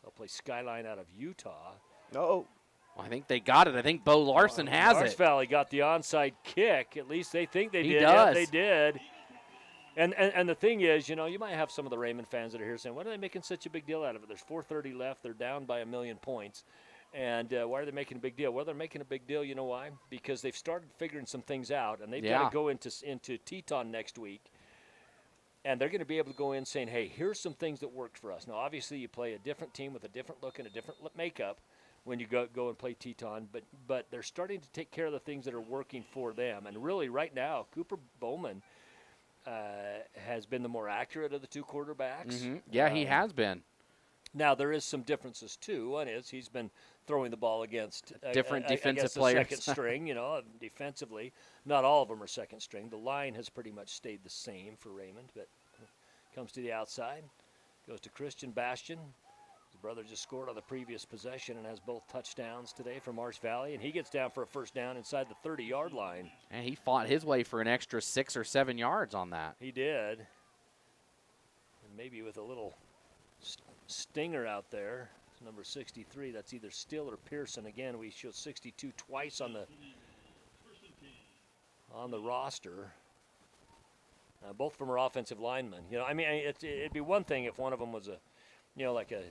Speaker 14: They'll play Skyline out of Utah.
Speaker 20: Oh,
Speaker 15: I think they got it. I think Bo Larson has
Speaker 14: Marsh
Speaker 15: it.
Speaker 14: Valley got the onside kick. At least they think they did.
Speaker 15: He does.
Speaker 14: Yeah, they did. And the thing is, you might have some of the Raymond fans that are here saying, why are they making such a big deal out of it? There's 4:30 left. They're down by 1,000,000 points. And why are they making a big deal? Well, they're making a big deal. You know why? Because they've started figuring some things out, and they've got to go into Teton next week. And they're going to be able to go in saying, hey, here's some things that worked for us. Now, obviously, you play a different team with a different look and a different makeup when you go and play Teton. But they're starting to take care of the things that are working for them. And really, right now, Cooper Bowman has been the more accurate of the 2 quarterbacks.
Speaker 15: Yeah, he has been.
Speaker 14: Now, there is some differences, too. One is he's been throwing the ball against
Speaker 15: Different defensive
Speaker 14: against the
Speaker 15: players.
Speaker 14: second string, defensively. Not all of them are second string. The line has pretty much stayed the same for Raymond, but comes to the outside, goes to Christian Bastion. His brother just scored on the previous possession and has both touchdowns today for Marsh Valley, and he gets down for a first down inside the 30-yard line.
Speaker 15: And he fought his way for an extra 6 or 7 yards on that.
Speaker 14: He did. And maybe with a little stinger out there. Number 63, that's either Still or Pearson. Again, we show 62 twice on the roster. Both from our offensive linemen. It'd be one thing if one of them was like a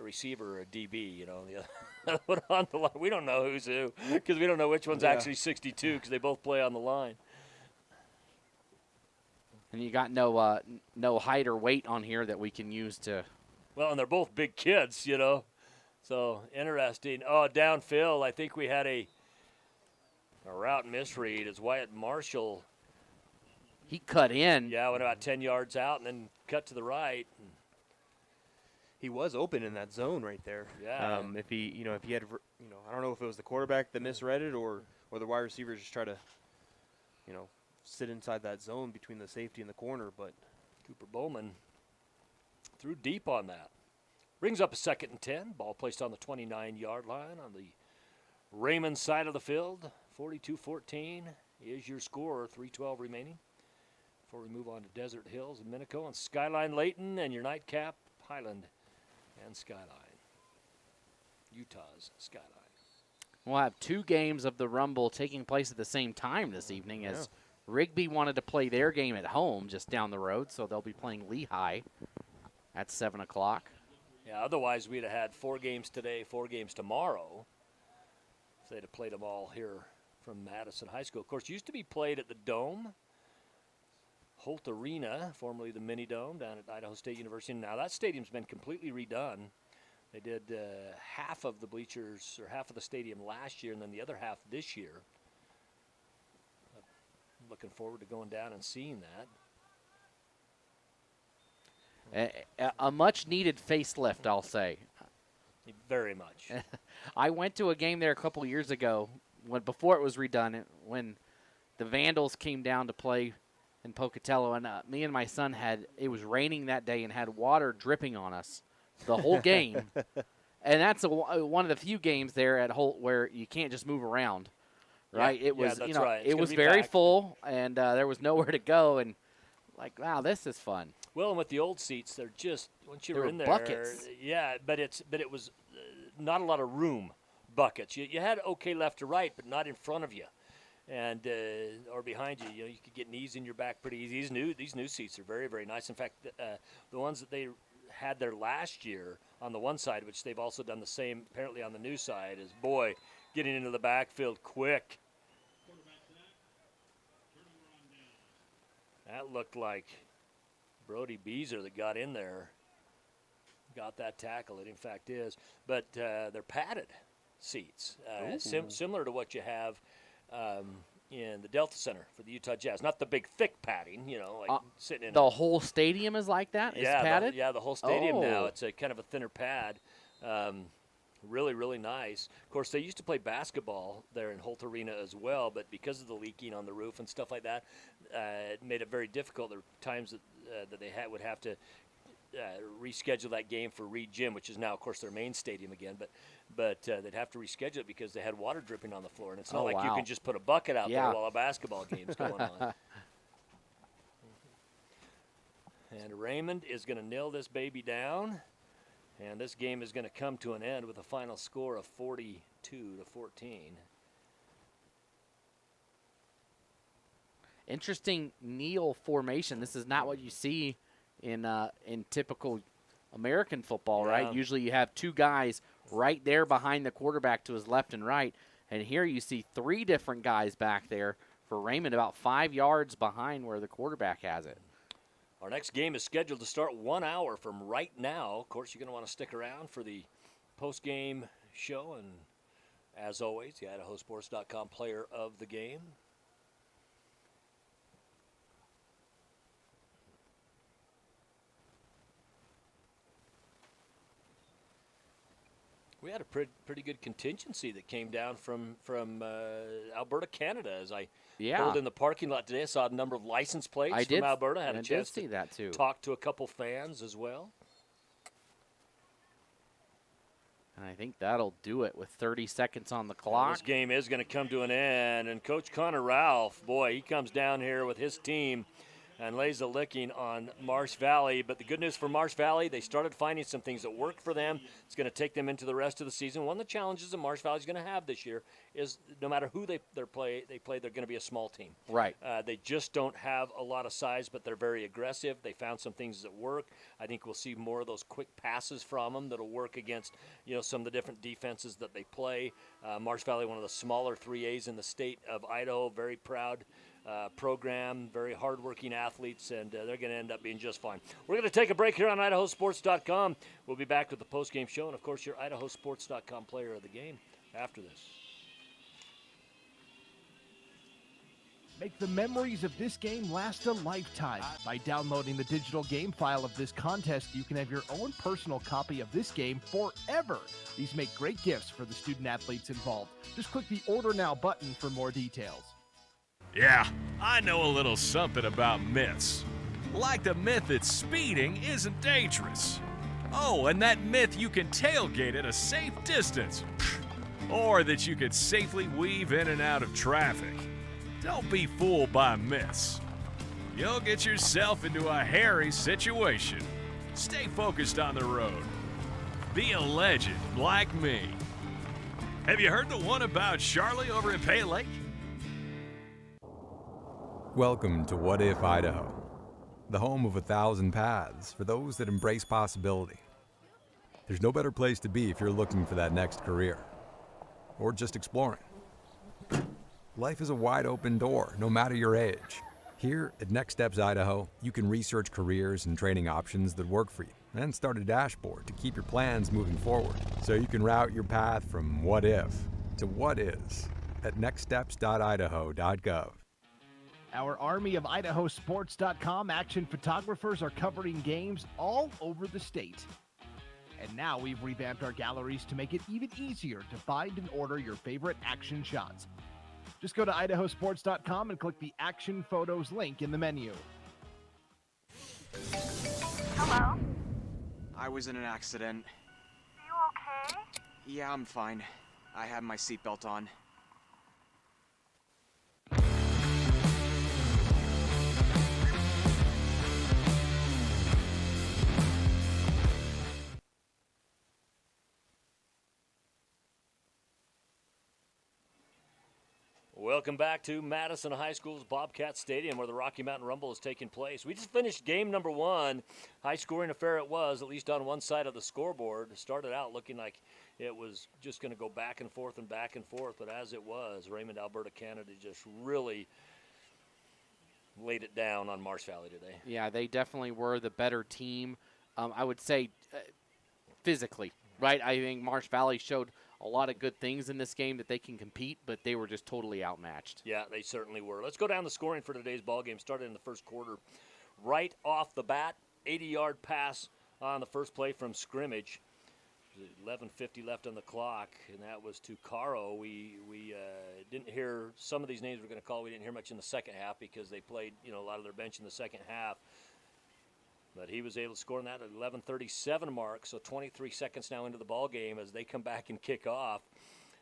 Speaker 14: receiver or a DB. The other one on the line. We don't know who's who because we don't know which one's actually 62 because they both play on the line.
Speaker 15: And you got no height or weight on here that we can use to.
Speaker 14: Well, and they're both big kids, So interesting. Oh, downfield, I think we had a route misread as Wyatt Marshall.
Speaker 15: He cut in.
Speaker 14: Yeah, went about 10 yards out and then cut to the right.
Speaker 20: He was open in that zone right there.
Speaker 14: Yeah.
Speaker 20: If he had, I don't know if it was the quarterback that misread it or the wide receivers just try to, sit inside that zone between the safety and the corner. But
Speaker 14: Cooper Bowman threw deep on that. Brings up a 2nd and 10. Ball placed on the 29-yard line on the Raymond side of the field. 42-14 is your score. 3:12 remaining. Before we move on to Desert Hills and Minico and Skyline Layton and your nightcap Highland and Skyline. Utah's Skyline.
Speaker 15: We'll have 2 games of the Rumble taking place at the same time this evening as Rigby wanted to play their game at home just down the road, so they'll be playing Lehigh at 7 o'clock.
Speaker 14: Yeah, otherwise we'd have had 4 games today, 4 games tomorrow. If they'd have played them all here from Madison High School. Of course, used to be played at the Dome. Holt Arena, formerly the Mini Dome down at Idaho State University. Now that stadium's been completely redone. They did half of the bleachers or half of the stadium last year and then the other half this year. Looking forward to going down and seeing
Speaker 15: that. A much-needed facelift, I'll say.
Speaker 14: Very much.
Speaker 15: I went to a game there a couple years ago before it was redone, when the Vandals came down to play in Pocatello, and me and my son it was raining that day and had water dripping on us the whole game. And that's one of the few games there at Holt where you can't just move around, right?
Speaker 14: Yeah,
Speaker 15: it was,
Speaker 14: that's right.
Speaker 15: It was very full, and there was nowhere to go, and wow, this is fun.
Speaker 14: Well, and with the old seats, they're just once you were in there,
Speaker 15: buckets.
Speaker 14: Yeah, but it was not a lot of room buckets. You had okay left to right, but not in front of you, and or behind you. You could get knees in your back pretty easy. These new seats are very, very nice. In fact, the ones that they had there last year on the one side, which they've also done the same apparently on the new side, is getting into the backfield quick. That looked like Brody Beezer that got in there, got that tackle. It in fact is, but they're padded seats, similar to what you have in the Delta Center for the Utah Jazz. Not the big thick padding, sitting in.
Speaker 15: The whole stadium is like that? It's padded?
Speaker 14: The whole stadium now. It's a kind of a thinner pad. Really, really nice. Of course, they used to play basketball there in Holt Arena as well, but because of the leaking on the roof and stuff like that, it made it very difficult. There were times that they would have to reschedule that game for Reed Gym, which is now, of course, their main stadium again. But they'd have to reschedule it because they had water dripping on the floor, and it's not like you can just put a bucket out there while a basketball game's going on. And Raymond is going to nail this baby down. And this game is going to come to an end with a final score of 42-14.
Speaker 15: Interesting kneel formation. This is not what you see in typical American football, right? Usually you have 2 guys right there behind the quarterback to his left and right. And here you see 3 different guys back there for Raymond, about 5 yards behind where the quarterback has it.
Speaker 14: Our next game is scheduled to start 1 hour from right now. Of course, you're going to want to stick around for the post-game show. And as always, the IdahoSports.com player of the game. We had a pretty good contingency that came down from Alberta, Canada. As I pulled in the parking lot today, I saw a number of license plates from Alberta. I had a chance to
Speaker 15: see that too.
Speaker 14: Talk to a couple fans as well.
Speaker 15: And I think that'll do it with 30 seconds on the clock.
Speaker 14: This game is going to come to an end. And Coach Connor Ralph, boy, he comes down here with his team and lays a licking on Marsh Valley. But the good news for Marsh Valley, they started finding some things that worked for them. It's going to take them into the rest of the season. One of the challenges that Marsh Valley is going to have this year is no matter who they play, they're going to be a small team.
Speaker 15: Right.
Speaker 14: They just don't have a lot of size, but they're very aggressive. They found some things that work. I think we'll see more of those quick passes from them that'll work against some of the different defenses that they play. Marsh Valley, one of the smaller 3As in the state of Idaho, very proud program, very hardworking athletes, and they're going to end up being just fine. We're going to take a break here on IdahoSports.com. We'll be back with the post-game show, and, of course, your IdahoSports.com player of the game after this.
Speaker 8: Make the memories of this game last a lifetime. By downloading the digital game file of this contest, you can have your own personal copy of this game forever. These make great gifts for the student athletes involved. Just click the Order Now button for more details.
Speaker 21: Yeah, I know a little something about myths. Like the myth that speeding isn't dangerous. Oh, and that myth you can tailgate at a safe distance. Or that you could safely weave in and out of traffic. Don't be fooled by myths. You'll get yourself into a hairy situation. Stay focused on the road. Be a legend like me. Have you heard the one about Charlie over in Pay Lake?
Speaker 5: Welcome to What If Idaho, the home of 1,000 paths for those that embrace possibility. There's no better place to be if you're looking for that next career, or just exploring. Life is a wide open door, no matter your age. Here at Next Steps Idaho, you can research careers and training options that work for you, and start a dashboard to keep your plans moving forward, so you can route your path from what if to what is at nextsteps.idaho.gov.
Speaker 8: Our army of IdahoSports.com action photographers are covering games all over the state. And now we've revamped our galleries to make it even easier to find and order your favorite action shots. Just go to IdahoSports.com and click the Action Photos link in the menu.
Speaker 6: Hello?
Speaker 22: I was in an accident.
Speaker 6: You okay?
Speaker 22: Yeah, I'm fine. I have my seatbelt on.
Speaker 14: Welcome back to Madison High School's Bobcat Stadium, where the Rocky Mountain Rumble is taking place. We just finished game number one. High-scoring affair it was, at least on one side of the scoreboard. It started out looking like it was just going to go back and forth, but as it was, Raymond, Alberta, Canada just really laid it down on Marsh Valley today.
Speaker 15: Yeah, they definitely were the better team. I would say physically, right? I think Marsh Valley showed a lot of good things in this game that they can compete, but they were just totally outmatched.
Speaker 14: Yeah, they certainly were. Let's go down the scoring for today's ball game. Started in the first quarter. Right off the bat, 80-yard pass on the first play from scrimmage. 11:50 left on the clock, and that was to Caro. We didn't hear some of these names we're going to call. We didn't hear much in the second half because they played a lot of their bench in the second half. But he was able to score in that at 11:37 mark, so 23 seconds now into the ball game as they come back and kick off.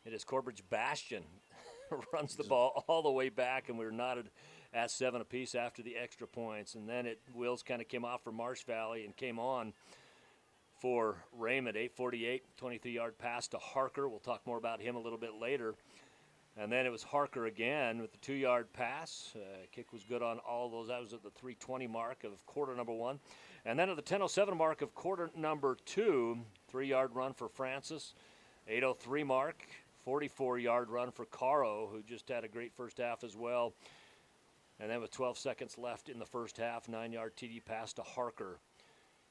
Speaker 14: It is Corbridge Bastion runs the ball all the way back, and we were knotted at 7 apiece after the extra points. And then wheels kind of came off for Marsh Valley and came on for Raymond. 8:48, 23-yard pass to Harker. We'll talk more about him a little bit later. And then it was Harker again with the 2-yard pass. Kick was good on all those. That was at the 3:20 mark of quarter number one. And then at the 10:07 mark of quarter number two, 3-yard run for Francis. 8:03 mark, 44-yard run for Caro, who just had a great first half as well. And then with 12 seconds left in the first half, 9-yard TD pass to Harker.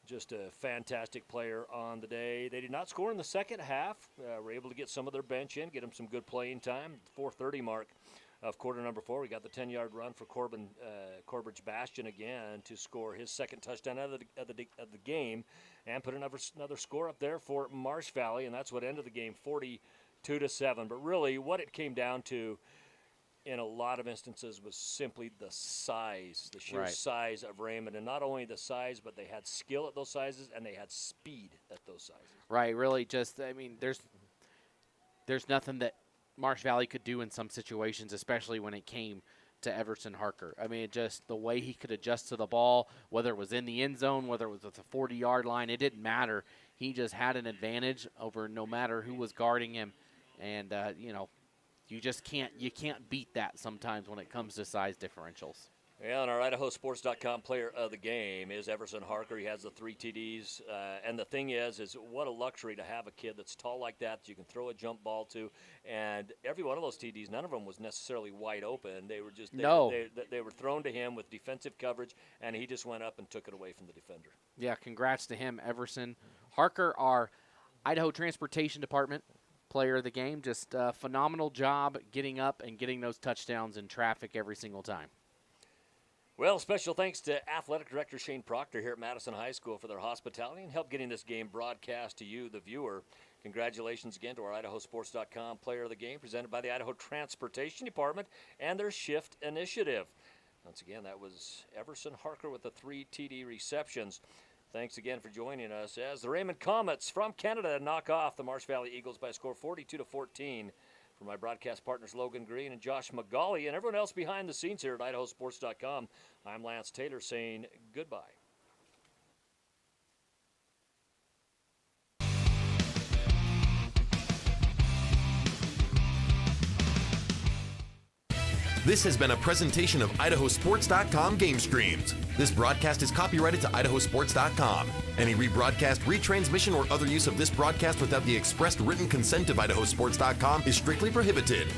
Speaker 14: Just a fantastic player on the day. They did not score in the second half. Were able to get some of their bench in, get them some good playing time. 4:30 mark of quarter number 4. We got the 10-yard run for Corbridge Bastion again to score his second touchdown of the game and put another score up there for Marsh Valley, and that's what ended the game 42-7. But really what it came down to in a lot of instances was simply the size, the sheer size of Raymond. And not only the size, but they had skill at those sizes and they had speed at those sizes.
Speaker 15: Right, really just, I mean, there's nothing that Marsh Valley could do in some situations, especially when it came to Everson Harker. I mean, just the way he could adjust to the ball, whether it was in the end zone, whether it was at the 40-yard line, it didn't matter. He just had an advantage over no matter who was guarding him. And, you just can't beat that sometimes when it comes to size differentials.
Speaker 14: Yeah, and our IdahoSports.com player of the game is Everson Harker. He has the 3 TDs. And the thing is what a luxury to have a kid that's tall like that you can throw a jump ball to. And every one of those TDs, none of them was necessarily wide open. They were just they were thrown to him with defensive coverage, and he just went up and took it away from the defender.
Speaker 15: Yeah, congrats to him, Everson Harker, our Idaho Transportation Department player of the game. Just a phenomenal job getting up and getting those touchdowns in traffic every single time.
Speaker 14: Well, special thanks to Athletic Director Shane Proctor here at Madison High School for their hospitality and help getting this game broadcast to you, the viewer. Congratulations again to our IdahoSports.com player of the game, presented by the Idaho Transportation Department and their Shift Initiative. Once again, that was Everson Harker with the 3 TD receptions. Thanks again for joining us as the Raymond Comets from Canada knock off the Marsh Valley Eagles by a score 42-14. For my broadcast partners Logan Green and Josh McGauley and everyone else behind the scenes here at IdahoSports.com, I'm Lance Taylor saying goodbye.
Speaker 7: This has been a presentation of IdahoSports.com GameStreams. This broadcast is copyrighted to IdahoSports.com. Any rebroadcast, retransmission, or other use of this broadcast without the expressed written consent of IdahoSports.com is strictly prohibited.